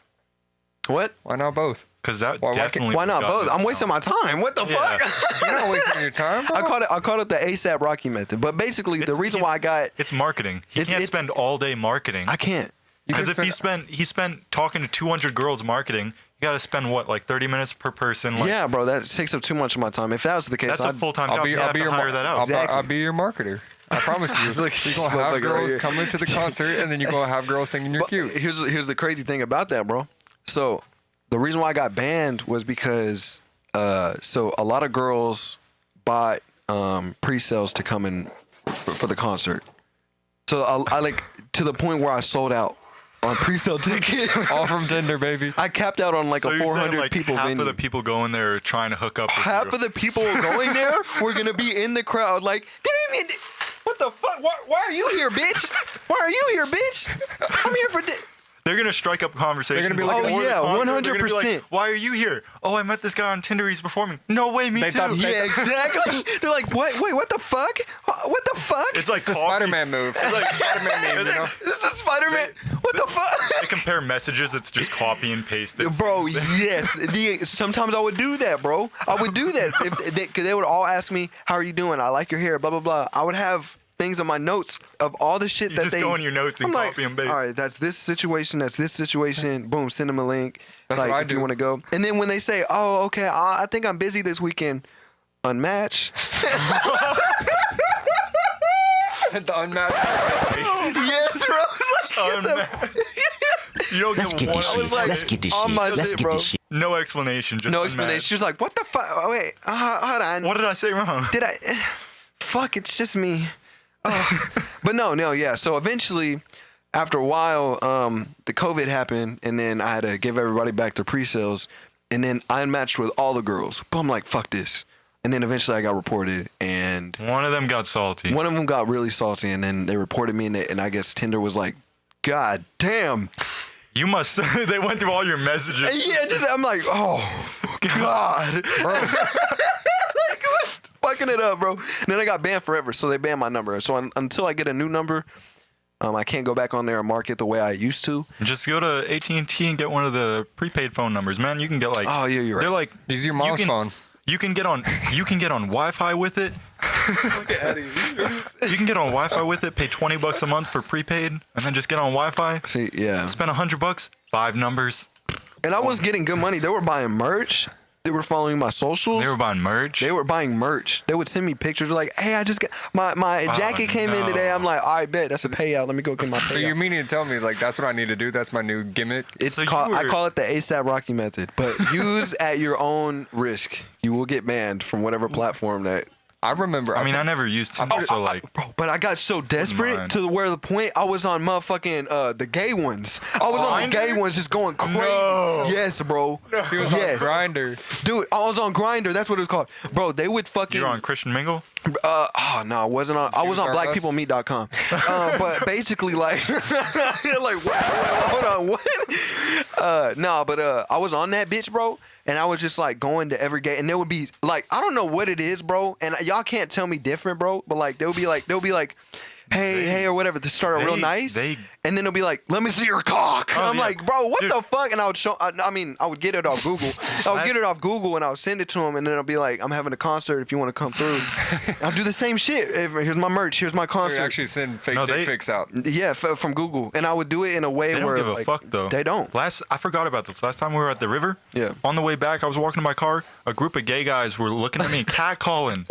C: What?
B: Why not both?
A: Because that
B: Why can't-
A: definitely.
C: Why not
A: would've
C: both?
A: gotten
C: I'm wasting my time. What the
A: Yeah.
C: fuck?
B: You're not wasting your time, bro.
C: I called it the ASAP Rocky method. But basically, the
A: It's-
C: reason why I got
A: It's marketing. He
C: It's-
A: can't
C: it's-
A: spend all day marketing.
C: I can't.
A: Because if he spent talking to 200 girls marketing, you got to spend what, like 30 minutes per person? Like,
C: Yeah, bro, that takes up too much of my time. If that was the case,
A: that's a
C: I'd,
A: full-time job. You have to hire that out.
B: I'll be your marketer. I promise you.
C: Look,
B: You're gonna have
C: motherfucker right
B: girls
C: here.
B: coming to the concert, and then you're gonna have girls thinking you're
C: But
B: cute.
C: here's the crazy thing about that, bro. So the reason why I got banned was because so a lot of girls bought pre-sales to come in for the concert. So I like to the point where I sold out on pre-sale tickets.
B: All from Tinder, baby.
C: I capped out on like
A: So
C: a
A: you're saying,
C: 400
A: like,
C: people
A: half
C: venue.
A: of the people going there are trying to hook up with
C: Half
A: you.
C: of the people going there were gonna be in the crowd, like, what the fuck? Why are you here, bitch? Why are you here, bitch? I'm here for.
A: They're gonna strike up conversation.
B: They're gonna be like,
A: before
C: oh,
A: the
C: yeah,
A: concert. They're gonna be like,
C: 100%.
A: why are you here? Oh, I met this guy on Tinder. He's performing. No way, me
B: They
A: too.
B: thought-
C: Yeah, exactly. They're like, what? Wait, what the fuck? What the fuck?
A: It's like
B: It's a
A: coffee.
B: Spider-Man move. It's like Spider-Man meme, you know?
C: This is Spider-Man. What the
A: They
C: fuck?
A: compare messages. It's just copy and paste. It's,
C: Bro, yes. Sometimes I would do that, bro. I would do that. Because they would all ask me, how are you doing? I like your hair, blah, blah, blah. I would have things in my notes of all the shit
A: You
C: that
A: just
C: they...
A: go in your notes and
C: I'm like,
A: copy and paste.
C: all right, that's this situation, boom, send them a link.
B: That's
C: like,
B: what I
C: if you
B: do.
C: want to go. And then when they say, oh, okay, I think I'm busy this weekend, unmatch.
B: The unmatched.
C: Yes, bro. I was like, get the-
A: You don't
E: Let's
A: get
E: get
A: one.
E: this
C: I was
E: shit.
C: like,
E: Let's get this
C: on
E: shit.
C: my
E: Let's
C: shit,
E: get
C: bro.
E: this shit.
A: No explanation. Just
C: No
A: unmatched.
C: explanation. She was like, what the fuck? Oh, wait, hold on.
A: What did I say wrong?
C: Did I? Fuck, it's just me. Oh. But no, yeah. So eventually, after a while, the COVID happened, and then I had to give everybody back their pre-sales, and then I unmatched with all the girls. But I'm like, fuck this. And then eventually I got reported, and
A: One of them got salty.
C: one of them got really salty, and then they reported me, and I guess Tinder was like, God damn.
A: You must. They went through all your messages.
C: And yeah, I'm like, oh, God. Like, what? Fucking it up, bro. And then I got banned forever, so they banned my number. So until I get a new number, I can't go back on there and market the way I used to.
A: Just go to AT&T and get one of the prepaid phone numbers, man. You can get like.
C: Oh, yeah, you're right.
A: They're like.
B: Use your mom's phone.
A: You can get on. You can get on Wi-Fi with it. You can get on Wi-Fi with it. Pay $20 a month for prepaid, and then just get on Wi-Fi.
C: See, yeah.
A: Spend $100. 5 numbers.
C: And I was getting good money. They were buying merch. They were following my socials.
A: They were buying merch.
C: They were buying merch. They would send me pictures. Like, hey, I just got my jacket came in
A: no.
C: today. I'm like, all right, bet that's a payout. Let me go get my payout.
B: So you're meaning to tell me, like, that's what I need to do? That's my new gimmick?
C: It's
A: So you
C: called. I
A: were-
C: call it the ASAP Rocky method. But use at your own risk. You will get banned from whatever platform that.
B: I remember.
A: I mean, I never used Tinder, so like.
C: Bro, but I got so desperate
A: mind.
C: to where the point I was on motherfucking the gay ones. I was on the gay
A: Grindr?
C: ones just going crazy.
A: No.
C: Yes, bro.
B: He was on Grindr.
C: Dude, I was on Grindr. That's what it was called. Bro, they would fucking.
A: You're on Christian Mingle.
C: Oh no, I wasn't on. I was on
B: Are Us?
C: blackpeoplemeet.com. But basically, like, like, what? Hold on, what? No, but I was on that bitch, bro, and I was just like going to every gay, and there would be like, I don't know what it is, bro, and y'all can't tell me different, bro, but like they'll be like, hey, or whatever, to start real nice, and then they'll be like, let me see your cock.
A: Oh,
C: I'm
A: yeah.
C: like, bro, what
A: Dude.
C: the fuck? And I would show. I mean, I would get it off Google. I would get it off Google, and I would send it to them, and then I'll be like, I'm having a concert if you want to come through. I'll do the same shit. Here's my merch. Here's my
B: So you
C: concert.
B: actually send fake
A: No,
B: dick
A: they-
B: pics out.
C: Yeah, from Google, and I would do it in a way
A: They don't
C: where
A: give a
C: like,
A: fuck though.
C: They don't.
A: I forgot about this. Last time we were at the river.
C: Yeah.
A: On the way back, I was walking to my car. A group of gay guys were looking at me, catcalling.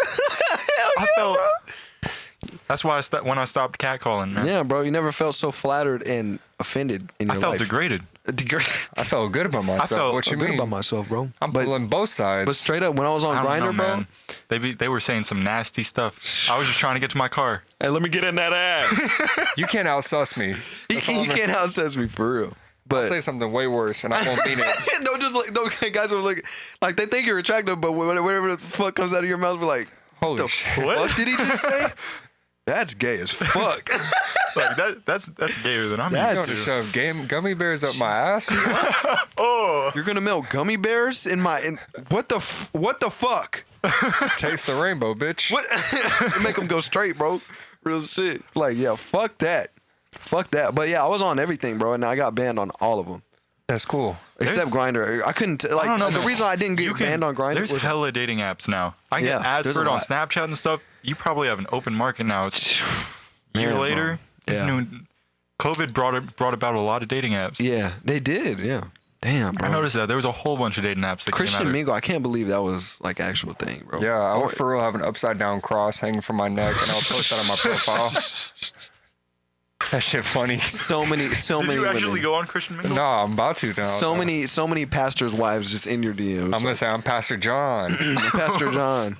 A: I felt. That's why when I stopped catcalling, man.
C: Yeah, bro, you never felt so flattered and offended in your
A: I felt
C: life.
A: degraded.
B: I felt good about myself.
A: felt
B: What you
C: I'm good
B: mean?
C: about myself, bro.
B: I'm
C: but,
B: pulling both sides.
C: but straight up, when I was on
A: I don't
C: Grindr,
A: know,
C: bro.
A: man. They were saying some nasty stuff. I was just trying to get to my car.
C: Hey, let me get in that ass.
B: You can't outsuss me.
C: you can't outsass me for real. But
B: Say something way worse, and I won't mean it.
C: don't just like those guys are like they think you're attractive, but whatever the fuck comes out of your mouth, we're like,
B: Holy
C: the
B: shit.
C: fuck did he just say? That's gay as fuck.
A: Like that's gayer than I'm
C: That's-
B: You
A: used
B: don't
A: to.
B: shove gummy bears up my ass.
A: Oh,
C: You're gonna melt gummy bears in my what the fuck?
B: Taste the rainbow, bitch.
C: What? Make them go straight, bro. Real shit. Like, yeah, fuck that. But yeah, I was on everything, bro, and I got banned on all of them.
B: That's cool.
C: Except Grindr. I couldn't like
A: I don't know,
C: the
A: man.
C: reason I didn't get banned on Grindr
A: There's
C: was
A: hella dating apps now. I
C: Yeah,
A: get
C: there's a
A: Asford on
C: lot.
A: Snapchat and stuff. You probably have an open market now. It's a year
C: Man,
A: later.
C: bro.
A: There's
C: Yeah.
A: COVID brought about a lot of dating apps.
C: Yeah, they did. Yeah. Damn, bro.
A: I noticed that there was a whole bunch of dating apps that
C: Christian
A: came out.
C: Mingle. I can't believe that was like actual thing, bro.
B: Yeah, I would for real have an upside down cross hanging from my neck, and I'll post that on my profile. That shit funny.
C: So many
A: Did
C: many
A: you actually
C: women.
A: go on Christian Mingle?
B: No, I'm about to now.
C: So many pastors' wives just in your DMs.
B: I'm gonna say I'm Pastor John.
C: Pastor John.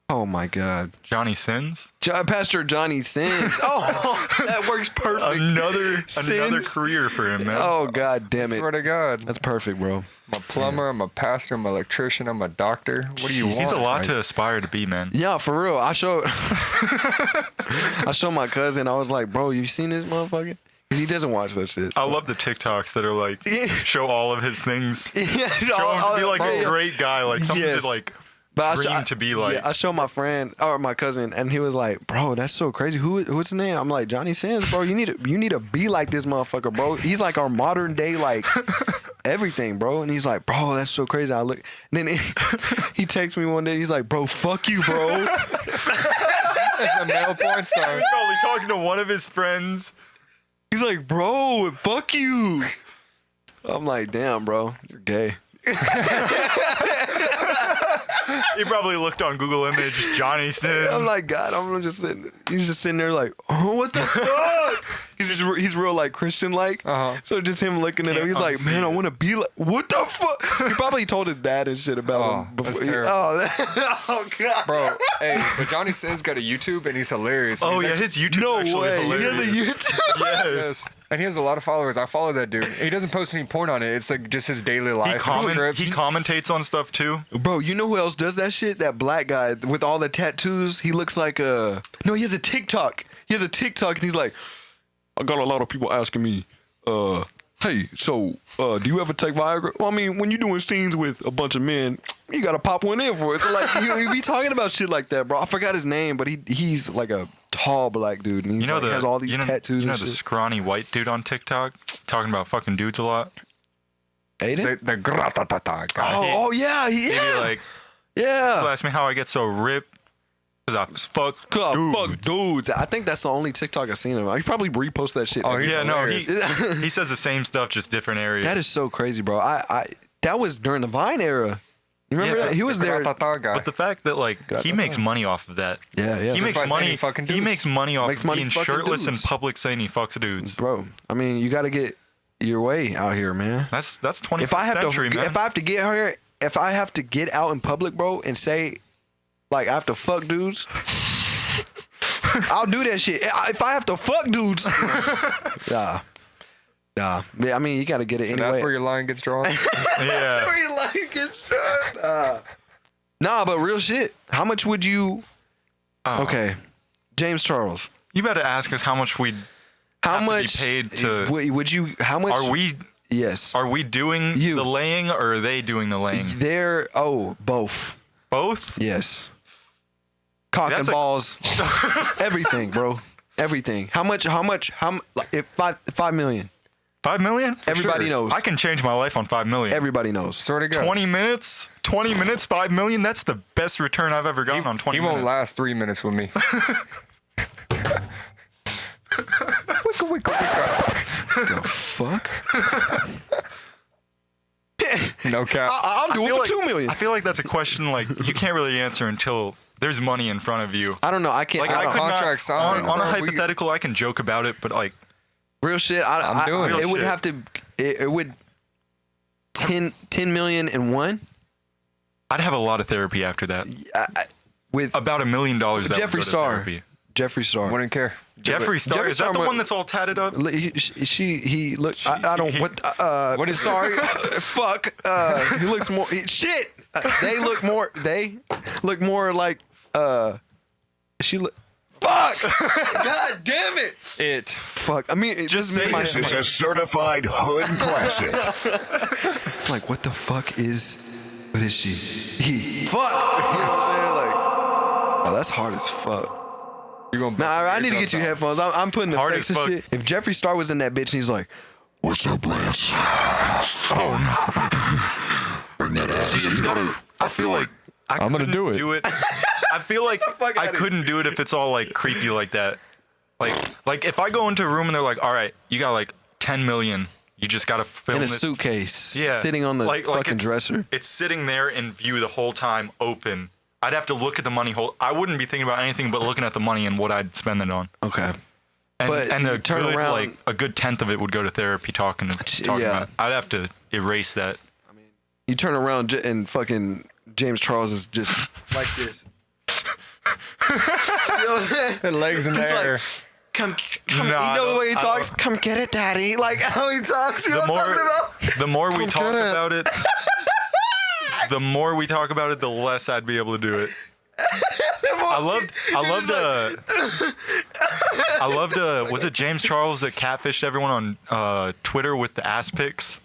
C: Oh my God.
A: Johnny Sins.
C: Pastor Johnny Sins. Oh, that works perfect.
A: Another
C: Sins.
A: career for him, man.
C: Oh God damn it.
B: Swear to God.
C: That's perfect, bro.
B: I'm a plumber, I'm a pastor, I'm an electrician, I'm a doctor. What do you want?
A: He's a lot to
C: Christ.
A: aspire to be, man.
C: Yeah, for real. I showed my cousin. I was like, bro, you seen this motherfucker? 'Cause he doesn't watch that shit.
A: I love the TikToks that are like show all of his things.
C: Yeah,
A: Show him to be like a great guy, like something
C: Yes.
A: to like
C: But
A: dream to be like.
C: Yeah, I showed my friend or my cousin, and he was like, "Bro, that's so crazy. What's his name?" I'm like, "Johnny Sins, bro. You need to be like this motherfucker, bro. He's like our modern day like everything, bro." And he's like, "Bro, that's so crazy." I look, and then he texts me one day. He's like, "Bro, fuck you, bro."
B: That's a male porn star.
A: He's probably talking to one of his friends.
C: He's like, "Bro, fuck you." I'm like, "Damn, bro, you're gay."
A: He probably looked on Google Image, Johnny Sins.
C: I'm like, God, he's just sitting there like, oh, what the fuck? He's real like Christian like.
B: Uh-huh.
C: So just him looking at him,
A: Can't
C: he's like,
A: unsee
C: man, I
A: it.
C: want to be like, what the fuck? He probably told his dad and shit about
B: Oh,
C: him before.
B: that's terrible.
C: Oh God.
B: Bro, hey, but Johnny Sins got a YouTube and he's hilarious.
A: Oh
B: He's
A: yeah,
B: actually-
A: his YouTube
C: No
A: actually
C: way. He
A: hilarious.
C: has a YouTube.
A: Yes.
B: Yes. And he has a lot of followers. I follow that dude. He doesn't post any porn on it. It's like just his daily life.
A: He
B: trips.
A: commentates on stuff too.
C: Bro, you know who else does that shit? That black guy with all the tattoos. He looks like a. No, he has a TikTok. He has a TikTok, and he's like, I got a lot of people asking me, hey, so do you ever take Viagra? Well, I mean, when you're doing scenes with a bunch of men, you gotta pop one in for it. So like, he be talking about shit like that, bro. I forgot his name, but he's like a tall black dude, and he's
A: You know
C: like, has all these tattoos
A: You know
C: and
A: the
C: shit.
A: scrawny white dude on TikTok talking about fucking dudes a lot.
C: Aiden?
B: The gratata guy.
C: Oh yeah,
A: He'd be
C: yeah,
A: like,
C: yeah.
A: ask me how I get so ripped. Cause I fuck dudes.
C: Fuck dudes. I think that's the only TikTok I've seen him. I probably repost that shit.
B: Oh,
C: every
B: he's
A: Yeah, no, he
B: hilarious.
A: he says the same stuff, just different areas.
C: That is so crazy, bro. I that was during the Vine era. You remember
A: Yeah,
C: that? He was there.
B: Gratata guy.
A: But the fact that like he makes money off of that.
C: Yeah, yeah.
A: He
C: Just
A: makes
B: by saying
A: money.
B: he fucking
A: He
B: dudes.
A: makes money off
C: Makes
A: of
C: money
A: being
C: fucking
A: shirtless in
C: dudes.
A: public saying he fucks dudes.
C: Bro, I mean, you got to get your way out here, man.
A: That's 21st
C: If I have
A: century,
C: to,
A: man.
C: if I have to get here, if I have to get out in public, bro, and say, like, I have to fuck dudes, I'll do that shit. If I have to fuck dudes, yeah. Yeah, I mean, you got to get it
B: So
C: anyway.
B: that's where your line gets drawn.
A: yeah.
C: where you like it, son. Nah, but real shit. How much would you?
A: Oh.
C: Okay, James Charles.
A: You better ask us how much we
C: How
A: have to be
C: much
A: paid to-
C: would you? How much
A: are we.
C: Yes,
A: Are we doing
C: You.
A: the laying or are they doing the laying?
C: they're both.
A: Both?
C: Yes. Cock
A: That's
C: and
A: a-
C: balls. Everything, bro. Everything. How much? Like, if 5 million.
A: 5 million?
C: Everybody knows.
A: I can change my life on 5 million.
C: Everybody knows.
B: Swear to God.
A: 20 minutes, 5 million. That's the best return I've ever gotten on 20
B: He
A: minutes.
B: won't last 3 minutes with me. Wicka, wicka, wicka.
C: The fuck?
B: No cap.
C: I'll do it for 2 million.
A: I feel like that's a question like you can't really answer until there's money in front of you.
C: I don't know. I can't.
A: Like I could not
B: contract signed,
A: on a
B: bro.
A: hypothetical. I can joke about it, but like
C: Real shit.
B: I'm doing
C: it
A: it.
C: would
A: Real
C: have to. It would. 10 million in one.
A: I'd have a lot of therapy after that.
C: With
A: About $1 million. That would
C: Jeffree
A: go to
C: Star.
A: therapy.
C: Jeffree Star.
B: Wouldn't care.
A: Jeffree Star.
C: Jeffree
A: Is that
C: Star
A: the
C: would-
A: one that's all tatted up?
C: He look. I don't. What?
B: What is it?
C: Sorry. Fuck. He looks more. Shit. They look more. They look more like. She look. Fuck. God damn it.
B: It.
C: Fuck. I mean, it just
A: say
C: made my.
A: this
E: This is a certified hood classic.
C: I'm like, what the fuck is? What is she? He. Fuck. You know what I'm saying? Like. Oh, that's hard as fuck.
B: You gonna
C: Man, I need to get you headphones. I'm putting the
A: Hard
C: face
A: as
C: and
A: fuck.
C: shit. If Jeffree Star was in that bitch and he's like,
E: What's up, Lance? Bring that ass
A: See, it's
E: here.
A: gotta. I feel like
B: I'm gonna
A: couldn't
B: do it.
A: I feel like I couldn't do it if it's all like creepy like that. Like if I go into a room and they're like, all right, you got like 10 million. You just gotta film
C: In a
A: this.
C: suitcase,
A: Yeah,
C: sitting on the fucking
A: it's,
C: dresser.
A: It's sitting there in view the whole time, open. I'd have to look at the money hole. I wouldn't be thinking about anything but looking at the money and what I'd spend it on.
C: Okay.
A: And,
C: But
A: and
C: you
A: a
C: turn
A: good
C: around-
A: like a good tenth of it would go to therapy talking
C: Yeah.
A: about it. I'd have to erase that.
C: You turn around and fucking James Charles is just like this. You know what I'm saying?
B: The legs in the
C: Just like,
B: air.
C: come,
A: Nah,
C: you
A: I
C: know the
A: don't-
C: way he
A: I
C: talks?
A: don't-
C: Come get it, daddy. Like how he talks. You know what I'm talking about?
A: The more we
C: Come
A: talk
C: get it.
A: about it, the more we talk about it, the less I'd be able to do it. I loved was it James Charles that catfished everyone on Twitter with the ass pics?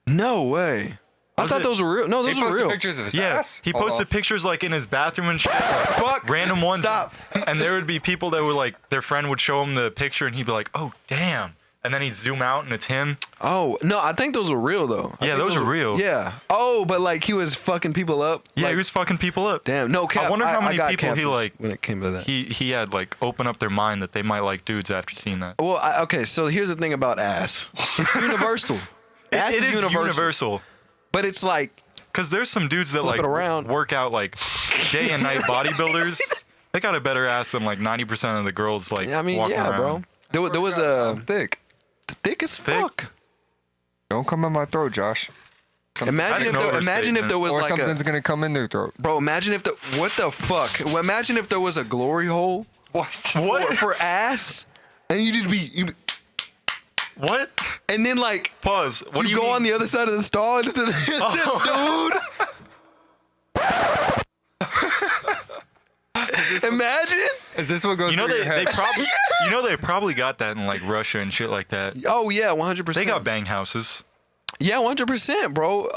C: No way. I
A: Was
C: thought
A: it-
C: those were real. No,
B: He
C: those were
B: posted
C: real.
B: pictures of his
A: Yeah,
B: ass.
A: he
B: Hold
A: posted
B: on.
A: pictures like in his bathroom and shit.
C: Fuck.
A: Random ones.
C: Stop.
A: And there would be people that were like, their friend would show him the picture and he'd be like, oh, damn. And then he'd zoom out and it's him.
C: Oh no, I think those were real though. I
A: Yeah,
C: think
A: those are real.
C: Yeah. Oh, but like he was fucking people up.
A: Yeah,
C: Like,
A: he was fucking people up.
C: Damn. No cap.
A: I wonder how
C: I
A: many
C: got
A: people he
C: catfished
A: like,
C: when it came to that.
A: he had like open up their mind that they might like dudes after seeing that.
C: Well, okay. So here's the thing about ass. It's universal. Ass
A: It is universal.
C: But it's like
A: Because there's some dudes that
C: Flip
A: like
C: it around.
A: work out like day and night bodybuilders. They got a better ass than like 90% of the girls like
C: I mean,
A: walking
C: yeah,
A: around.
C: bro. There was
B: I'm thick.
C: thick as
A: Thick?
C: fuck.
B: Don't come in my throat, Josh.
C: Imagine if there was
B: Or
C: like
B: something's gonna come in their throat.
C: bro. Imagine if what the fuck? Well, imagine if there was a glory hole
B: What?
C: for ass, and
A: What?
C: and then like
A: Pause. What do
C: you
A: you
C: go
A: mean?
C: on the other side of the stall and it's dude. Imagine.
B: Is this what goes
A: You know
B: through
A: they
B: your head?
A: probably they probably got that in like Russia and shit like that.
C: Oh yeah, 100%.
A: They got bang houses.
C: Yeah, 100%, bro.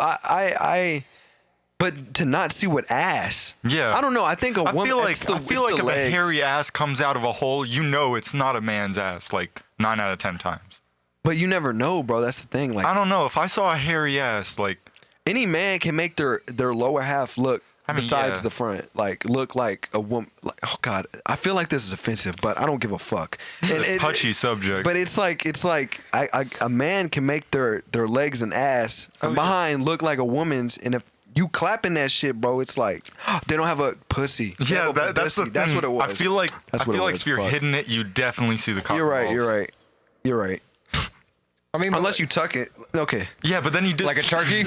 C: But to not see what ass.
A: Yeah.
C: I don't know. I think a
A: I
C: woman.
A: feel like
C: it's the,
A: I feel
C: it's
A: like
C: the
A: if a
C: legs.
A: hairy ass comes out of a hole, you know it's not a man's ass. Like 9 out of 10 times.
C: But you never know, bro. That's the thing. Like
A: I don't know if I saw a hairy ass, like
C: any man can make their lower half look besides
A: yeah.
C: the front, like look like a woman. Like, oh God, I feel like this is offensive, but I don't give a fuck. And
A: touchy subject.
C: But it's like a man can make their legs and ass from
A: Oh, yeah.
C: behind look like a woman's, and if you clapping that shit, bro, it's like they don't have a pussy. They
A: yeah,
C: have a
A: that's the
C: pussy.
A: thing.
C: That's what it was.
A: I feel like
C: That's what it was.
A: if you're
C: Fuck.
A: hitting it, you definitely see the cock.
C: You're right.
A: balls.
C: You're right. You're right.
B: I mean,
C: Unless you tuck it. Okay.
A: Yeah, but then you just
B: like a turkey.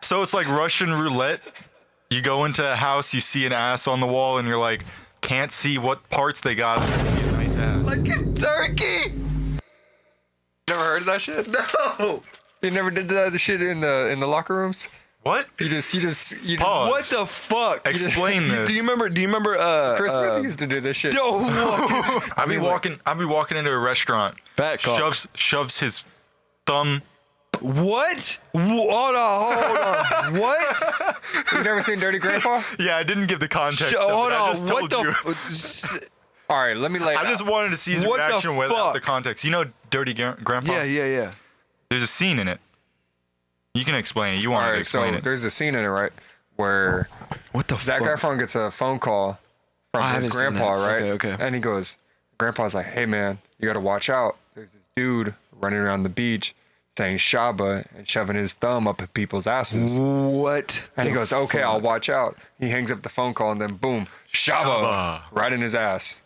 A: So it's like Russian roulette. You go into a house, you see an ass on the wall, and you're like, can't see what parts they got. Be a nice ass.
C: Like a turkey.
B: You never heard of that shit?
C: No.
B: You never did the shit in the locker rooms?
A: What?
B: You just
A: Pause.
C: What the fuck?
A: Explain this.
C: Do you remember?
B: Chris Smith used to do this shit.
A: I'd be walking into a restaurant.
C: Fat cock.
A: Shoves his thumb.
C: What? Hold on. What?
B: You never seen Dirty Grandpa?
A: Yeah, I didn't give the context.
C: Hold
A: I
C: on.
A: just
C: What
A: told you.
C: the?
B: All right, let me lay it
A: I
B: out.
A: just wanted to see his
C: What the
A: reaction without
C: fuck?
A: the context. You know, Dirty Grandpa.
C: Yeah.
A: There's a scene in it. You can explain it. You
B: All
A: wanted to
B: right,
A: explain
B: so
A: it.
B: there's a scene in it, right, where
C: What the
B: Zac
C: fuck?
B: Efron gets a phone call from
C: I
B: his
C: haven't seen
B: grandpa,
C: that.
B: right?
C: Okay.
B: And he goes, Grandpa's like, hey, man, you got to watch out. There's this dude running around the beach saying Shaba and shoving his thumb up at people's asses.
C: What?
B: And he
C: the
B: goes, okay,
C: fuck?
B: I'll watch out. He hangs up the phone call and then boom, Shaba,
A: Shaba.
B: right in his ass.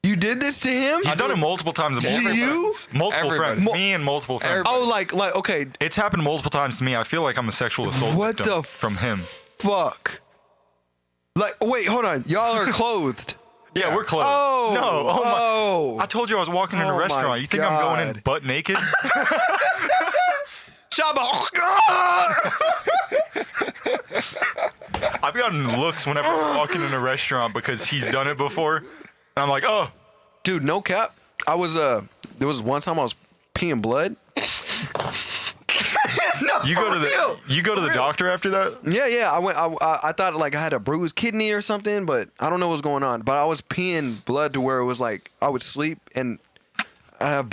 C: You did this to him?
A: He's done it multiple times. To multiple
C: you?
A: friends. Multiple
B: Everybody.
A: friends. Me and multiple friends.
B: Everybody.
C: Oh, like okay.
A: It's happened multiple times to me. I feel like I'm a sexual assault
C: What
A: victim
C: the
A: from him.
C: Fuck. Like, wait, hold on. Y'all are clothed.
A: Yeah, we're close.
C: Oh.
A: No. Oh my.
C: Oh.
A: I told you I was walking in
C: Oh
A: a
C: my
A: restaurant. You think I'm going in
C: God.
A: butt naked?
C: Shaba.
A: I've gotten looks whenever I'm walking in a restaurant because he's done it before. And I'm like, oh.
C: Dude, no cap. I was there was one time I was peeing blood.
A: You go to the doctor after that?
C: Yeah. I went. I thought like I had a bruised kidney or something, but I don't know what's going on. But I was peeing blood to where it was like I would sleep and I have.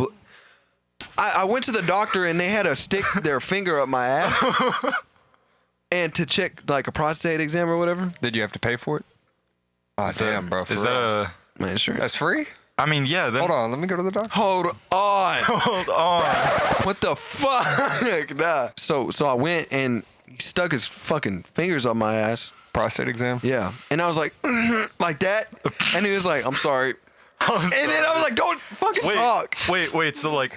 C: I went to the doctor and they had to stick their finger up my ass and to check like a prostate exam or whatever.
B: Did you have to pay for it? Oh, damn, bro.
A: Is that a?
C: My insurance.
B: That's free?
A: I mean, yeah. Then,
B: Hold on, let me go to the doctor.
C: Hold on.
A: Hold on.
C: What the fuck? Nah. So I went and he stuck his fucking fingers up my ass.
B: Prostate exam?
C: Yeah. And I was like, like that. And he was like, I'm sorry. And then I was like, don't fucking talk.
A: Wait. So like,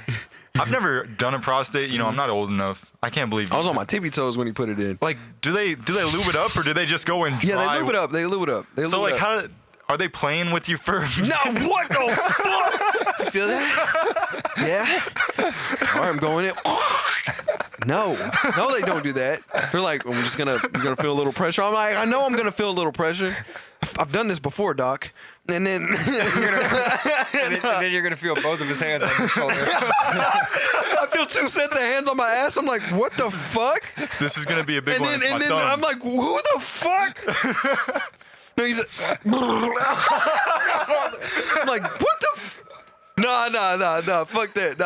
A: I've never done a prostate. You know, I'm not old enough. I can't believe.
C: I was on my tippy toes when he put it in.
A: Like, do they lube it up or do they just go and dry?
C: Yeah, they lube it up.
A: So like, how are they playing with you for?
C: No, what the fuck? You feel that? Yeah. All right, I'm going in. No, they don't do that. They're like, you're gonna feel a little pressure. I'm like, I know I'm gonna feel a little pressure. I've done this before, Doc. And then,
B: and then you're gonna feel both of his hands on your shoulder.
C: I feel 2 sets of hands on my ass. I'm like, what the fuck?
A: This is gonna be a big one.
C: And
A: It's my
C: then
A: thumb.
C: I'm like, who the fuck? No, he's like, I'm like, what the? No, fuck that.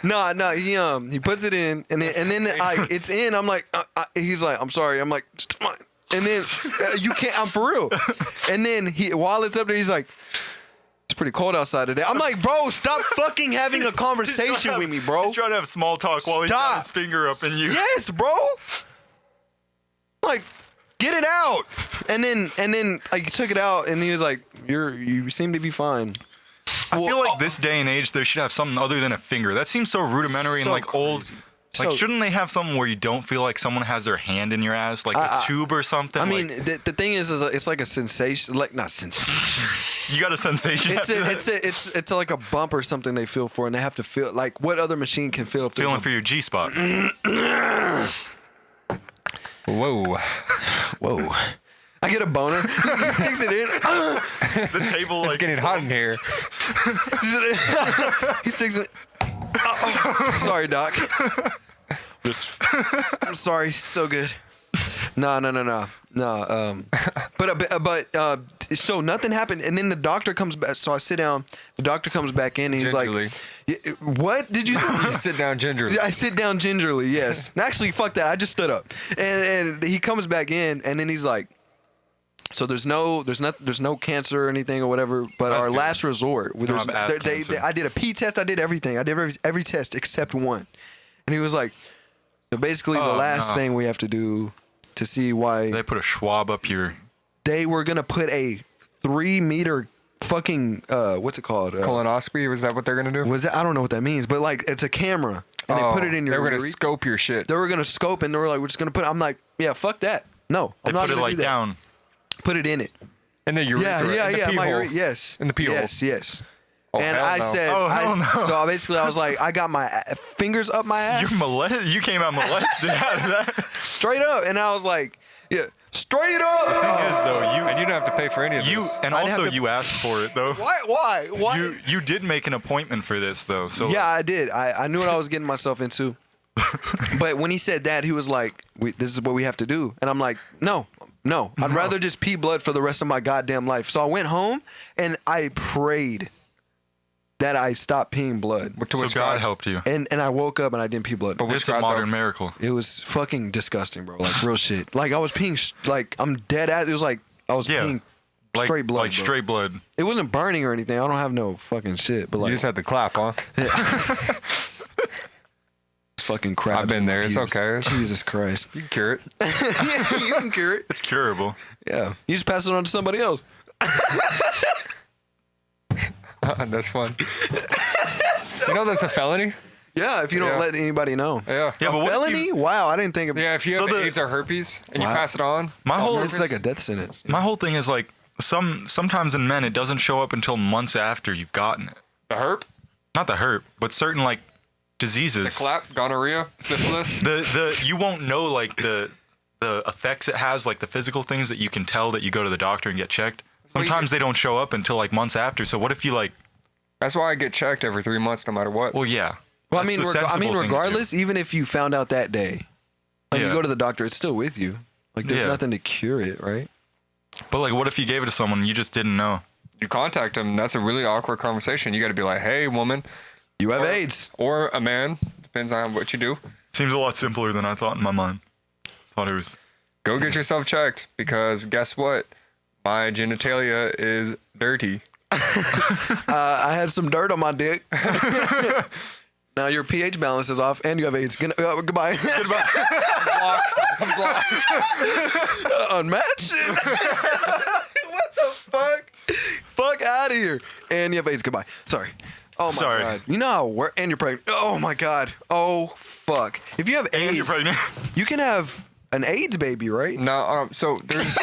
C: No. He puts it in, and then it's in. I'm like, he's like, I'm sorry. I'm like, it's fine. And then you can't. I'm for real. And then while it's up there, he's like, it's pretty cold outside today. I'm like, bro, stop fucking having a conversation with me, bro.
A: He's trying to have small talk while he's got his finger up in you.
C: Yes, bro. Like, get it out. And then I took it out, and he was like, you seem to be fine.
A: I feel like this day and age, they should have something other than a finger. That seems so rudimentary and like
C: crazy.
A: old. Like, shouldn't they have something where you don't feel like someone has their hand in your ass, like a tube or something?
C: I mean,
A: like,
C: the thing is it's like a sensation, like not sensation.
A: you got a sensation.
C: It's like a bump or something they feel for, and they have to feel like what other machine can feel. If
A: Feeling for your G spot.
B: Whoa.
C: I get a boner. He sticks it in.
A: The table like
B: It's getting hot in here.
C: He sticks it. Sorry, Doc. I'm sorry. So good. No. But so nothing happened, and then the doctor comes back. So I sit down. The doctor comes back in, and he's
B: Gingerly.
C: like, "What did you say?"
B: You sit down gingerly.
C: I sit down gingerly. Yes. Actually, fuck that. I just stood up, and he comes back in, and then he's like, "So there's no cancer or anything or whatever, but
A: That's
C: our
A: good.
C: last resort.
A: don't have ass cancer.
C: I did a pee test. I did everything. I did every test except one." And he was like, "So basically, the last thing we have to do to see why
A: They put a Schwab up your.
C: they were gonna put a 3-meter fucking what's it called?
B: Colonoscopy, was that what they're gonna do?
C: Was that? I don't know what that means, but like it's a camera, and they put it in your.
B: They were gonna
C: urethra.
B: scope your shit.
C: They were gonna scope, and they were like, "We're just gonna put." I'm like, "Yeah, fuck that. No,
A: They
C: I'm not
A: put it
C: gonna
A: like
C: do that.
A: down.
C: Put it in it."
B: In the urethra.
C: Yeah,
B: in the pee
C: my
B: hole.
C: yes.
B: In the pee hole.
C: Yes.
B: Oh,
C: And
B: hell
C: I
B: no.
C: said,
A: Oh, hell no.
C: so basically I was like, I got my fingers up my ass,
A: You came out molested out of that.
C: straight up, and I was like, yeah, straight up.
A: Thing is though,
B: And you don't have to pay for any of this.
A: and
C: I'd have
A: also
C: to-
A: you asked for it though.
C: Why?
A: You did make an appointment for this though, so
C: Yeah, I did. I knew what I was getting myself into. But when he said that, he was like, this is what we have to do. And I'm like, no. I'd rather just pee blood for the rest of my goddamn life. So I went home and I prayed that I stopped peeing blood.
B: To
A: so
B: which
A: God helped you.
C: And I woke up and I didn't pee blood.
B: But which
A: It's a
B: God,
A: modern
B: though?
A: miracle.
C: It was fucking disgusting, bro. Like real shit. Like I was peeing, like I'm dead at. It was like I was
A: Yeah.
C: peeing
A: Like,
C: straight blood.
A: Like
C: bro.
A: straight blood.
C: It wasn't burning or anything. I don't have no fucking shit. But
B: You
C: like
B: just had to clap, huh?
C: it's fucking crap.
B: I've been there. It's
C: Pubes.
B: okay.
C: Jesus Christ.
B: You can cure it.
C: Yeah, you can cure it.
A: It's curable.
C: Yeah. You just pass it on to somebody else.
B: That's fun. You know that's a felony?
C: Yeah, if you don't
B: Yeah.
C: let anybody know.
B: Yeah.
A: Yeah, but what if
C: Felony?
A: you,
C: Wow, I didn't think of
B: Yeah, if you
A: So
B: have
A: the-
B: AIDS or herpes and you
C: Wow.
B: pass it on,
A: my whole
C: It's like a death sentence.
A: my whole thing is like sometimes in men it doesn't show up until months after you've gotten it.
B: the herp,
A: Not the herp, but certain like
B: the
A: diseases.
B: clap, gonorrhea, syphilis.
A: The you won't know like the effects it has, like the physical things that you can tell that you go to the doctor and get checked. Sometimes they don't show up until like months after. So what if you like?
B: That's why I get checked every 3 months, no matter what.
A: Well, yeah.
C: Well,
A: That's the
C: I
A: sensible
C: mean,
A: thing to do.
C: regardless, even if you found out that day, and you
A: Yeah.
C: go to the doctor, it's still with you. Like, there's
A: Yeah.
C: nothing to cure it, right?
A: But like, what if you gave it to someone and you just didn't know?
B: You contact them. That's a really awkward conversation. You got to be like, "Hey, woman,
C: You have AIDS.
B: Or a man, depends on what you do.
A: Seems a lot simpler than I thought in my mind. Thought it was.
B: Go get yourself checked because guess what? My genitalia is dirty.
C: I had some dirt on my dick. Now your pH balance is off and you have AIDS. Goodbye. Goodbye.
B: Block.
C: Unmatched? What the fuck? Fuck out of here. And you have AIDS. Goodbye. Sorry. Oh my
A: Sorry.
C: God. You know how work and you're pregnant. Oh my God. Oh fuck. If you have
A: And you're
C: AIDS,
A: pregnant.
C: you can have an AIDS baby, right?
B: No, so there's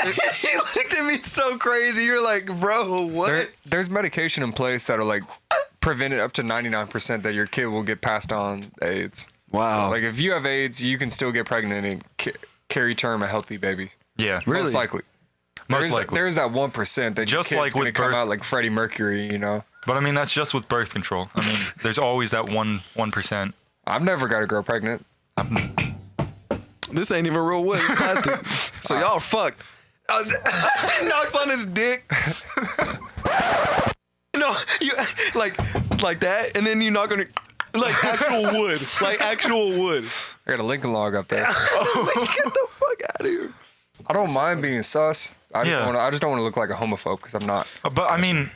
C: You looked at me so crazy. You're like, bro, what?
B: there's medication in place that'll like prevent it up to 99% that your kid will get passed on AIDS.
C: Wow.
B: So, like if you have AIDS, you can still get pregnant and carry term a healthy baby.
A: Yeah.
C: Really?
B: Most likely.
A: Most likely.
B: There's that 1% that
A: Just
B: your
A: like
B: kid's gonna
A: with
B: come
A: birth-
B: out like Freddie Mercury, you know.
A: But I mean, that's just with birth control. I mean, there's always that 1%.
B: I've never got a girl pregnant.
C: This ain't even real wood. It's plastic. So y'all are fucked. Knocks on his dick. No, you like that, and then you knock on it like actual wood, like actual wood.
B: I got a Lincoln log up there.
C: Get the fuck out of here.
B: I don't mind being sus. I just
A: Yeah.
B: don't want to look like a homophobe because I'm not.
A: But I mean,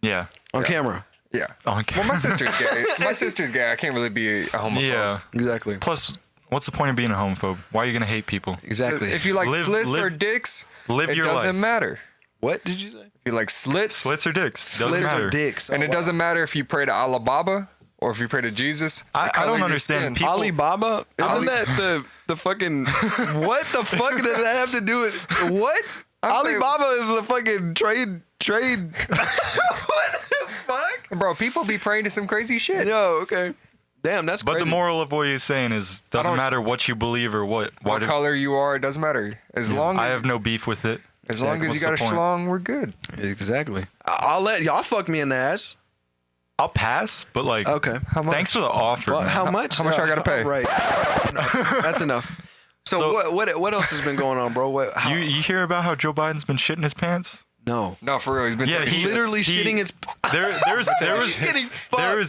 A: yeah.
C: On camera.
B: Yeah.
A: Okay.
B: Well, my sister's gay. My sister's gay. I can't really be a homophobe.
A: Yeah.
C: Exactly.
A: Plus, what's the point of being a homophobe? Why are you gonna hate people?
C: Exactly.
B: If you like
A: Live-
B: slits or
A: live-
B: dicks,
A: live
B: it
A: your
B: doesn't
A: life.
B: matter.
C: What did you say?
B: If you like slits,
A: Slits or dicks? Doesn't
C: Slits
A: matter.
C: or dicks.
B: and
C: Oh,
B: it
C: wow.
B: doesn't matter if you pray to Allah Baba or if you pray to Jesus.
A: I
B: the color
A: don't
B: of your
A: understand
B: skin.
A: people-
C: Alibaba? Isn't that the fucking what the fuck does that have to do with what?
B: I'm saying-
C: Alibaba is the fucking trade what the fuck?
B: Bro, people be praying to some crazy shit.
C: Yo, okay. Damn, that's
A: But
C: crazy.
A: the moral of what he's saying is, doesn't
B: don't-
A: matter what you believe or what. Why
B: What
A: do,
B: color you are, it doesn't matter. As long
A: I
B: as
A: have no beef with it.
B: as long as
A: What's
B: you got a
A: the point?
B: schlong, we're good.
C: Exactly. I'll let y'all fuck me in the ass.
A: I'll pass, but like,
C: Okay.
B: How much?
A: thanks for the offer.
C: Well,
A: man.
C: how much?
B: how much I gotta pay?
C: Right. That's enough. So,
A: So-
C: what else has been going on, bro? What? How,
A: You hear about how Joe Biden's been shitting his pants?
C: no.
B: No, for real, he's been
A: Yeah,
B: taking
A: he
B: shits.
C: Literally
A: he-
C: shitting its.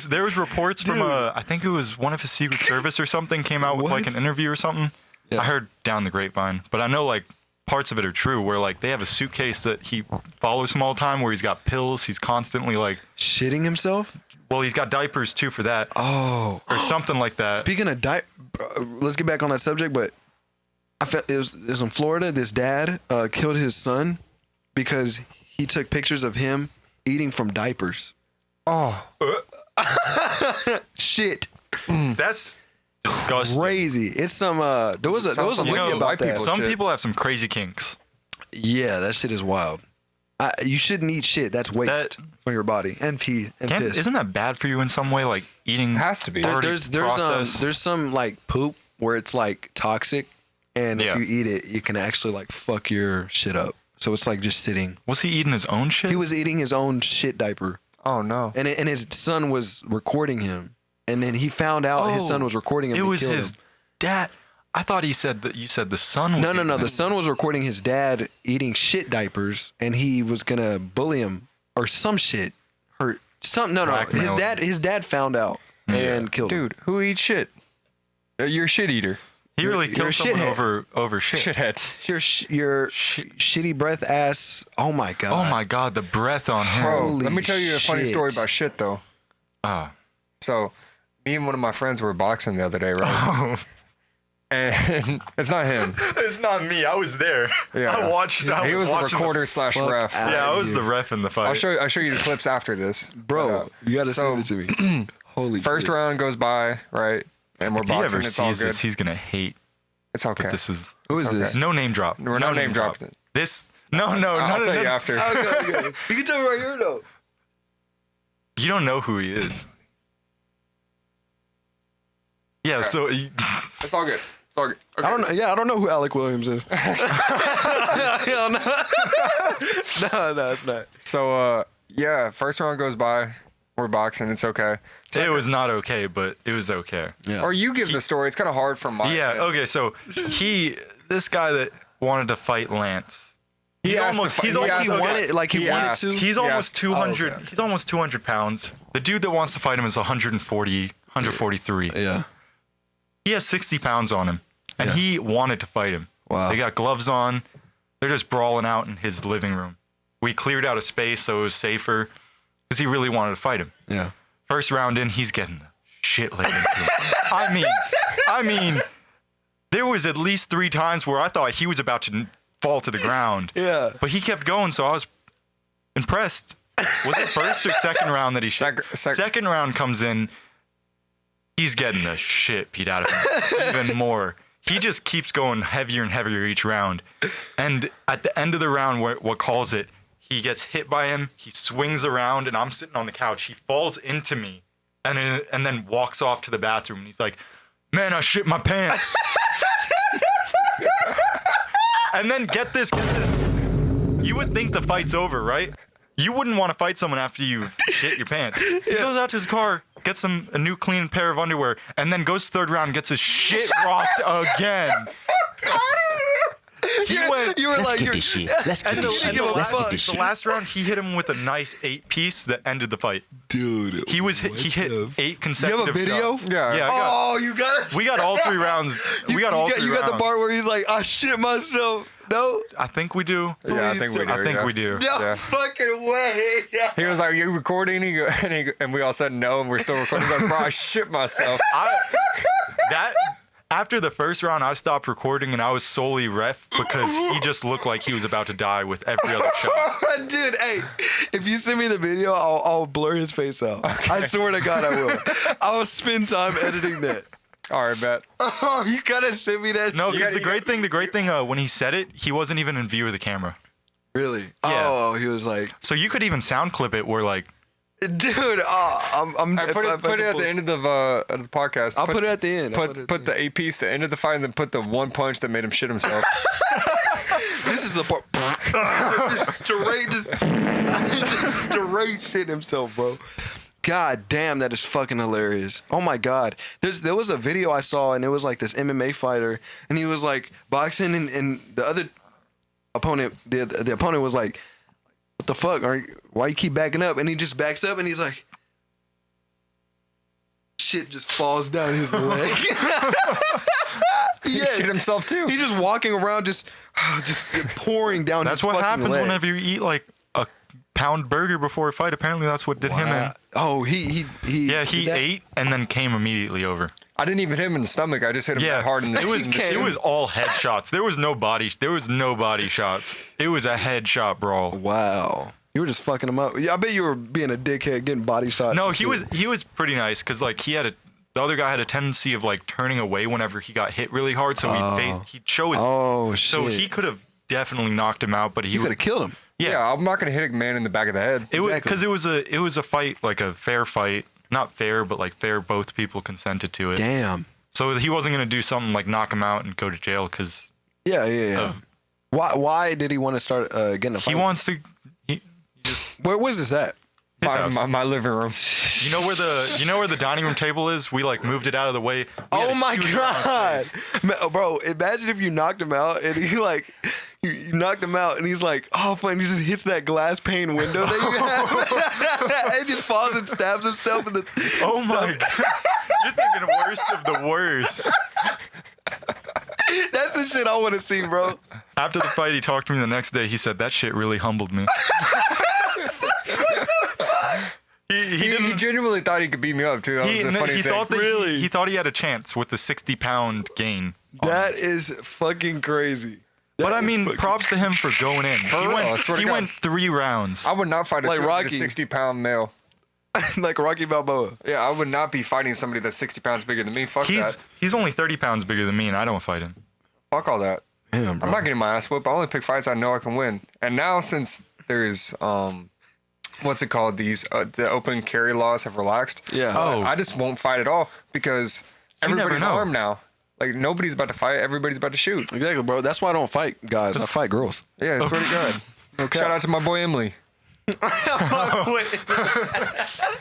A: There was reports from I think it was one of his Secret Service or something came out with like
C: What?
A: an interview or something.
C: Yeah.
A: I heard down the grapevine, but I know like parts of it are true where like they have a suitcase that he follows him all the time where he's got pills. He's constantly like,
C: Shitting himself?
A: well, he's got diapers too for that
C: Oh.
A: or something like that.
C: Speaking of let's get back on that subject. But I felt it was in Florida. This dad killed his son because he took pictures of him eating from diapers.
B: Oh,
C: Shit,
A: That's disgusting.
C: crazy. It's some. There was a
B: Sounds like
C: wiki
B: some
C: about
B: white
C: that.
B: people.
A: Some
B: shit.
A: people have some crazy kinks.
C: Yeah, that shit is wild. You shouldn't eat shit. That's waste from your body and pee and piss.
A: Isn't that bad for you in some way? Like eating
B: it has to be.
A: already
C: there's
A: processed?
C: some like poop where it's like toxic, and
A: Yeah.
C: if you eat it, you can actually like fuck your shit up. So it's like just sitting.
A: Was he eating his own shit?
C: He was eating his own shit diaper,
B: Oh no.
C: and his son was recording him, and then he found out his son was recording him.
A: It
C: to
A: was
C: kill
A: his
C: him.
A: dad. I thought he said that you said the son was
C: No.
A: eating
C: The
A: it.
C: son was recording his dad eating shit diapers, and he was gonna bully him or some shit. Hurt some. No.
A: Blackmail him.
C: His dad found out and killed him.
B: Dude, who eats shit? You're a shit eater.
A: He really
C: you're a
A: killed someone
C: shithead.
A: over shit.
B: Shithead.
C: Your shitty breath ass. Oh my god.
A: Oh my god, the breath on him.
B: Bro,
C: Holy
B: let me tell you a funny
C: shit.
B: story about shit though.
A: Ah.
B: So, me and one of my friends were boxing the other day, right? And it's not him.
A: It's not me. I was there.
B: Yeah.
A: I watched.
B: He was the recorder slash
C: fuck
B: ref.
C: out.
A: Yeah, I was the ref in the fight.
B: I'll show you the clips after this.
C: Bro, you gotta
B: so,
C: send it to me. Holy
B: First
C: shit.
B: round goes by, right? And we're
A: if he
B: boxing.
A: ever
B: It's all
A: sees
B: good.
A: this, he's gonna hate
B: It's okay.
A: that this is.
C: Who is
B: okay.
C: this?
A: No name drop.
B: We're no name dropping it.
A: This. No.
B: I'll tell you after.
C: Okay. You can tell me right here though.
A: You don't know who he is. Yeah. So.
B: It's all good. It's all good. Okay.
C: I don't know. Yeah, I don't know who Alec Williams is. Hell no. No, it's not.
B: So, yeah, first round goes by. We're boxing. It's okay.
A: It was not okay, but it was okay.
C: Yeah.
B: Or you give the story. It's kind of hard from my
A: Yeah.
B: end.
A: Okay. So this guy that wanted to fight Lance, He's
B: asked
A: almost.
B: to fight-
A: He's
B: he
A: almost.
B: asked
C: He
B: to
C: wanted,
B: fight.
C: like he wanted
B: asked.
C: to.
A: He's almost 200.
C: okay.
A: He's almost 200 pounds. The dude that wants to fight him is 140, 143.
C: Yeah.
A: He has 60 pounds on him, and
C: Yeah.
A: he wanted to fight him.
C: Wow.
A: They got gloves on. They're just brawling out in his living room. We cleared out a space so it was safer because he really wanted to fight him.
C: Yeah.
A: First round in, he's getting the shit laid into him. I mean, there was at least 3 times where I thought he was about to fall to the ground.
C: Yeah.
A: But he kept going, so I was impressed. Was it first or second round that he shot? Second round comes in. He's getting the shit beat out of him even more. He just keeps going heavier and heavier each round. And at the end of the round, what calls it, he gets hit by him. He swings around, and I'm sitting on the couch. He falls into me and then walks off to the bathroom. And he's like, man, I shit my pants. And then get this. You would think the fight's over, right? You wouldn't want to fight someone after you shit your pants. He goes out to his car, gets a new clean pair of underwear, and then goes third round and gets his shit rocked again. He went.
C: You were
E: Let's
C: like,
E: get
C: you're,
E: this shit. Let's get
A: And
E: this shit. Let's get this
A: the
E: shit.
A: last round, he hit him with a nice 8-piece that ended the fight.
C: dude.
A: He hit 8 consecutive
C: You have a video?
A: shots.
B: Yeah.
A: Yeah.
C: Oh, you got it.
A: We got all 3 rounds. We got all 3
C: You
A: rounds.
C: got the part where he's like, I shit myself. No.
A: I think we do.
B: Yeah, I think we do.
A: I think
B: yeah.
A: we do.
C: No
B: Yeah.
C: fucking way.
B: He was like, "Are you recording?" And we all said no, and we're still recording. He's like, bro, I shit myself.
A: After the first round, I stopped recording and I was solely ref because he just looked like he was about to die with every other shot.
C: Dude, hey, if you send me the video, I'll blur his face out. I swear to God, I will. I'll spend time editing that.
B: All right, bet.
C: Oh, you gotta send me that.
A: No,
C: shit.
A: because the great thing, when he said it, he wasn't even in view of the camera.
C: Really?
A: Yeah.
C: Oh, he was like,
A: So you could even sound clip it where like,
C: dude, I'm.
B: All right, put it at the end of the podcast.
C: I'll put it at the end.
B: Put the 8-piece to the end of the fight, and then put the one punch that made him shit himself.
C: This is the part. just straight shit himself, bro. God damn, that is fucking hilarious. Oh my God. There was a video I saw, and it was like this MMA fighter, and he was like boxing, and the other opponent, the opponent was like, what the fuck? Why you keep backing up? And he just backs up, and he's like, shit just falls down his leg.
B: He shit himself too.
C: He's just walking around, just pouring down.
A: that's
C: his
A: what
C: fucking
A: happens
C: leg.
A: whenever you eat like a pound burger before a fight. Apparently that's what did him in.
C: Oh, he
A: Yeah, he
C: did that?
A: ate and then came immediately over.
B: I didn't even hit him in the stomach. I just hit him
A: Yeah,
B: hard in the.
A: it was all head shots. There was no body shots. It was a headshot brawl.
C: Wow. You were just fucking him up. Yeah, I bet you were being a dickhead, getting body shots.
A: No,
C: and shit.
A: he was pretty nice because like the other guy had a tendency of like turning away whenever he got hit really hard, so he'd show his.
C: Oh shit.
A: So he could have definitely knocked him out, but
C: You could have killed him.
B: Yeah, I'm not gonna hit a man in the back of the head.
A: It was
C: Exactly.
A: because it was a fight, like a fair fight, not fair, but like fair. Both people consented to it.
C: Damn.
A: So he wasn't gonna do something like knock him out and go to jail because
C: Yeah. Why did he want to start getting a fight?
A: he wants to. He just
C: Where was this at?
A: his house.
B: My living room.
A: You know where the dining room table is? We like moved it out of the way. We had
C: Oh
A: a
C: my
A: huge amount of
C: God,
A: space.
C: bro! Imagine if you knocked him out and he like, you knocked him out and he's like, oh, fine. He just hits that glass pane window that you have, and just falls and stabs himself in the.
A: Oh my God! You're thinking worst of the worst.
C: That's the shit I want to see, bro.
A: After the fight, he talked to me the next day. He said that shit really humbled me.
B: He genuinely thought he could beat me up too. That was the funny thing.
A: Thought that he thought he had a chance with the 60-pound gain.
C: That is fucking crazy.
A: But I mean, props to him for going in.
B: real, I swear to
A: He
B: God.
A: went 3 rounds.
B: I would not fight a
C: Like Rocky.
B: 60-pound male.
C: Like Rocky Balboa.
B: Yeah, I would not be fighting somebody that's 60 pounds bigger than me. Fuck that.
A: He's only 30 pounds bigger than me, and I don't fight him.
B: Fuck all that.
C: Damn, bro.
B: I'm not getting my ass whooped. I only pick fights I know I can win. And now since there's what's it called? The open carry laws have relaxed.
C: Yeah.
A: Oh.
B: I just won't fight at all because
A: never
B: everybody's
A: know.
B: armed now. Like nobody's about to fight. Everybody's about to shoot.
C: Exactly, bro. That's why I don't fight guys. I fight girls.
B: Yeah, it's pretty good.
C: Okay.
B: Shout out to my boy Emily.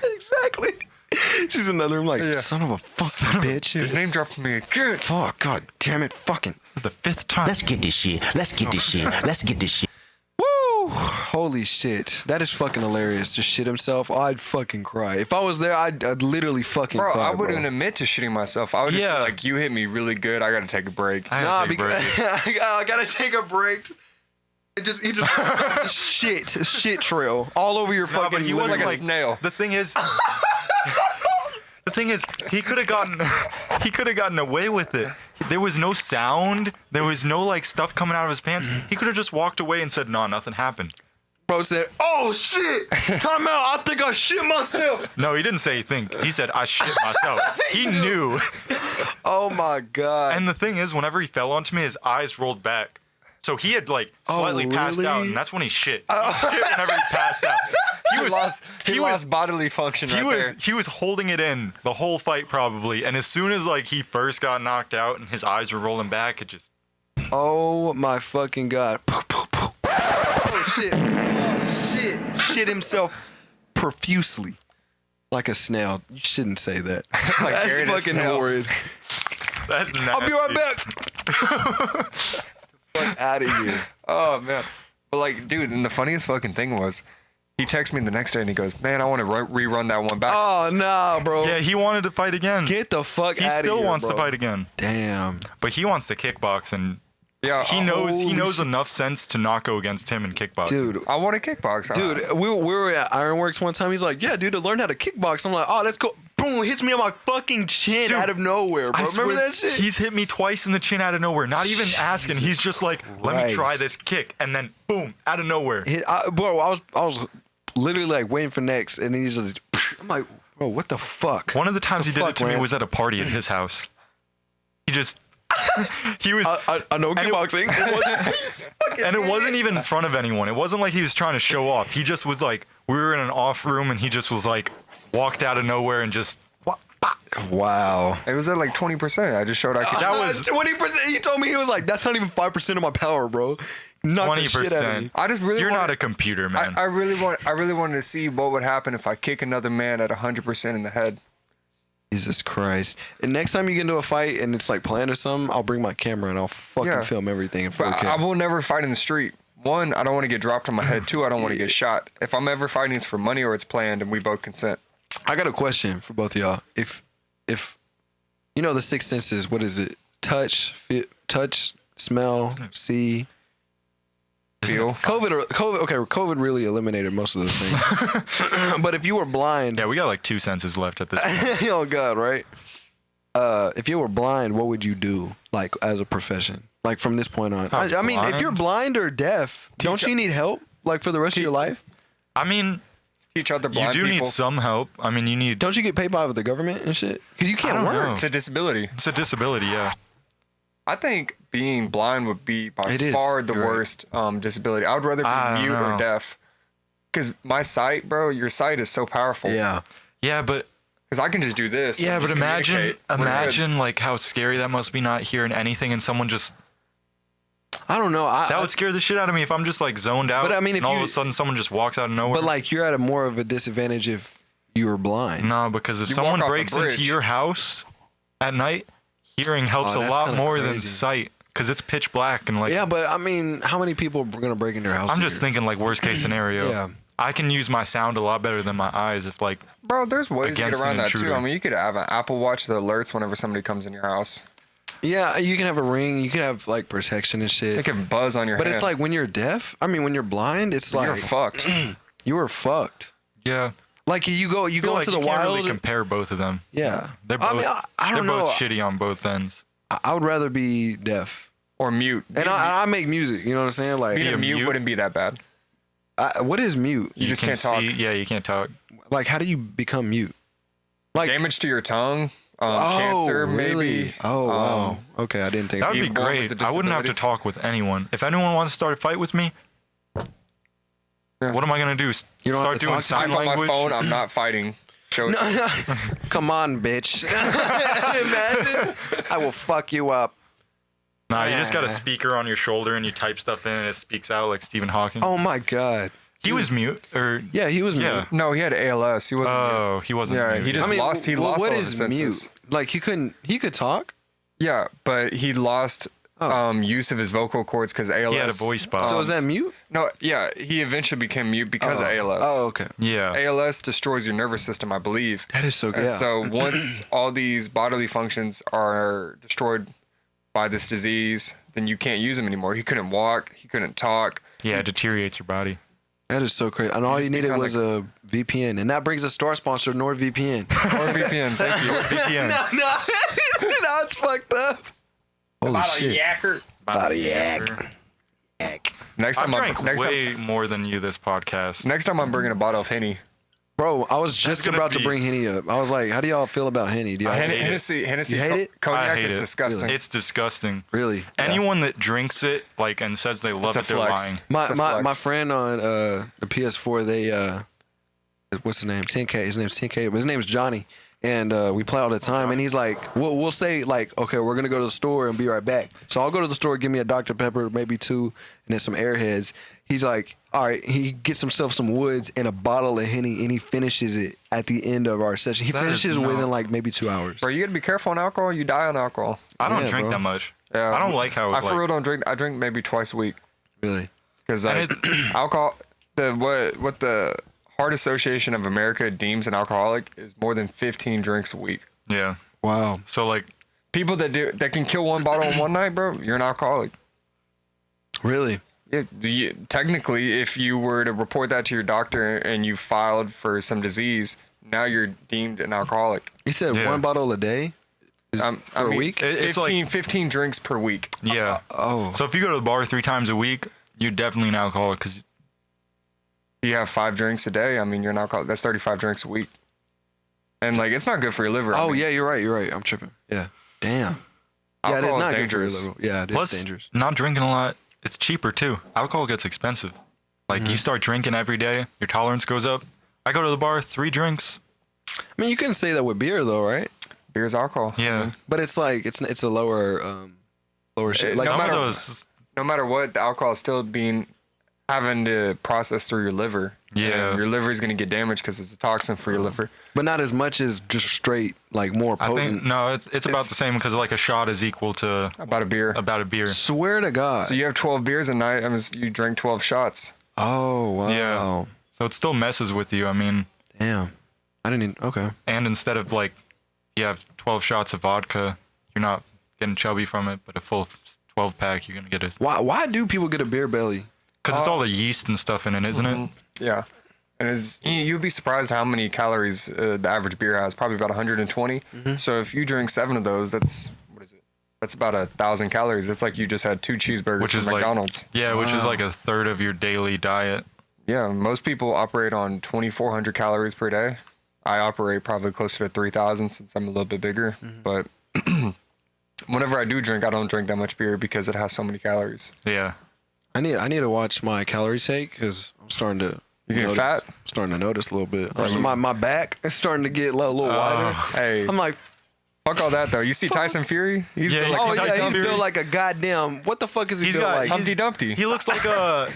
C: Exactly. She's in another room like,
B: Yeah.
C: son of a fucking bitch.
B: His name dropped me again.
C: Fuck, god damn it, fucking.
A: This is the 5th time.
E: Let's get this shit. Let's get this shit. Let's get this shit.
C: Holy shit. That is fucking hilarious. To shit himself, I'd fucking cry. If I was there, I'd literally fucking
B: Bro,
C: cry.
B: I wouldn't even admit to shitting myself. I would just be like, you hit me really good. I gotta take a break.
A: I gotta take a break.
C: I gotta take a break. He just shit trail all over your fucking.
A: But he was
B: like a
A: like
B: snail.
A: The thing is, he could have gotten away with it. There was no sound. There was no like stuff coming out of his pants. He could have just walked away and said, "No, nothing happened."
C: Bro said, "Oh shit, time out. I think I shit myself."
A: No, he didn't say think. He said, "I shit myself." He knew.
C: Oh my god.
A: And the thing is, whenever he fell onto me, his eyes rolled back. So he had like slightly passed out,
C: really?
A: and that's when he shit. He shit whenever he passed out.
B: He lost bodily function there.
A: He was holding it in the whole fight probably, and as soon as like he first got knocked out and his eyes were rolling back, it just.
C: Oh my fucking god. Oh shit. Oh shit. Shit himself profusely. Like a snail. You shouldn't say that.
B: Like
C: That's
B: Gary the
C: fucking
B: snail.
C: horrid.
A: That's nasty.
C: I'll be right back. Fuck out of here.
B: Oh man. But like, dude, and the funniest fucking thing was, he texted me the next day and he goes, "Man, I want to rerun that one back."
C: Oh no, bro.
A: Yeah, he wanted to fight again.
C: Get the fuck
A: He
C: out of here.
A: still wants
C: bro.
A: to fight again,
C: Damn.
A: but he wants to kickbox, and
B: Yeah,
A: he knows
C: Holy shit.
A: enough sense to not go against him in kickboxing.
C: Dude.
B: I want to kickbox.
C: Dude, we were at Ironworks one time. He's like, "Yeah, dude, to learn how to kickbox." I'm like, "Oh, let's go." Boom, hits me on my fucking chin out of nowhere, bro.
A: I
C: Remember
A: swear,
C: that shit?
A: He's hit me twice in the chin out of nowhere, not even asking. He's just like, "Let me try
C: Christ.
A: this kick," and then boom, out of nowhere.
C: Bro, I was literally like waiting for next, and then he's just, I'm like, bro, what the fuck?
A: One of the times he did it
C: fuck,
A: to me
C: man?
A: was at a party at his house. He just, he was,
C: I know kickboxing.
A: and it wasn't even in front of anyone. It wasn't like he was trying to show off. He just was like, we were in an off room, and he just was like, walked out of nowhere and just.
C: Wow.
B: It was at like 20%. I just showed I could.
A: That was
C: 20%. He told me, he was like, "That's not even 5% of my power, bro." Knock the shit out of me.
A: 20%.
B: I just really
A: You're
B: wanted,
A: not a computer, man.
B: I really wanted to see what would happen if I kick another man at 100% in the head.
C: Jesus Christ. And next time you get into a fight and it's like planned or something, I'll bring my camera and I'll fucking film everything in
B: But
C: 4K.
B: I will never fight in the street. One, I don't want to get dropped on my head. Two, I don't want to get shot. If I'm ever fighting, it's for money or it's planned and we both consent.
C: I got a question for both of y'all. If you know the six senses, what is it? Touch, smell, see.
B: Feel.
C: COVID really eliminated most of those things. But if you were blind,
A: Yeah, we got like 2 senses left at this point.
C: oh god, right? If you were blind, what would you do, like as a profession, like from this point on? I mean, if
A: blind?
C: you're blind or deaf, don't you need help, like for the rest of your life?
A: I mean,
B: Teach other
A: you
B: blind
A: do
B: people.
A: need some help. I mean, you need.
C: Don't you get paid by the government and shit? Because you can't
A: I don't
C: work.
A: know.
B: It's a disability.
A: It's a disability, yeah.
B: I think being blind would be by
C: It is.
B: far the
C: You're right.
B: worst disability. I would rather
A: I
B: be
A: don't
B: mute or
A: know.
B: deaf. Because my sight, bro, your sight is so powerful.
C: Yeah.
A: Yeah, but
B: Because I can just do this.
A: yeah,
B: and
A: but
B: just communicate. We're good.
A: imagine like how scary that must be, not hearing anything, and someone just
C: I don't know.
A: that would scare the shit out of me if I'm just like zoned out.
C: But I mean, if
A: and all of
C: you-
A: a sudden someone just walks out of nowhere.
C: But like, you're at a more of a disadvantage if you were blind.
A: no, because if
B: You
A: someone
B: walk off a
A: breaks into
B: bridge.
A: your house at night, hearing helps
C: Oh,
A: a
C: that's
A: lot
C: kinda
A: more than
C: crazy.
A: sight, because it's pitch black and like.
C: Yeah, but I mean, how many people are gonna break into your house?
A: I'm
C: a
A: just
C: year?
A: thinking like worst case scenario.
C: Yeah.
A: I can use my sound a lot better than my eyes if like.
B: Bro, there's ways to get
A: Against an
B: around that too.
A: intruder.
B: I mean, you could have an Apple Watch that alerts whenever somebody comes in your house.
C: Yeah, you can have a ring. You can have like protection and shit.
B: It can buzz on your
C: But
B: hand.
C: it's like when you're deaf. I mean, when you're blind, it's
B: you're
C: like
B: fucked.
C: you are fucked.
A: Yeah.
C: Like you go
A: I feel
C: into
A: like
C: the
A: you can't
C: wild.
A: really compare both of them.
C: Yeah,
A: They're both.
C: I mean, I don't
A: they're
C: know.
A: both shitty on both ends.
C: I would rather be deaf,
B: Or mute.
C: and I make music. You know what I'm saying? Like,
B: Being
A: Be
B: a
A: a
B: mute
A: mute?
B: wouldn't be that bad.
C: what is mute?
B: You just can't talk.
A: see. Yeah, you can't talk.
C: Like, how do you become mute? Like,
B: Damage to your tongue, cancer,
C: really?
B: maybe.
C: Oh wow. Okay, I didn't think.
A: That would be
B: Being born with
A: great.
B: a
A: I wouldn't have to
B: disability.
A: talk with anyone. If anyone wants to start a fight with me,
B: Yeah.
A: what am I gonna do?
C: You don't have
A: Start
C: to
A: doing
C: talk to
A: sign
B: I'm on my
A: language?
B: phone. I'm not fighting. Show it.
C: Come on, bitch. Imagine. I will fuck you up.
A: Nah, you just got a speaker on your shoulder and you type stuff in and it speaks out like Stephen Hawking.
C: Oh my god.
A: He was mute, or
C: Yeah, he was
A: yeah.
C: mute.
B: No, he had ALS. He wasn't.
A: Oh, he wasn't.
B: Yeah,
A: mute.
B: he just lost. He lost
C: what
B: all
C: is
B: his senses.
C: mute? Like he could talk?
B: Yeah, but he lost use of his vocal cords because ALS.
A: He had a voice box.
C: So is that mute?
B: No, yeah, he eventually became mute because of ALS.
C: Oh, okay.
A: Yeah.
B: ALS destroys your nervous system, I believe.
C: That is so good.
B: And so once all these bodily functions are destroyed by this disease, then you can't use them anymore. He couldn't walk. He couldn't talk.
A: Yeah, it deteriorates your body.
C: That is so crazy. And all you
B: just
C: needed
B: become
C: was a VPN. And that brings us to our sponsor, NordVPN.
B: Or VPN, thank you.
A: VPN.
C: No, it's fucked up. Holy shit.
B: Yacker.
C: Body yak.
B: Next
A: I
B: time,
A: drank way more than you this podcast.
B: next time I'm bringing a bottle of Henny.
C: Bro, I was just
A: gonna
C: about to
A: be-
C: bring Henny up. I was like, how do y'all feel about Henny? Do y'all hate it?
B: Hennessy.
C: You hate it?
B: Cognac
A: I hate
B: is
A: it.
B: disgusting.
A: It's disgusting.
C: Really?
A: Anyone that drinks it and says they love
B: It's
A: it,
B: a
A: they're
B: flex.
A: lying.
C: My
B: It's a
C: my,
B: flex.
C: my friend on the PS4, they what's his name? 10K. His name's 10K, but his name's Johnny. And we play all the time. And he's like, we'll say like, okay, we're gonna go to the store and be right back. So I'll go to the store, give me a Dr. Pepper, maybe 2, and then some Airheads. He's like, all right. He gets himself some Woods and a bottle of Henny, and he finishes it at the end of our session. He
A: That is
C: finishes within
A: not-
C: like maybe 2 hours.
B: Bro, you gotta be careful on alcohol. You die on alcohol.
A: I don't
C: Yeah,
A: drink
C: bro.
A: that much.
B: Yeah.
A: I don't like how
B: I
A: it,
B: for real
A: like,
B: don't drink. I drink maybe twice a week
C: Really?
B: because
A: And
B: alcohol. What the Heart Association of America deems an alcoholic is more than 15 drinks a week.
A: yeah.
C: Wow.
A: So like,
B: People that can kill one bottle in one night, bro, you're an alcoholic.
C: Really?
B: Yeah, technically, if you were to report that to your doctor and you filed for some disease, now you're deemed an alcoholic.
C: You said
A: Yeah.
C: 1 bottle a day? For a week?
A: It's
B: 15 drinks per week.
A: yeah.
C: Oh.
A: So if you go to the bar 3 times a week, you're definitely an alcoholic because
B: You have 5 drinks a day. I mean, you're an alcoholic. That's 35 drinks a week. And like, it's not good for your liver. I
C: Oh
B: mean,
C: yeah, you're right. I'm tripping. Yeah. Damn. Yeah, it is
B: alcohol
C: not
B: dangerous.
C: good for your liver. Yeah, it is
A: plus
C: dangerous.
A: not drinking a lot, it's cheaper too. Alcohol gets expensive. Like you start drinking every day, your tolerance goes up. I go to the bar, 3 drinks.
C: I mean, you couldn't say that with beer though, right?
B: Beer's alcohol.
A: Yeah.
C: But it's like it's a lower shit. Like
B: no
A: Some
B: matter-
A: of those,
B: No matter what, the alcohol is still having to process through your liver.
A: Yeah.
B: And your liver is going to get damaged because it's a toxin for your liver.
C: but not as much as just straight like more
A: I
C: potent.
A: think no, it's about the same because like a shot is equal to
B: About a beer.
A: about a beer.
C: Swear to God.
B: So you have 12 beers a night. I mean, you drink 12 shots.
C: Oh wow.
A: Yeah. So it still messes with you. I mean,
C: Damn. I didn't even. Okay.
A: and instead of like you have 12 shots of vodka, you're not getting chubby from it, but a full 12 pack, you're gonna get it
C: Why do people get a beer belly?
A: because it's all the yeast and stuff in it, isn't it?
B: Yeah. And you'd be surprised how many calories the average beer has. Probably about 120. So if you drink 7 of those, that's, what is it? That's about 1,000 calories. That's like you just had 2 cheeseburgers
A: Which
B: from
A: is like
B: McDonald's.
A: yeah, which is like a third of your daily diet.
B: Yeah, most people operate on 2,400 calories per day. I operate probably closer to 3,000 since I'm a little bit bigger. But whenever I do drink, I don't drink that much beer because it has so many calories.
A: Yeah.
C: I need to watch my calorie take because I'm starting to.
B: You getting
C: notice-
B: fat?
C: I'm starting to notice a little bit. My back is starting to get a little wider.
B: Hey,
C: I'm like,
B: fuck all that though. You see Tyson Fury? He's
A: Yeah,
B: built
A: you
B: like
A: see
C: oh yeah,
A: Tyson
C: he's
A: Fury?
C: built like a goddamn. What the fuck is he
A: He's
C: built
A: got-
C: like?
B: Humpty Dumpty.
A: He looks like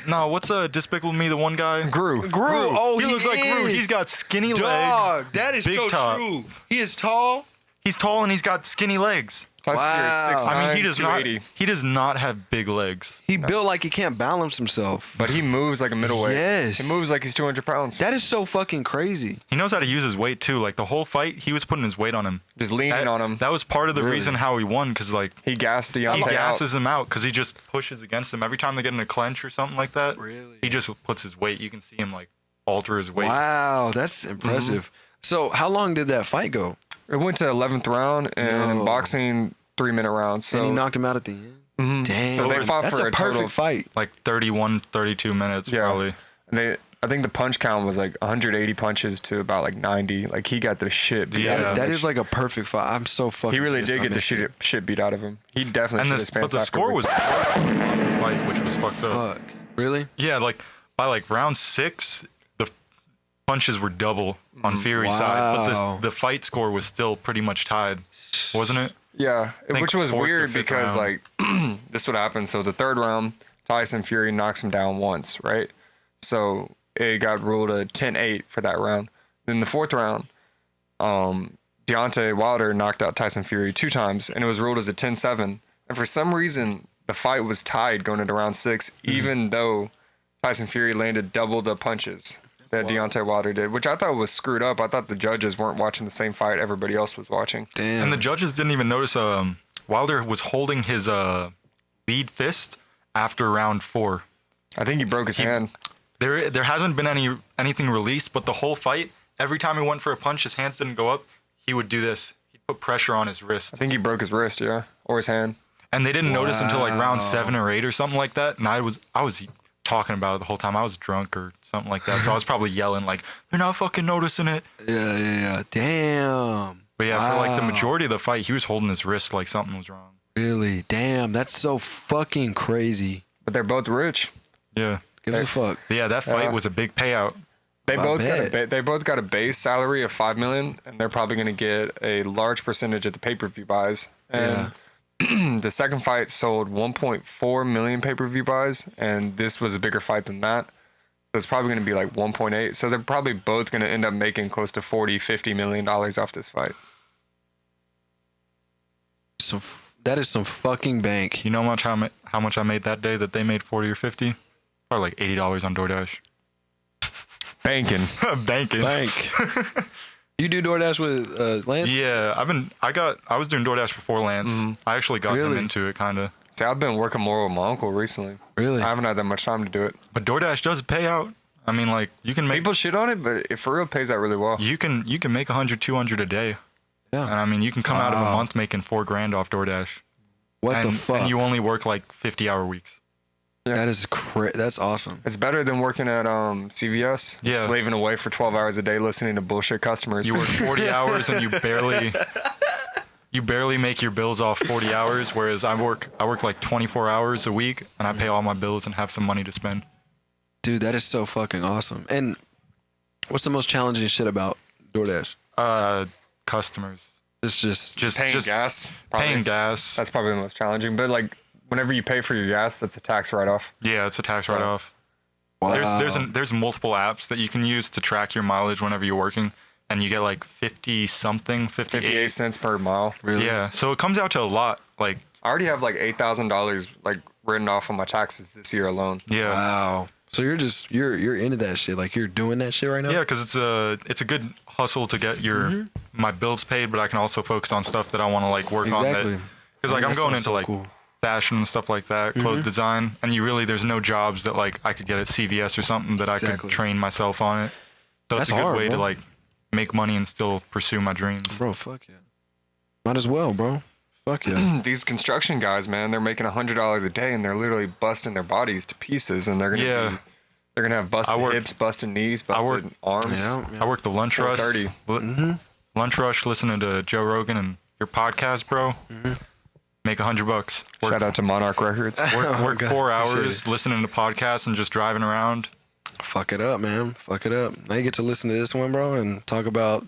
A: what's Despicable Me, the one guy?
B: GRU.
C: Gru. Oh,
A: he looks like Groot.
C: is.
A: He's got skinny
C: Dog,
A: legs.
C: that is
A: big
C: so
A: top.
C: true. He is tall.
A: He's tall and he's got skinny legs.
B: Tyson Fury
C: Wow.
B: is 6'9",
A: I mean, he does not.
B: 280.
A: He does not have big legs.
C: He built like he can't balance himself.
B: But he moves like a middleweight.
C: Yes.
B: He moves like he's 200 pounds.
C: That is so fucking crazy.
A: He knows how to use his weight too. Like the whole fight, he was putting his weight on him.
B: Just leaning
A: That,
B: on him.
A: that was part of the
C: Really?
A: reason how he won, because like
B: He gassed Deontay
A: he
B: out.
A: gasses him out because he just pushes against him every time they get in a clinch or something like that.
C: Really?
A: He just puts his weight. You can see him like alter his weight.
C: Wow, that's impressive. So how long did that fight go?
B: It went to 11th round, and in
C: No.
B: boxing, 3-minute rounds. So
C: And he knocked him out at the end. Dang,
B: So they fought
C: that's
B: for
C: a
B: a
C: perfect
B: total-
C: fight.
A: Like 31, 32 minutes
B: Yeah.
A: probably.
B: And I think the punch count was like 180 punches to about like 90. Like he got the shit beat
A: Yeah.
B: out of him.
C: That is like a perfect fight. I'm so fucking.
B: He really
C: pissed
B: did
C: I
B: get the
C: missed it.
B: shit beat out of him. He definitely
A: And
B: should have
A: but the score was fight, which was fucked up.
C: Fuck. Really?
A: Yeah, like by like round 6, the punches were double on Fury's side,
C: Wow.
A: but the fight score was still pretty much tied, wasn't it?
B: Yeah,
A: think
B: which was
A: 4th or
B: weird
A: 5th
B: because
A: round.
B: like this would happen. So the 3rd round, Tyson Fury knocks him down once, right? So it got ruled a 10-8 for that round. Then the 4th round, Deontay Wilder knocked out Tyson Fury 2 times, and it was ruled as a 10-7. And for some reason, the fight was tied going into round 6, even though Tyson Fury landed double the punches that Deontay Wilder did, which I thought was screwed up. I thought the judges weren't watching the same fight everybody else was watching.
C: Damn.
A: And the judges didn't even notice Wilder was holding his lead fist after round 4.
B: I think he broke his hand.
A: There hasn't been anything released, but the whole fight, every time he went for a punch, his hands didn't go up. He would do this. He'd put pressure on his wrist.
B: I think he broke his wrist, yeah, or his hand.
A: And they didn't notice until like round 7 or 8 or something like that. And I was talking about it the whole time. I was drunk or something like that. So I was probably yelling like, "You're not fucking noticing it."
C: Yeah. Damn.
A: But yeah, for like the majority of the fight, he was holding his wrist like something was wrong.
C: Really? Damn. That's so fucking crazy.
B: But they're both rich.
A: Yeah.
C: Gives a fuck.
A: Yeah, that fight was a big payout.
B: They
C: I
B: both got a base salary of $5 million, and they're probably going to get a large percentage of the pay-per-view buys. And the second fight sold 1.4 million pay-per-view buys, and this was a bigger fight than that. So it's probably going to be like 1.8. So they're probably both going to end up making close to $40-50 million off this fight.
C: That is some fucking bank.
A: You know how much I made that day that they made 40 or 50? Probably like $80 on DoorDash.
B: Banking.
A: Banking.
C: Bank. You do DoorDash with Lance?
A: Yeah, I was doing DoorDash before Lance. I actually got him into it kind of.
B: See, I've been working more with my uncle recently.
C: Really?
B: I haven't had that much time to do it.
A: But DoorDash does pay out. I mean, like you can make
B: People shit on it, but it for real pays out really well.
A: you can make 100, 200 a day.
C: Yeah.
A: And I mean, you can come out of a month making $4,000 off DoorDash.
C: What the fuck?
A: And you only work like 50-hour weeks.
C: That is that's awesome.
B: It's better than working at CVS.
A: Yeah.
B: Slaving away for 12 hours a day listening to bullshit customers.
A: You work 40 hours and you barely make your bills off 40 hours, whereas I work like 24 hours a week and I pay all my bills and have some money to spend.
C: Dude, that is so fucking awesome. And what's the most challenging shit about DoorDash?
A: Customers.
C: It's just
B: paying gas. Probably.
A: Paying gas.
B: That's probably the most challenging. But like whenever you pay for your gas, that's a tax write-off.
A: Yeah, it's a tax write-off.
C: wow.
A: There's multiple apps that you can use to track your mileage whenever you're working, and you get like 58
B: cents per mile.
C: Really?
A: Yeah, so it comes out to a lot. Like
B: I already have like $8,000 like written off on my taxes this year alone.
A: yeah.
C: Wow. So you're into that shit. Like you're doing that shit right now?
A: Yeah, because it's a good hustle to get my bills paid, but I can also focus on stuff that I want to like work on.
C: Exactly.
A: Because like I'm
C: That
A: going
C: sounds
A: into
C: so
A: like
C: cool.
A: fashion and stuff like that, clothes design, and there's no jobs that like I could get at CVS or something that I
C: Exactly.
A: could train myself on it. So
C: That's
A: it's a good
C: hard,
A: way to
C: bro.
A: like make money and still pursue my dreams.
C: Bro, fuck yeah. Might as well, bro. Fuck yeah.
B: These construction guys, man, they're making $100 a day and they're literally busting their bodies to pieces, and they're gonna have busted hips, busted knees, busted arms.
C: Yeah.
A: I work the lunch rush.
B: 30.
A: Lunch rush, listening to Joe Rogan and your podcast, bro. Make $100. Work,
B: Shout out to Monarch Records.
A: work
C: God,
A: 4
C: appreciate
A: hours
C: it.
A: listening to podcasts and just driving around.
C: Fuck it up, man. Fuck it up. Now you get to listen to this one, bro, and talk about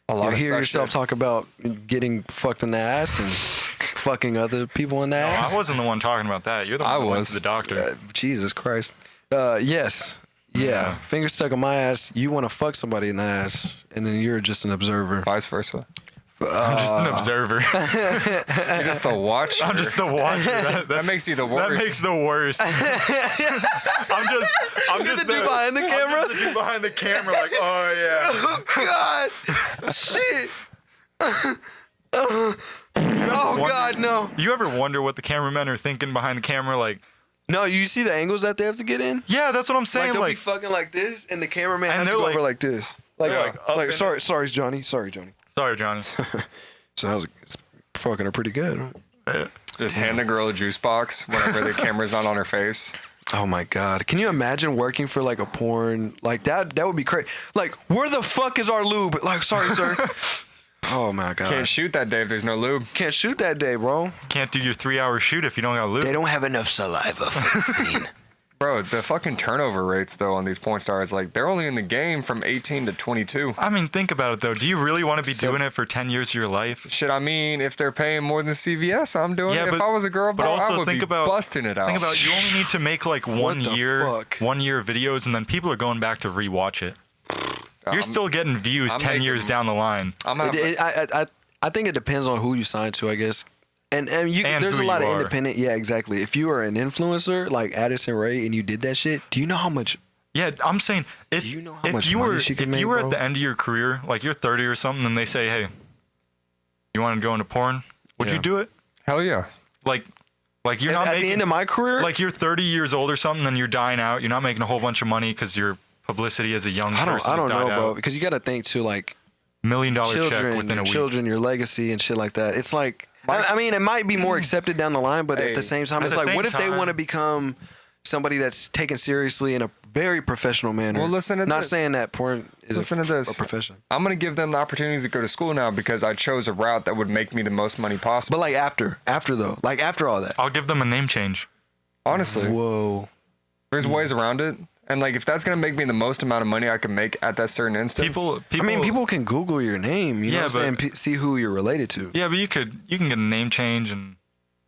B: A lot
C: you
B: of
C: hear
B: such
C: yourself
B: shit.
C: talk about getting fucked in the ass and fucking other people in the
A: No,
C: ass.
A: I wasn't the one talking about that. You're the one
B: I
A: that went
B: was.
A: to the doctor.
C: Jesus Christ. Yes. Yeah. Finger stuck in my ass. You want to fuck somebody in the ass, and then you're just an observer.
B: Vice versa.
A: I'm just an observer.
B: You're just a watcher.
A: I'm just the watcher.
B: That makes you the worst.
A: That makes the worst. I'm just
C: the dude behind the camera?
A: I'm just the dude behind the camera, like, oh yeah.
C: God. Shit. Oh God, no.
A: You ever wonder what the cameramen are thinking behind the camera? Like,
C: No, you see the angles that they have to get in?
A: yeah, that's what I'm
C: Like
A: saying.
C: they'll be
A: Like,
C: fucking like this, and the cameraman
A: And
C: has to
A: they're
C: go
A: like-
C: over like this. Like,
A: they're like up in-
C: sorry, Johnny. Sorry, Johnny.
A: sorry, Johnny.
C: So that was it's fucking her pretty good.
B: Just hand the girl a juice box whenever the camera's not on her face.
C: Oh my God. Can you imagine working for like a porn like that? That would be crazy. Like, where the fuck is our lube? Like, sorry, sir. Oh my God.
B: Can't shoot that day if there's no lube.
C: Can't shoot that day, bro.
A: Can't do your 3-hour shoot if you don't got lube.
C: They don't have enough saliva for the scene.
B: Bro, the fucking turnover rates, though, on these porn stars, like, they're only in the game from 18 to 22.
A: I mean, think about it though. Do you really want to be
C: So-
A: doing it for 10 years of your life?
B: Shit, I mean, if they're paying more than CVS, I'm doing it. If I was a girl,
A: but
B: bro, I
A: also
B: would
A: think
B: be
A: about
B: busting it out.
A: Think about you only need to make like
C: What the fuck?
A: 1 year videos, and then people are going back to rewatch it. You're still getting views
B: I'm
A: 10 years
B: making-
A: down the line.
B: I'm not,
C: I think it depends on who you sign to, I guess. And
A: And
C: there's a
A: who
C: lot
A: you
C: of
A: are.
C: independent. Yeah, exactly. If you are an influencer like Addison Rae and you did that shit, do you know how much?
A: Yeah, I'm saying if
C: you know how
A: if
C: much
A: you
C: money
A: were
C: she
A: if
C: can make,
A: you were
C: bro?
A: at the end of your career, like you're 30 or something, and they say, "Hey, you want to go into porn?" Would
C: Yeah.
A: you do it?
B: Hell yeah.
A: Like you're not
C: At
A: making
C: the end of my career,
A: like you're 30 years old or something, and you're dying out. You're not making a whole bunch of money because your publicity as a young
C: I
A: person
C: don't
A: has
C: know,
A: died
C: bro,
A: out.
C: because you got to think too, like
A: $1 million check within a week.
C: children, your legacy and shit like that. It's like, I mean, it might be more accepted down the line, but at
B: Hey,
C: the same time,
A: at
C: it's
A: the
C: like,
A: same
C: what if they
A: time-
C: want to become somebody that's taken seriously in a very professional manner?
B: Well, listen to
C: Not
B: this.
C: saying that porn is
B: Listen to this.
C: a profession,
B: I'm gonna give them the opportunities to go to school now because I chose a route that would make me the most money possible.
C: but like after though, like after all that.
A: I'll give them a name change.
B: Honestly,
C: Whoa.
B: there's ways around it. And like, if that's gonna make me the most amount of money I can make at that certain instance,
A: People,
C: I mean, people can Google your name, you know
A: Yeah,
C: what I'm saying?
A: but-
C: See who you're related to.
A: Yeah, but you can get a name change and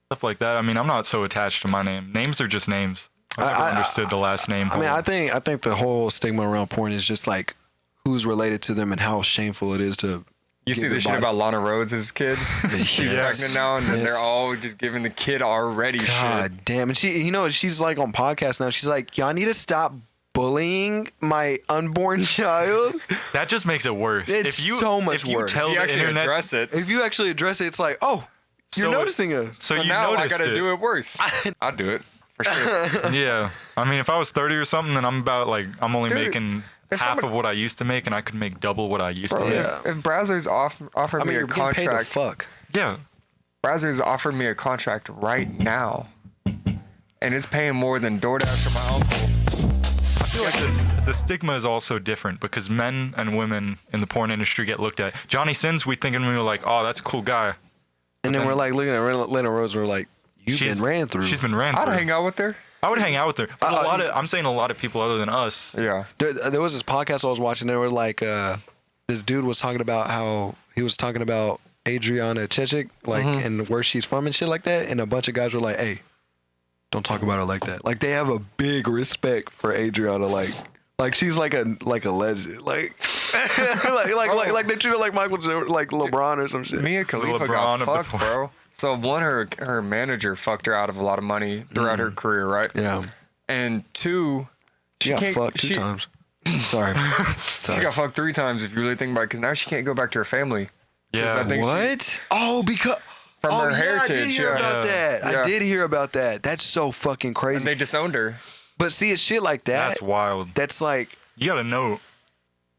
A: stuff like that. I mean, I'm not so attached to my name. Names are just names. I never understood the last name.
C: I mean,
A: whole.
C: I think the whole stigma around porn is just like who's related to them and how shameful it is to.
B: you
C: give
B: see
C: their
B: the shit
C: body-
B: about Lana Rhodes' kid. She's
C: Yes.
B: pregnant now, and then
C: Yes.
B: they're all just giving the kid already shit.
C: God damn, and she, you know, she's like on podcasts now. She's like, y'all need to stop bullying my unborn child.
A: That just makes it worse.
C: It's
A: if you,
C: so much
A: if you
C: worse.
A: Tell
B: You
A: the
B: actually
A: internet,
B: address it.
C: If you actually address it, it's like, oh, you're
A: So-
C: noticing it.
A: So,
B: So
A: you
B: now I
A: noticed
B: gotta
A: it.
B: do it worse. I'll do it for sure.
A: Yeah. I mean, if I was 30 or something, then I'm about like I'm only
B: Dude,
A: making
B: if
A: half
B: somebody-
A: of what I used to make, and I could make double what I used
B: Bro,
A: to make.
C: Yeah.
B: if Brazzers offered
C: I mean,
B: me
C: you're
B: a
C: getting paid to
B: contract,
C: fuck.
A: Yeah.
B: Brazzers offered me a contract right now, and it's paying more than DoorDash or my uncle.
A: I feel like the stigma is also different because men and women in the porn industry get looked at. Johnny Sins, we think and we were like, oh, that's a cool guy.
C: And then we're like looking at Lena Rose. We're like, you've been ran through.
A: She's been ran
B: I'd
A: through.
B: hang out with her.
A: I would hang out with her. But I'm saying a lot of people other than us.
B: Yeah.
C: There was this podcast I was watching. They were like, this dude was talking about how he was talking about Adriana Chechik, like, and where she's from and shit like that. And a bunch of guys were like, hey, don't talk about her like that. Like, they have a big respect for Adriana. Like she's like a legend. Like like they treat her like Michael Jordan, like LeBron or some shit.
B: Mia Khalifa
A: LeBron
B: got
A: of the
B: fucked,
A: porn.
B: bro. So one, her manager fucked her out of a lot of money throughout her career, right?
C: Yeah.
B: And two,
C: She got
B: can't-
C: fucked 2
B: she-
C: times. Sorry.
B: She got fucked 3 times if you really think about it, because now she can't go back to her family.
A: Yeah.
B: I think
C: What? Oh, because
B: From her
C: yeah, I did
B: heritage,
C: hear
B: yeah.
C: about that.
B: Yeah.
C: I did hear about that. That's so fucking
B: And
C: crazy.
B: they disowned her.
C: But see, it's shit like that.
A: That's wild.
C: That's like
A: You gotta know. You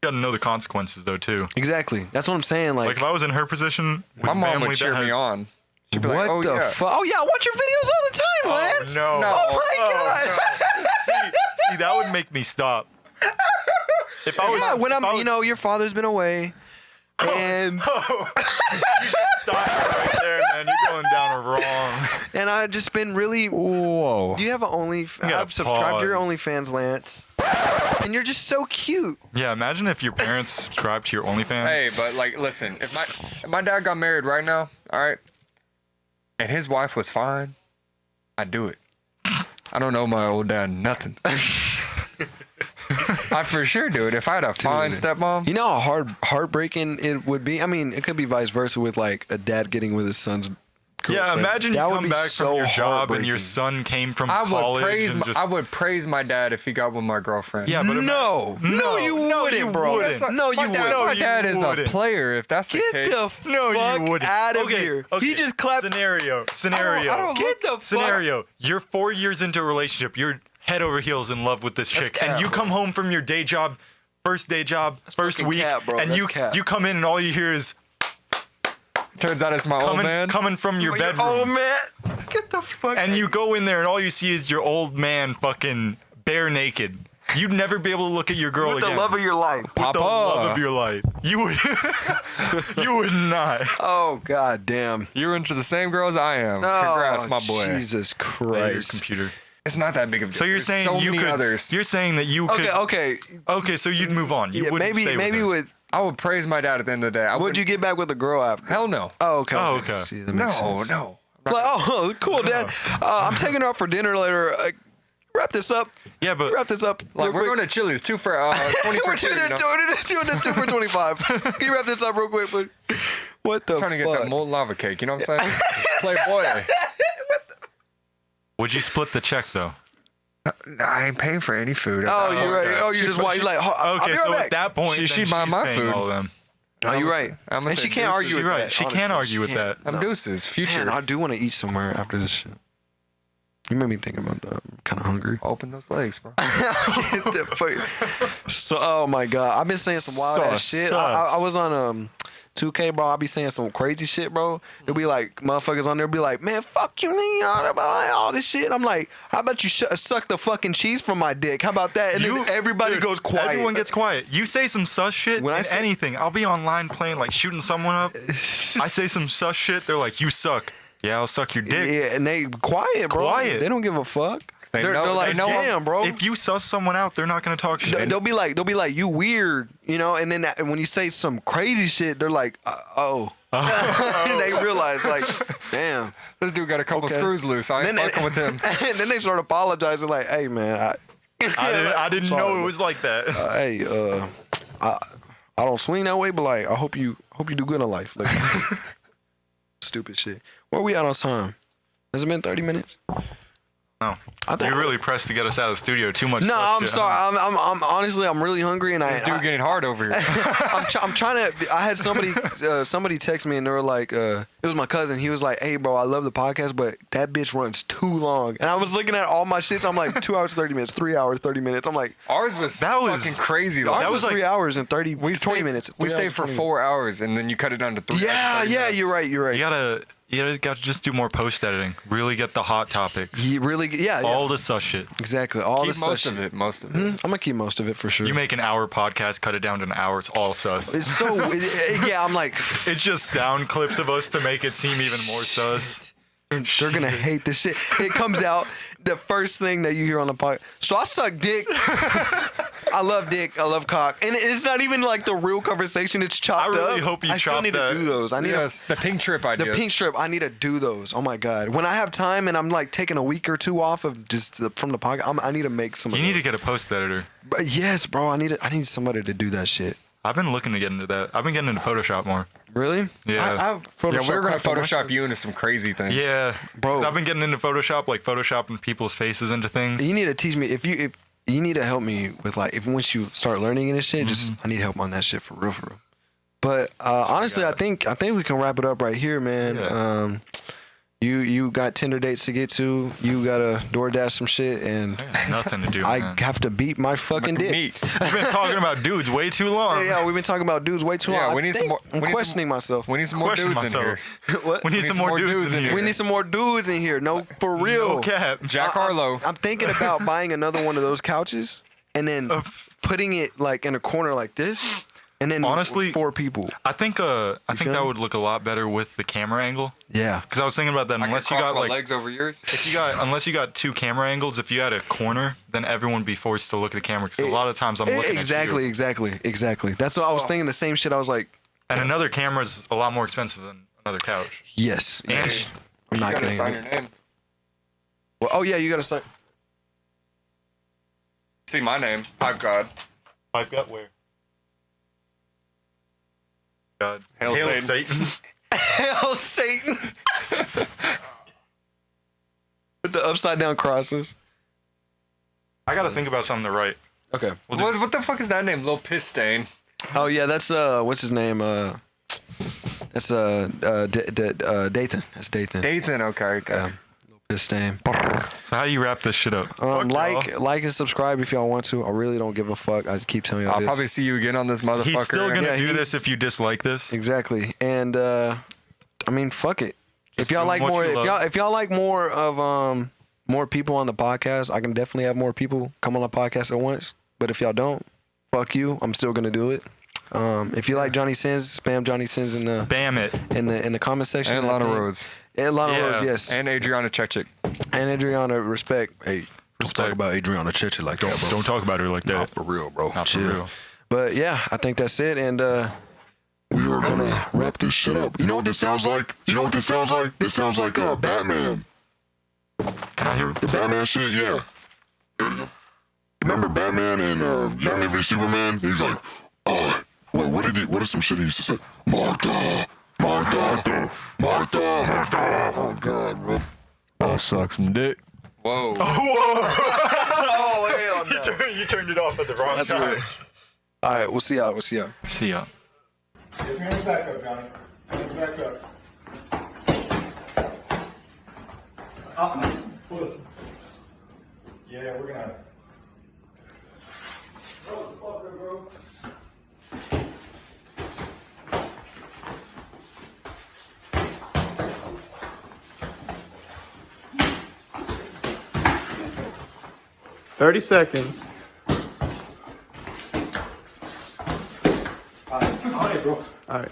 A: gotta know the consequences though too.
C: exactly. That's what I'm saying.
A: Like
C: Like,
A: if I was in her position, with
B: My mom
A: family
B: would cheer
A: that
B: me
A: had-
B: on. She'd be
C: what
B: like, oh,
C: the
B: yeah.
C: fuck? Oh yeah, I watch your videos all the time, Lance.
A: No.
B: No.
C: Oh my god.
A: See, that would make me stop. If I was,
C: Yeah, when
A: if
C: I'm,
A: I was-
C: you know, your father's been away, and
A: you should stop right there, man. You're going down wrong.
C: and I've just been really.
B: Whoa.
C: Do you have an
A: gotta
C: I've subscribed to your
A: pause.
C: OnlyFans, Lance, and you're just so cute.
A: Yeah, imagine if your parents subscribed to your OnlyFans.
B: Hey, but like, listen, if my dad got married right now, all right, and his wife was fine, I'd do it. I don't know my old dad nothing. I'd for sure do it if I had a fine stepmom.
C: You know how heartbreaking it would be. I mean, it could be vice versa with like a dad getting with his son's girlfriend.
A: Yeah, imagine
C: That
A: you
C: would
A: come
C: be
A: back
C: so
A: from your job and your
C: heartbreaking.
A: son came from
B: I would
A: college
B: praise
A: and just
B: I would praise my dad if he got with my girlfriend.
A: yeah, but
C: No, you wouldn't, bro.
B: Yes,
C: No, you
B: my dad,
C: wouldn't.
B: My
A: you
B: dad is
A: wouldn't.
B: a player. If that's the
C: Get
B: case,
C: the fuck
A: No, you wouldn't.
C: out of here. He just clapped.
A: Scenario.
B: I don't
C: Get the fuck.
A: Scenario. You're 4 years into a relationship. You're head over heels in love with this chick,
C: cap,
A: and you
C: bro.
A: come home from your day job, first day job, first
C: fucking
A: week,
C: cap, bro.
A: and
C: That's
A: you
C: cap.
A: you come in and all you hear is
B: turns out it's my old man.
A: coming from your bedroom.
C: Oh man, get the fuck.
A: And you go in there and all you see is your old man fucking bare naked. You'd never be able to look at your girl
C: with the
A: again.
C: love of your life.
A: With the
B: Papa.
A: love of your life. You would you would not.
C: Oh god damn.
B: You're into the same girl as I am.
C: Oh,
B: Congrats, my boy.
C: Jesus
A: Your
C: Christ.
A: computer.
B: It's not that big of a deal.
A: So you're
B: There's
A: saying
B: so
A: you
B: many
A: could
B: others.
A: You're saying that you could
C: Okay.
A: Okay, so you'd move on. You
C: Yeah,
A: wouldn't stay
C: maybe
A: with, her.
C: with.
B: I would praise my dad at the end of the day.
C: Would you get back with the girl after?
B: Hell no.
C: Oh, okay.
A: Oh, okay.
C: See, that
B: No,
C: makes sense.
B: no.
C: Like, oh, cool, Dad. I'm taking her out for dinner later. Wrap this up.
A: Yeah, but
C: Wrap this up.
B: Like, we're going to Chili's 2 for 20 for
C: We're
B: 2.
C: doing
B: You know?
C: it 2 for 25. Can you wrap this up real quick, please? What the
B: Trying to get
C: fuck?
B: that molten lava cake. You know what I'm saying? Playboy.
A: Would you split the check though?
B: I ain't paying for any food.
C: Oh, you're right.
A: okay.
C: Oh, you just want, you like, I'll
A: Okay,
C: be
A: so
C: right
A: at
C: back.
A: that point,
B: She
A: then
B: buy
A: she's
B: my
A: paying
B: food.
A: all of them.
C: Oh, you're right.
B: I'ma
C: And
B: say
C: she can't
B: deuces.
C: argue with
A: You're right.
C: that.
A: She can't
C: honestly.
A: argue with that.
B: I'm deuces. Future.
C: Man, I do want to eat somewhere after this shit. You made me think about that. I'm kind of hungry.
B: Open those legs, bro.
C: So, oh my god, I've been saying some wild ass
A: Sus,
C: shit.
A: sus.
C: I was on 2K, bro. I be saying some crazy shit, bro. It'll be like motherfuckers on there be like, man, fuck you, Leon, about all this shit. I'm like, how about you suck the fucking cheese from my dick? How about that? And then everybody
A: Dude,
C: goes quiet.
A: Everyone gets quiet. You say some sus shit
C: When I
A: in
C: say-
A: anything. I'll be online playing, like shooting someone up. I say some sus shit. They're like, you suck. Yeah, I'll suck your dick.
C: Yeah, and they quiet, bro.
A: Quiet.
C: They don't give a fuck.
B: They
C: They're
B: know-
C: like,
B: they know
C: damn, bro.
A: If you sus someone out, they're not gonna talk shit.
C: They'll be like, you weird, you know. And then when you say some crazy shit, they're like, oh. And they realize, like, damn.
B: This dude got a couple
C: Okay.
B: screws loose. I ain't fucking with him.
C: And then they start apologizing, like, hey, man,
A: I didn't
C: sorry,
A: know
C: bro.
A: it was like that.
C: Hey, I don't swing that way, but like, I hope you do good in life. Like, stupid shit. Where we at on time? Has it been 30 minutes?
A: No,
C: I thought-
A: you really pressed to get us out of the studio. Too much.
C: No,
A: sus
C: I'm
A: shit,
C: sorry.
A: huh?
C: I'm honestly, I'm really hungry, and
B: This dude getting hard over here.
C: I'm trying to. I had somebody text me, and they were like, it was my cousin. He was like, "Hey, bro, I love the podcast, but that bitch runs too long." And I was looking at all my shits. I'm like, 2 hours 30 minutes, 3 hours 30 minutes. I'm like,
B: Ours was
A: That was-
B: fucking crazy.
C: that
B: Though.
C: was
A: like-
C: 3 hours and 20
B: stayed,
C: minutes.
B: We
C: 3
B: stayed
C: hours,
B: for
C: 20
B: 4 hours, and then you cut it down to 3
C: minutes.
B: hours, 30
C: Yeah,
B: minutes.
C: you're right. You're right.
A: You gotta just do more post editing. Really get the hot topics.
C: You really, yeah.
A: All the sus shit.
C: Exactly. All
B: Keep
C: the
B: most
C: such
B: of
C: shit.
B: it. Most of it.
C: I'm gonna keep most of it for sure.
A: You make an hour podcast, cut it down to an hour. It's all sus.
C: It's so yeah. I'm like,
A: It's just sound clips of us to make it seem even more sus.
C: they're gonna hate this shit. It comes out the first thing that you hear on the podcast. So I suck dick. I love dick. I love cock, and it's not even like the real conversation. It's chopped up.
A: I really hope you
C: I still
A: chop
C: need
A: that.
C: to do those. I need
B: Yes, the pink trip
C: the
B: ideas.
C: pink strip. I need to do those. Oh my god! When I have time and I'm like taking a week or two off of just from the podcast, I need to make some.
A: You
C: of
A: need to
C: those.
A: get a post editor.
C: But yes, bro. I need somebody to do that shit.
A: I've been looking to get into that. I've been getting into Photoshop more.
C: Really?
A: Yeah.
B: Yeah, we were gonna
C: crap on my
B: Photoshop
C: shit.
B: you into some crazy things.
A: Yeah,
C: Bro.
A: 'Cause I've been getting into Photoshop, like photoshopping people's faces into things.
C: You need to teach me if you need to help me with like if once you start learning and this shit, just I need help on that shit for real. But honestly, I think we can wrap it up right here, man.
A: Yeah.
C: You got Tinder dates to get to. You gotta DoorDash some shit, and
A: I got nothing to do.
C: I
A: man.
C: have to beat my fucking dick.
B: Meat.
A: We've been talking about dudes way too long.
C: Yeah, we've been talking about dudes way too
B: Yeah,
C: long.
B: we need some more.
C: I'm
B: we need
C: questioning
B: some,
C: myself.
B: We need some more
A: Question
B: dudes in here.
A: myself.
C: What?
A: We need some more dudes in here.
C: We need some more dudes in here. No, for real.
A: No cap.
B: Jack Harlow.
C: I'm thinking about buying another one of those couches and then putting it like in a corner like this, and then
A: Honestly,
C: 4 people.
A: I think
C: feel
A: that
C: me?
A: would look a lot better with the camera angle.
C: Yeah.
A: Because I was thinking about that.
B: I
A: Unless
B: can
A: you
B: cross
A: got
B: my
A: like,
B: legs over yours.
A: unless you got 2 camera angles, if you had a corner, then everyone would be forced to look at the camera. Because a lot of times I'm looking
C: Exactly. That's what I was thinking. The same shit. I was like,
A: at you. And another camera's a lot more expensive than another couch.
C: yes.
A: And
C: I'm
B: You
C: not
B: gotta
C: kidding.
B: sign your name.
C: Well, oh yeah, you gotta sign.
B: See my name. Pipe God.
A: I've got where? God.
B: Hail Satan.
C: Hell, Satan. With the upside down crosses.
A: I gotta think about something to write.
C: Okay.
A: We'll do
B: What the fuck is that name? Lil Piss Stain.
C: Oh yeah, that's what's his name? That's Dathan. That's Dathan.
B: Dathan. Okay.
C: Yeah. His name.
A: So how do you wrap this shit up? Fuck y'all.
C: Like and subscribe if y'all want to. I really don't give a fuck. I keep telling y'all
B: I'll
C: this.
B: probably see you again on this motherfucker.
A: He's still gonna
C: Yeah,
A: do
C: he's-
A: this if you dislike this.
C: Exactly. And I mean, fuck it.
A: Just
C: If y'all
A: do
C: like
A: what
C: more,
A: you love.
C: if y'all like more of more people on the podcast, I can definitely have more people come on the podcast at once. But if y'all don't, fuck you. I'm still gonna do it. If you like Johnny Sins, spam Johnny Sins in the
A: Bam it.
C: in the comment section.
B: And
C: I
B: Lana
C: think.
B: Rhodes.
C: And Lana
A: Yeah.
C: Rose, yes.
B: And Adriana Chechik.
C: And Adriana, respect. Hey, don't
A: Respect.
C: talk about Adriana Cheche like that, bro.
A: Don't talk about her like that.
C: Not for real, bro.
A: Not for
C: Chill.
A: real.
C: But yeah, I think that's it. And we are gonna
E: Wrap this shit up. You know what this sounds like? This sounds like Batman.
A: Can I hear it?
E: The Batman shit, yeah. Remember Batman and Batman v Superman? He's like, what is some shit he used to say? Martha, Martha. Oh God, bro.
B: I'll suck some dick.
C: Whoa.
A: Oh,
C: hell no.
A: you turned it off at the wrong
C: That's
A: time.
C: weird. All right, we'll see y'all.
A: See ya.
F: Get your hands back up, Johnny. Hands back up. Yeah, we're gonna. Bro. 30 seconds. All right, bro. All right.